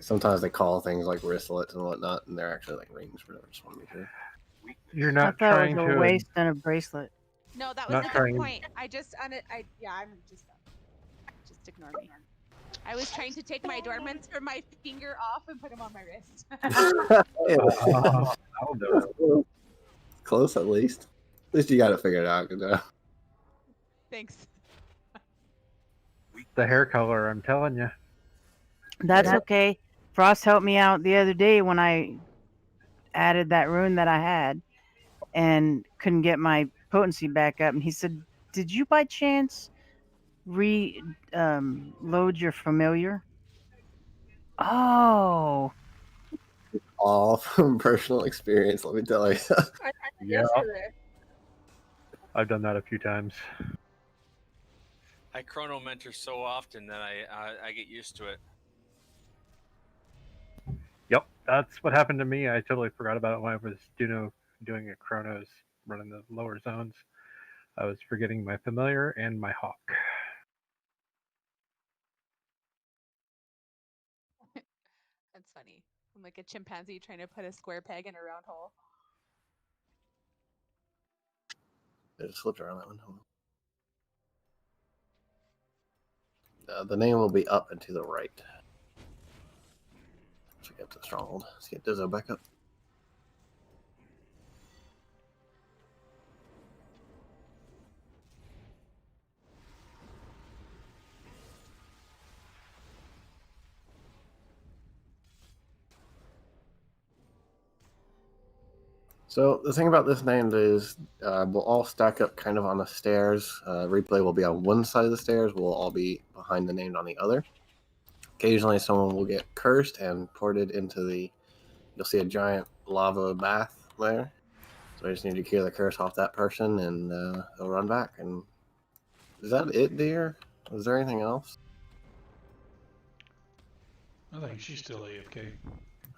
Sometimes they call things like wristlets and whatnot, and they're actually like rings. But I just want to be sure. You're I not thought trying it was a to. waist and a bracelet. No, that was Not a good trying- point. I just I'm just ignore me. I was trying to take my adornments from my finger off and put them on my wrist. I'll do it. Close at least. At least you got it figured out. Thanks. The hair color, I'm telling you. That's okay. Frost helped me out the other day when I added that rune that I had and couldn't get my potency back up. And he said, "Did you by chance load your familiar?" Oh. All from personal experience, let me tell you. I Yeah. yesterday. I've done that a few times. I chrono mentor so often that I get used to it. Yep, that's what happened to me. I totally forgot about it when I was doing a chronos running the lower zones. I was forgetting my familiar and my hawk. That's funny. I'm like a chimpanzee trying to put a square peg in a round hole. It just slipped around that one. Hold on. The name will be up and to the right. Let's get to the stronghold. Let's get Dizzo back up. So the thing about this named is we'll all stack up kind of on the stairs. Replay will be on one side of the stairs. We'll all be behind the named on the other. Occasionally someone will get cursed and ported into the... You'll see a giant lava bath there. So I just need to clear the curse off that person and they'll run back. And is that it, dear? Was there anything else? I think she's still AFK.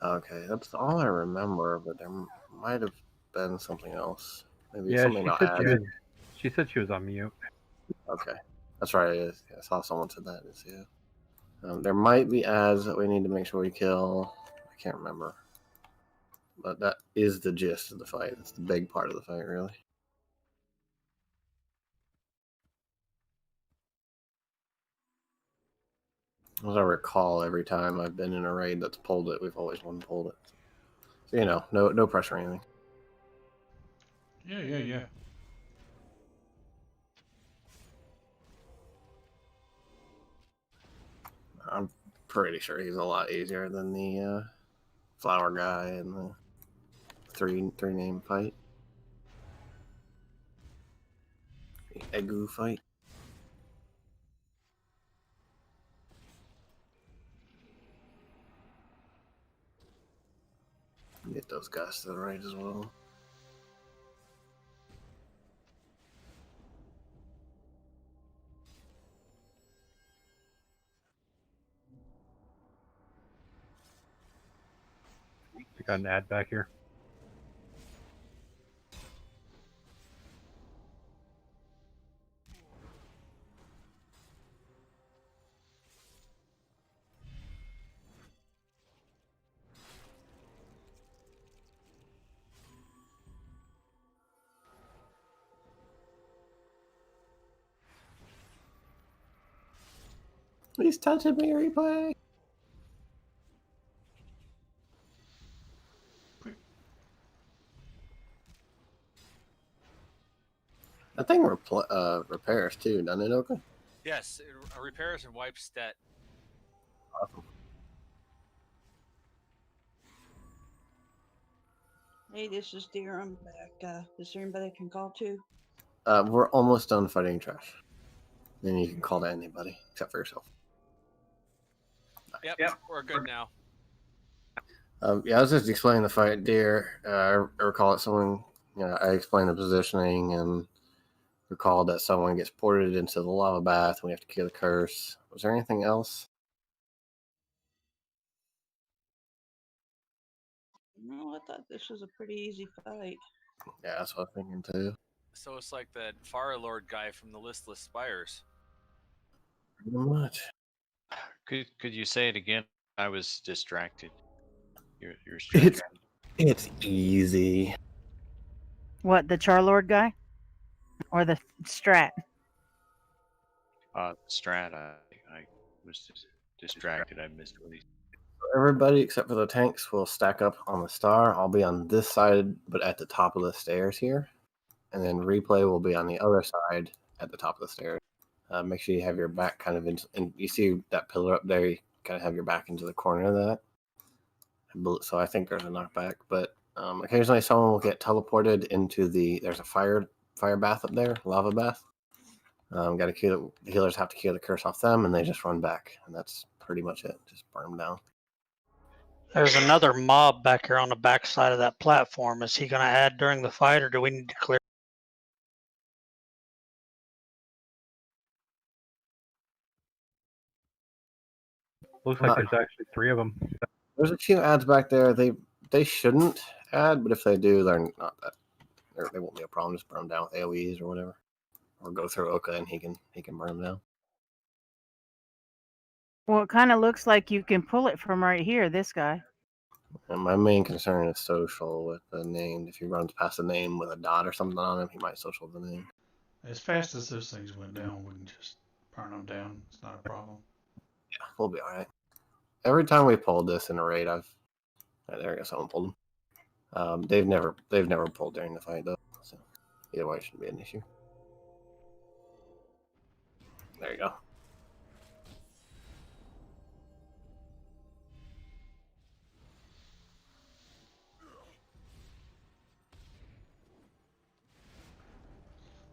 Okay, that's all I remember, but there might have been something else. Maybe Yeah, something not added. she said she was on mute. Okay, that's right. I saw someone said that. Yeah. There might be ads that we need to make sure we kill. I can't remember, but that is the gist of the fight. It's the big part of the fight, really. As I recall, every time I've been in a raid that's pulled it, we've always one pulled it. So, you know, no pressure or anything. Yeah. I'm pretty sure he's a lot easier than the flower guy and the three name fight. The Egu fight. Get those guys to the right as well. We got an ad back here. He's touching me, replay. That thing repairs too, doesn't it, Oka? Yes, it repairs and wipes stat. Awesome. Hey, this is Deer. I'm back. Is there anybody I can call to? We're almost done fighting trash. Then you can call to anybody except for yourself. Yep, we're good now. Yeah, I was just explaining the fight, dear. I recall it someone, I explained the positioning and recalled that someone gets ported into the lava bath and we have to kill the curse. Was there anything else? No, I thought this was a pretty easy fight. Yeah, that's what I'm thinking too. So it's like that Fire Lord guy from the Listless Spires. Pretty much. Could you say it again? I was distracted. You're stretching. It's easy. What, the Charlord guy? Or the Strat? Strat. I was distracted. I missed what he. Everybody except for the tanks will stack up on the star. I'll be on this side, but at the top of the stairs here. And then replay will be on the other side at the top of the stairs. Make sure you have your back kind of into, and you see that pillar up there, you kind of have your back into the corner of that. So I think there's a knockback, but occasionally someone will get teleported into there's a fire bath up there, lava bath. Got to kill the healers, have to kill the curse off them, and they just run back, and that's pretty much it. Just burn them down. There's another mob back here on the back side of that platform. Is he going to add during the fight, or do we need to clear? Looks like there's actually 3 of them. There's a few ads back there. They shouldn't add, but if they do, they're not that. They won't be a problem. Just burn them down with AOEs or whatever, or go through Oka and he can burn them down. Well, it kind of looks like you can pull it from right here, this guy. And my main concern is social with the name. If he runs past a name with a dot or something on him, he might social the name. As fast as those things went down, we can just burn them down. It's not a problem. Yeah, we'll be all right. Every time we pulled this in a raid, there we go. Someone pulled them. They've never pulled during the fight though. So either way, it shouldn't be an issue. There you go.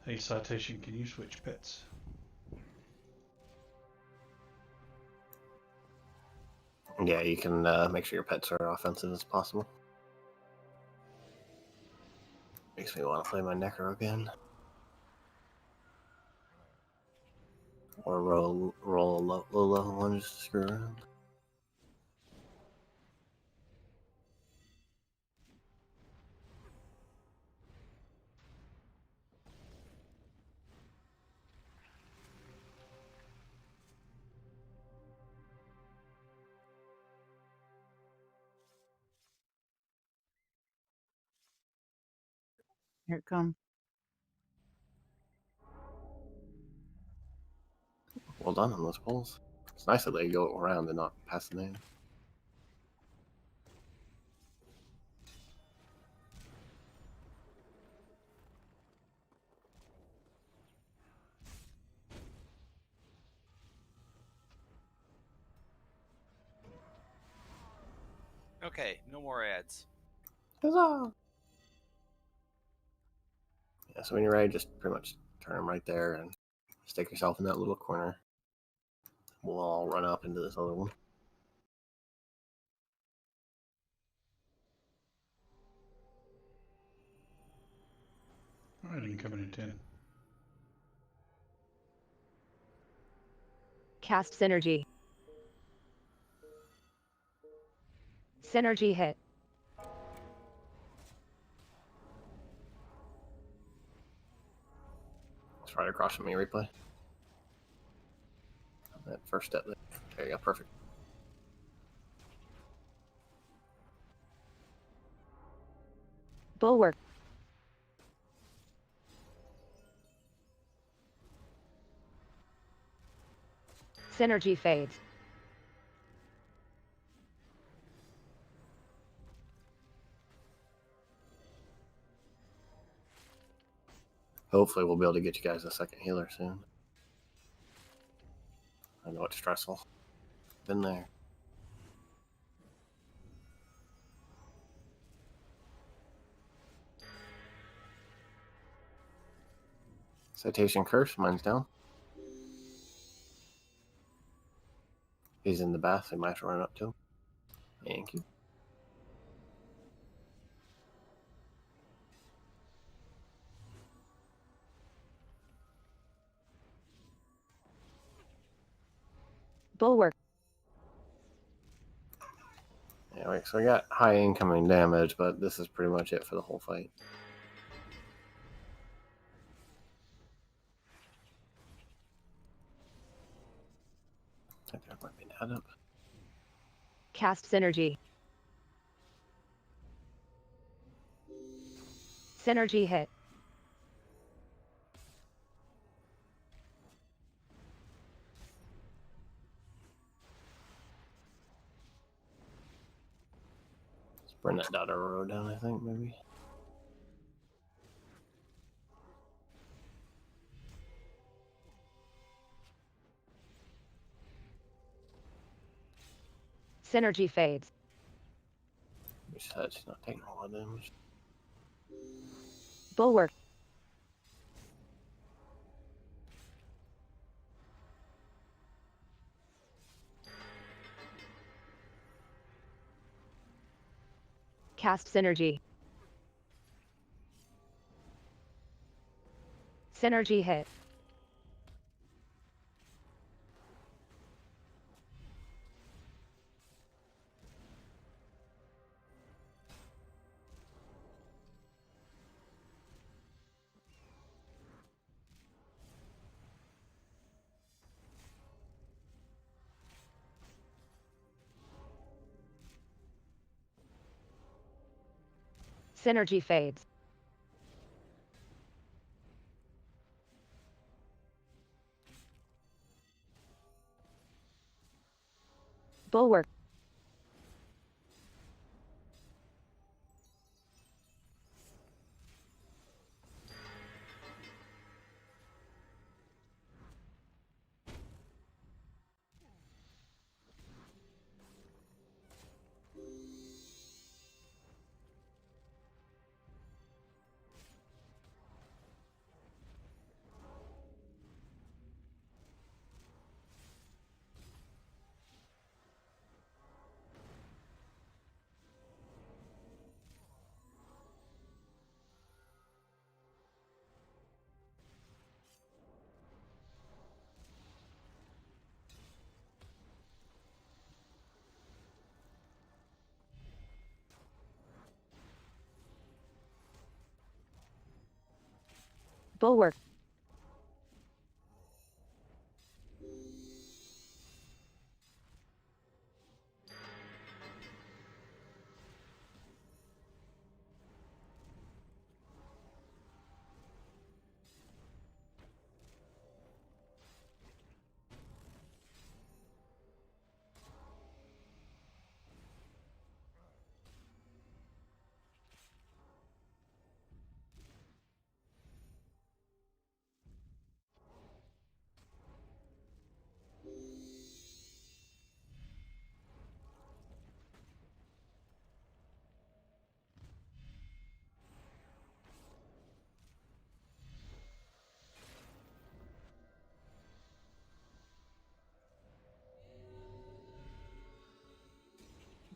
Hey, Citation, can you switch pets? Yeah, you can make sure your pets are offensive as possible. Makes me want to play my Necro again. Or roll a low level one just to screw around. Here it comes. Well done on those pulls. It's nice that they go around and not pass the name. Okay, no more ads. Huzzah! Yeah, so when you're ready, just pretty much turn them right there and stick yourself in that little corner. We'll all run up into this other one. Alright, incoming in 10. Cast synergy. Synergy hit. It's right across from me, replay. That first step there. There you go, perfect. Bulwark. Synergy fades. Hopefully we'll be able to get you guys a second healer soon. I know it's stressful. Been there. Citation curse, mine's down. He's in the bath, so you might have to run up to him. Thank you. Bulwark. Yeah, wait, so I got high incoming damage, but this is pretty much it for the whole fight. I think that might be an add up. Cast synergy. Synergy hit. Let's burn that dot arrow down, I think, maybe. Synergy fades. Besides, she's not taking a lot of damage. Bulwark. Cast synergy. Synergy hit. Synergy fades. Bulwark. Bulwark.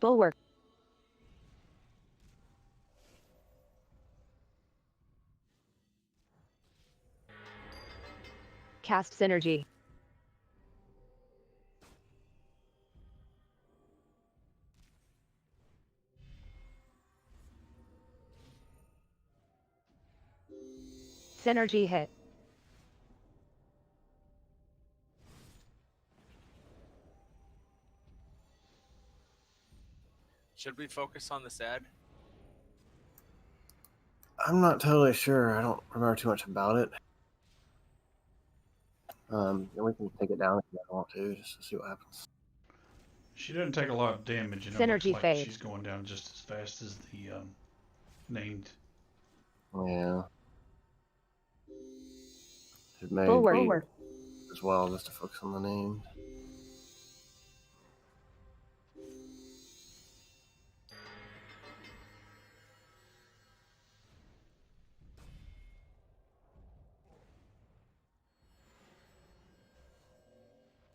Bulwark. Cast synergy. Synergy hit. Should we focus on this ad? I'm not totally sure. I don't remember too much about it. And we can take it down if you want to, just to see what happens. She doesn't take a lot of damage, and it looks Synergy like fade. she's going down just as fast as the named. Yeah. It may Bulwark. be as well just to focus on the name.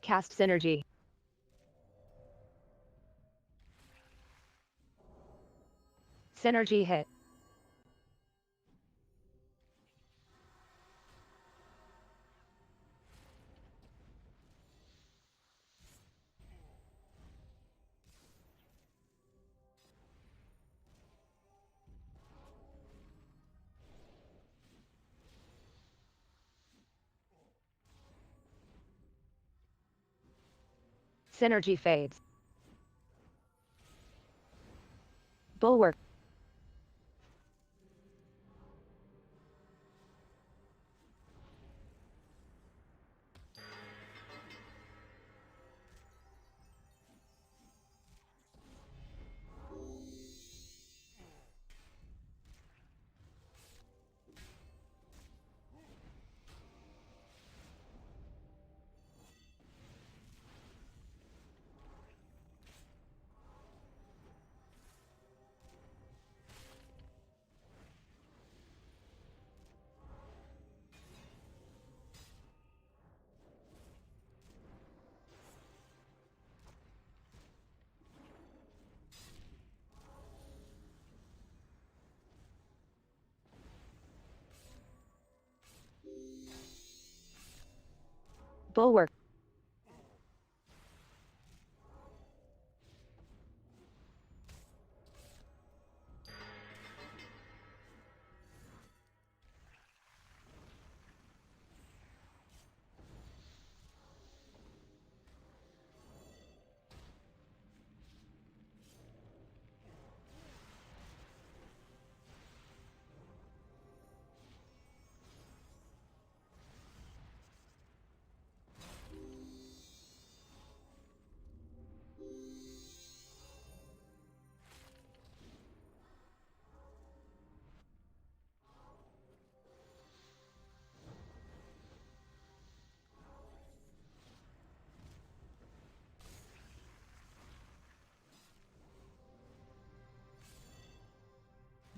Cast synergy. Synergy hit. Synergy fades. Bulwark. Bulwark.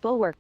Bulwark.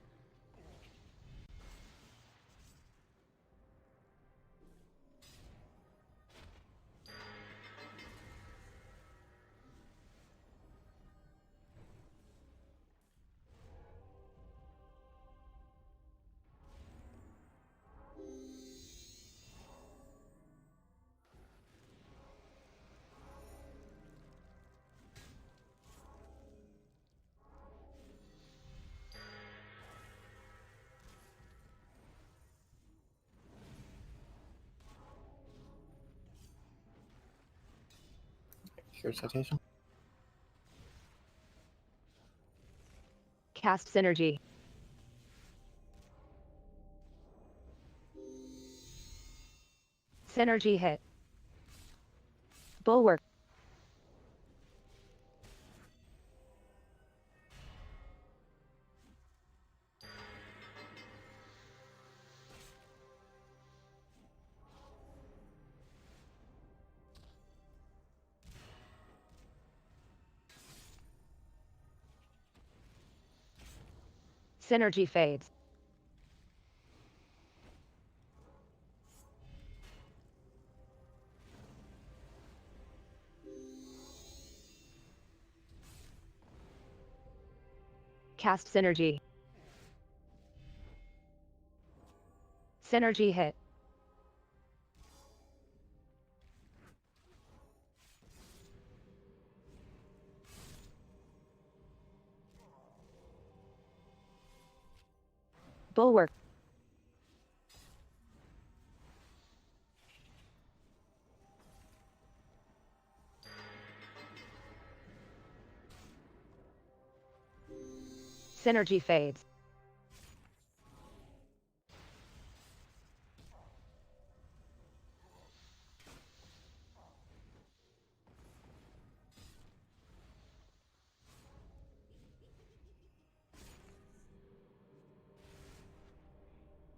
Cure citation. Cast Synergy. Synergy hit. Bulwark. Synergy fades. Cast Synergy. Synergy hit. Bulwark. Synergy fades.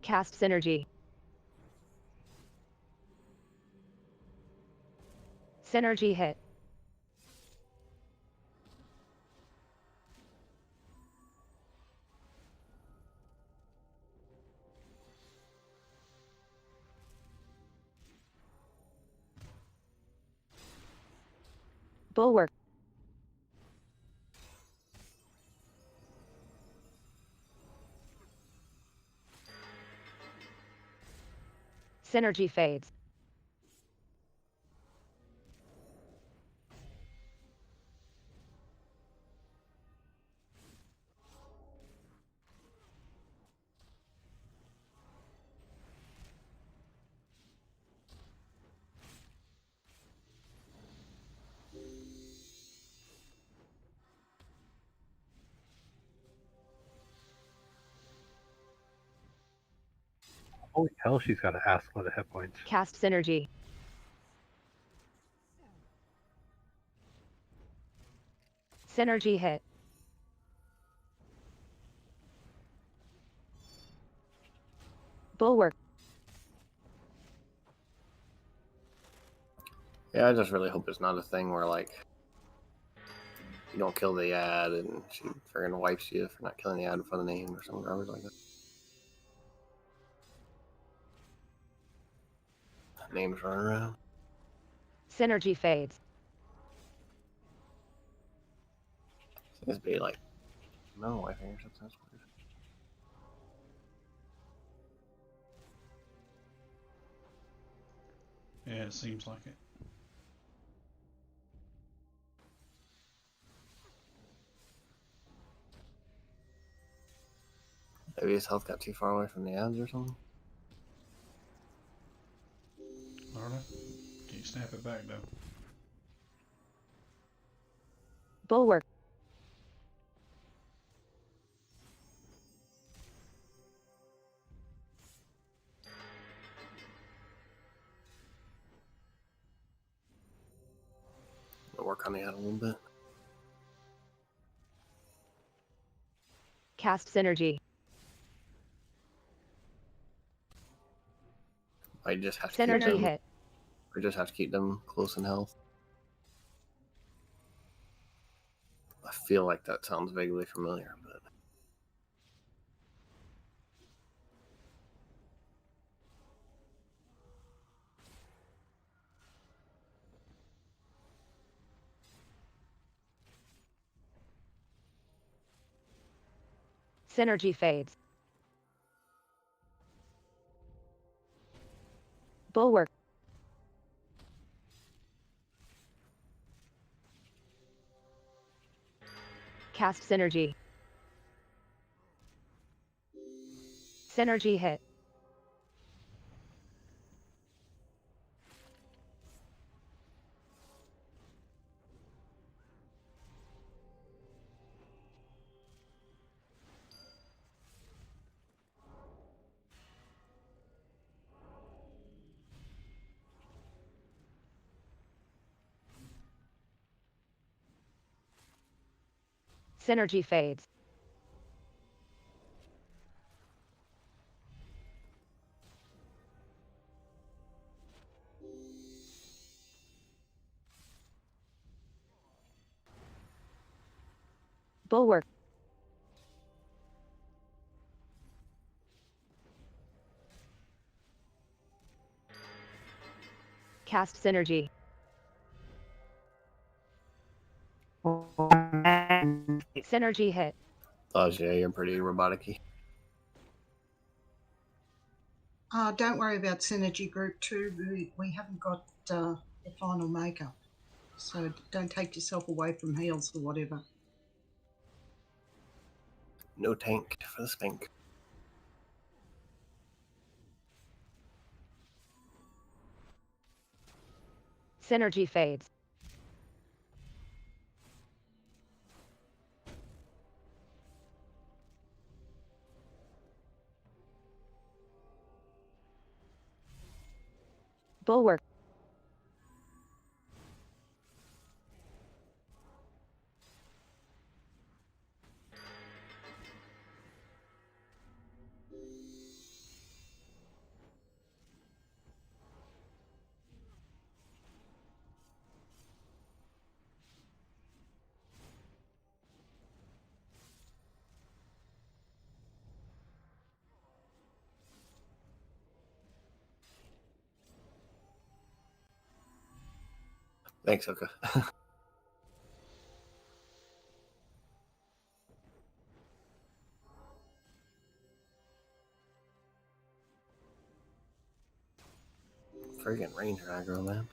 Cast Synergy. Synergy hit. Bulwark. Synergy fades. Holy hell, she's got an ass load of hit points. Cast Synergy. Synergy hit. Bulwark. Yeah, I just really hope it's not a thing where, like, you don't kill the ad and she friggin' wipes you for not killing the ad for the name or some garbage like that. Names running around. Synergy fades. This be like, no, wiping or something. That's weird. Yeah, it seems like it. Maybe his health got too far away from the ads or something. I don't know. Can't snap it back though. Bulwark. I'll work on the ad a little bit. Cast Synergy. I just have to keep Synergy them. hit. I just have to keep them close in health. I feel like that sounds vaguely familiar, but Synergy fades. Bulwark. Cast synergy. Synergy hit. Synergy fades. Bulwark. Cast synergy. Synergy hit. Oh, yeah, you're pretty robotic-y. Don't worry about Synergy Group 2. We haven't got the final makeup. So don't take yourself away from heals or whatever. No tank for the spank. Synergy fades. Bulwark. Thanks, Oka. Friggin' ranger aggro, man.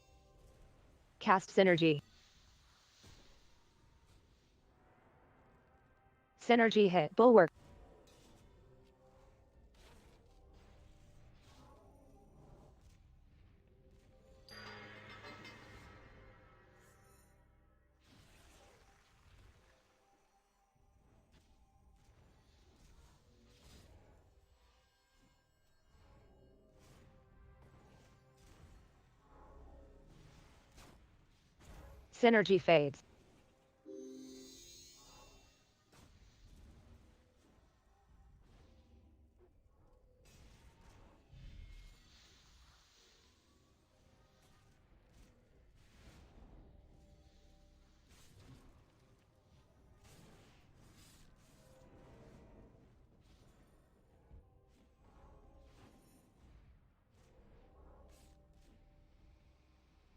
Cast synergy. Synergy hit. Bulwark. Synergy fades.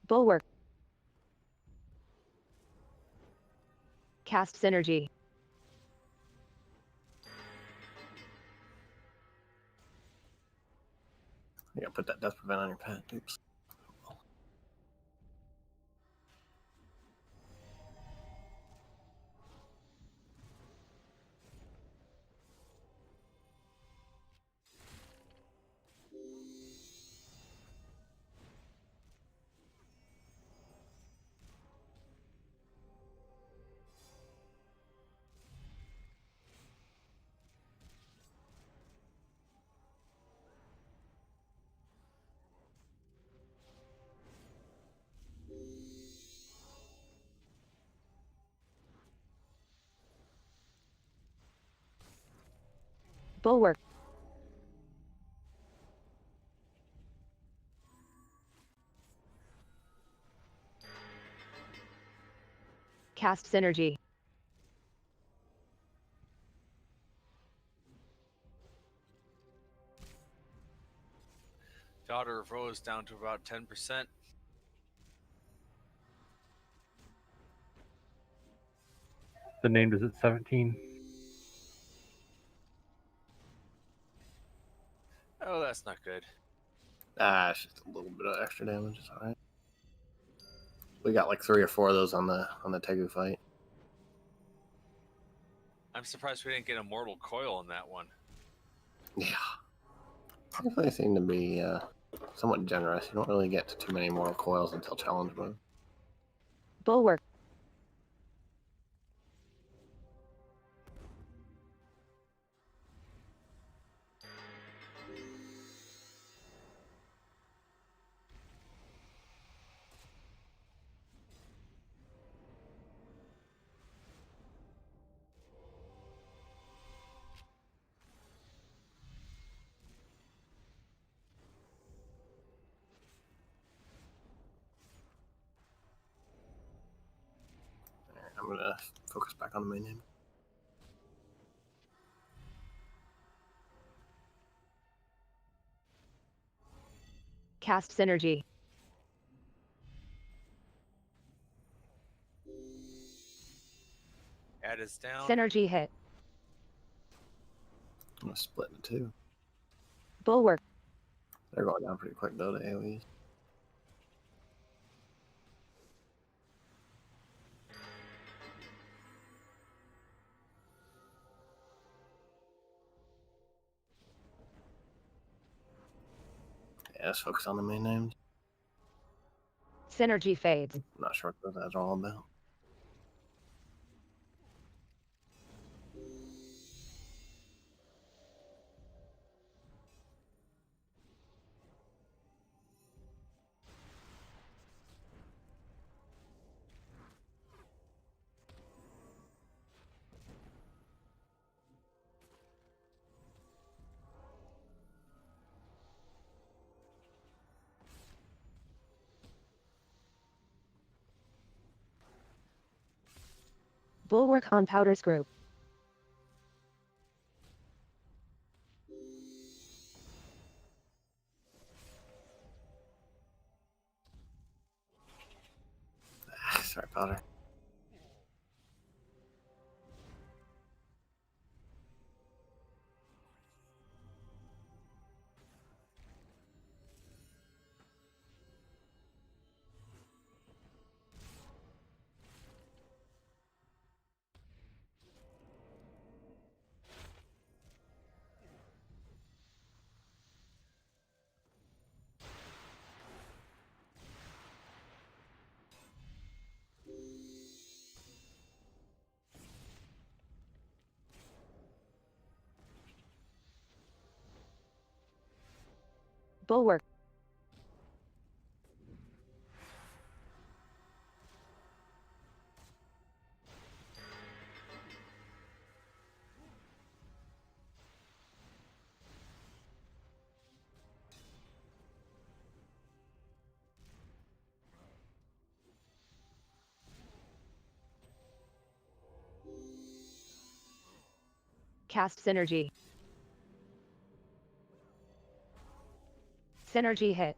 Bulwark. Cast synergy. Yeah, put that death prevent on your pet. Oops. Bulwark. Cast synergy. Daughter of Rose down to about 10%. The named is at 17. That's not good. It's just a little bit of extra damage. It's alright. We got like 3 or 4 of those on the Tegu fight. I'm surprised we didn't get a mortal coil in that one. Yeah. They seem to be somewhat generous. You don't really get to too many mortal coils until challenge mode. Bulwark. I'm gonna focus back on the main name. Cast synergy. Add is down. Synergy hit. I'm gonna split into 2. Bulwark. They're going down pretty quick though, the AoEs. Yeah, let's focus on the main names. Synergy fades. I'm not sure what those guys are all about. Bulwark on Powder's group. Sorry, Powder. Bulwark. Cast synergy. Synergy hit.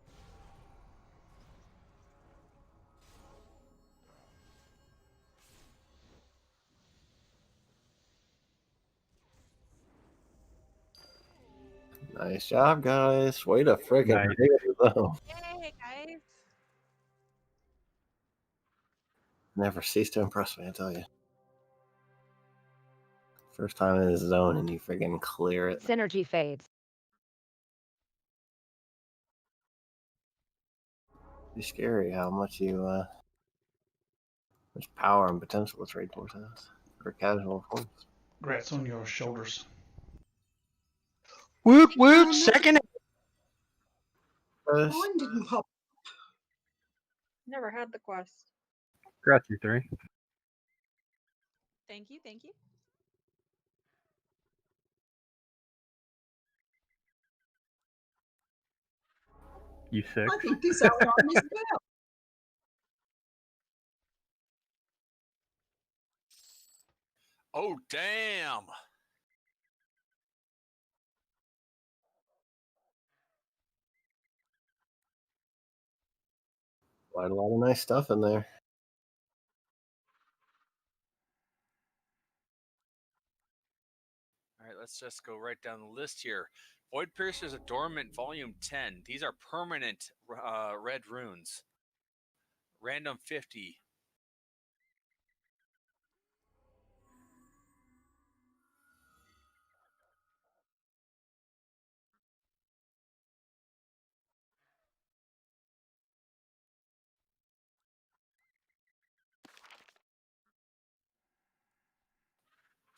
Nice job, guys. Way to freaking Nice. though. Yay, guys. Never cease to impress me, I tell you. First time in the zone and you freaking clear it. Synergy fades. It's scary how much much power and potential this raid force has for casual force. Grats on your shoulders. Whoop whoop. Second. Mine didn't pop. Never had the quest. Congrats, you 3. Thank you, thank you. You 6. I think this outline is well. Oh, damn. Quite a lot of nice stuff in there. All right, let's just go right down the list here. Void Piercer's Adornment Volume 10. These are permanent red runes. Random 50.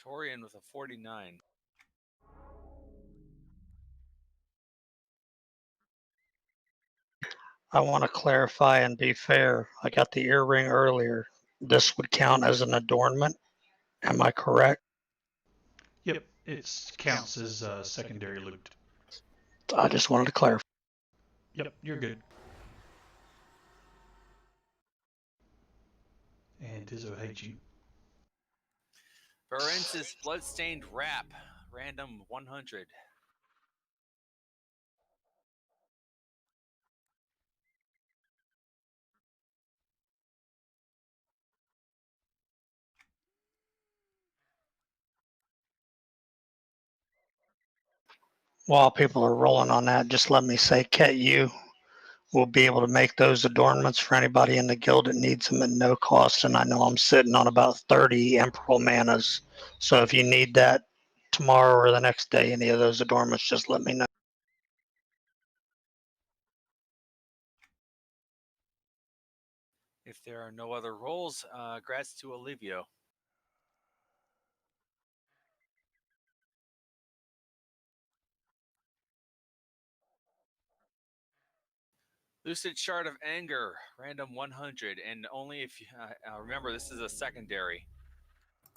Torian with a 49. I want to clarify and be fair. I got the earring earlier. This would count as an adornment. Am I correct? Yep, it counts as secondary loot. I just wanted to clarify. Yep, you're good. And Dizzo hates you. Barrens' Bloodstained Wrap. Random 100. While people are rolling on that, just let me say, Ket, you will be able to make those adornments for anybody in the guild that needs them at no cost. And I know I'm sitting on about 30 Emperor manas. So if you need that tomorrow or the next day, any of those adornments, just let me know. If there are no other rolls, grats to Olivio. Lucid Shard of Anger, random 100, and only if you remember this is a secondary.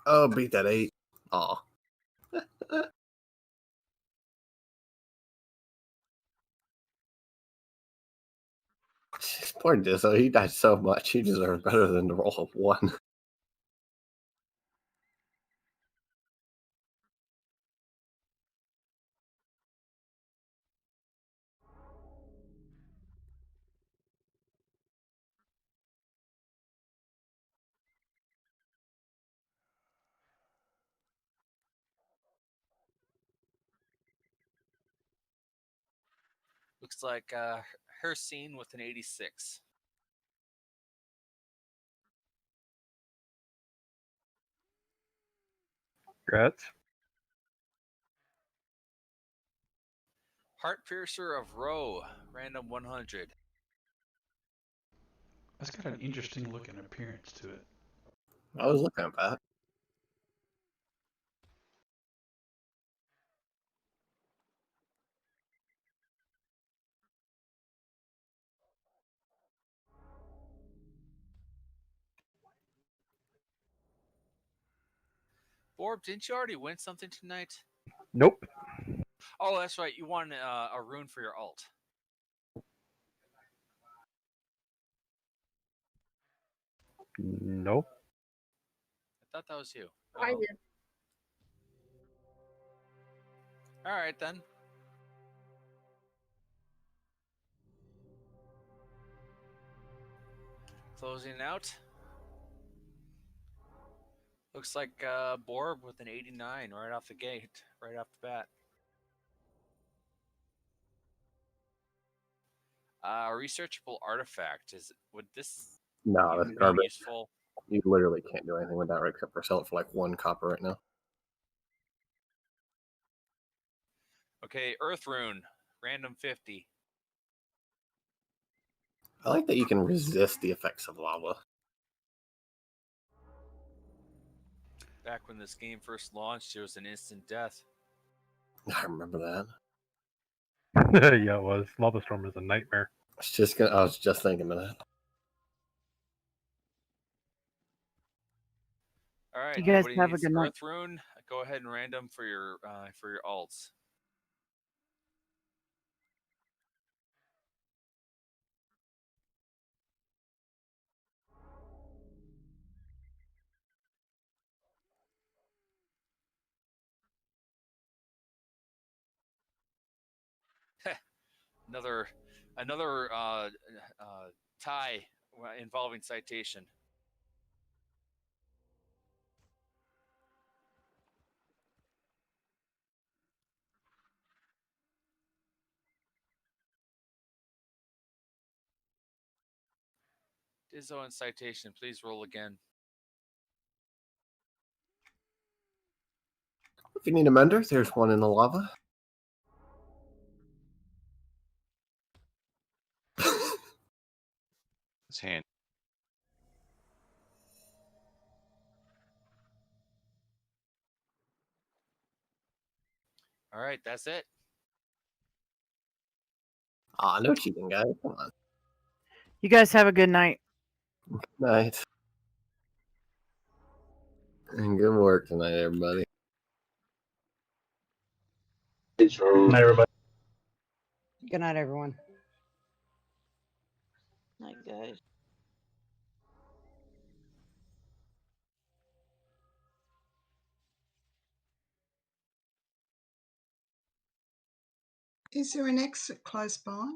Oh, beat that 8. Aw. Poor Dizzo, he died so much. He deserves better than to roll a 1. Looks like her scene with an 86. Congrats. Heart Piercer of Roe, random 100. That's got an interesting looking appearance to it. I was looking at that. Borb, didn't you already win something tonight? Nope. Oh, that's right. You won a rune for your alt. Nope. I thought that was you. I did. All right, then. Closing out. Looks like Borb with an 89 right off the gate, right off the bat. Researchable artifact. Would this No, even that's be garbage. useful? You literally can't do anything with that right except for sell it for like 1 copper right now. Okay, Earth Rune, random 50. I like that you can resist the effects of lava. Back when this game first launched, it was an instant death. I remember that. Yeah, it was. Lava Storm is a nightmare. I was just thinking of that. All right, You guys nobody have a needs good night. Earth Rune. Go ahead and random for your alts. another tie involving citation. Dizzo and Citation, please roll again. If you need a mender, there's one in the lava. His hand. All right, that's it. Aw, no cheating, guys. Come on. You guys have a good night. Night. And good work tonight, everybody. Night, everybody. Good night, everyone. Night, guys. Is there an exit close by?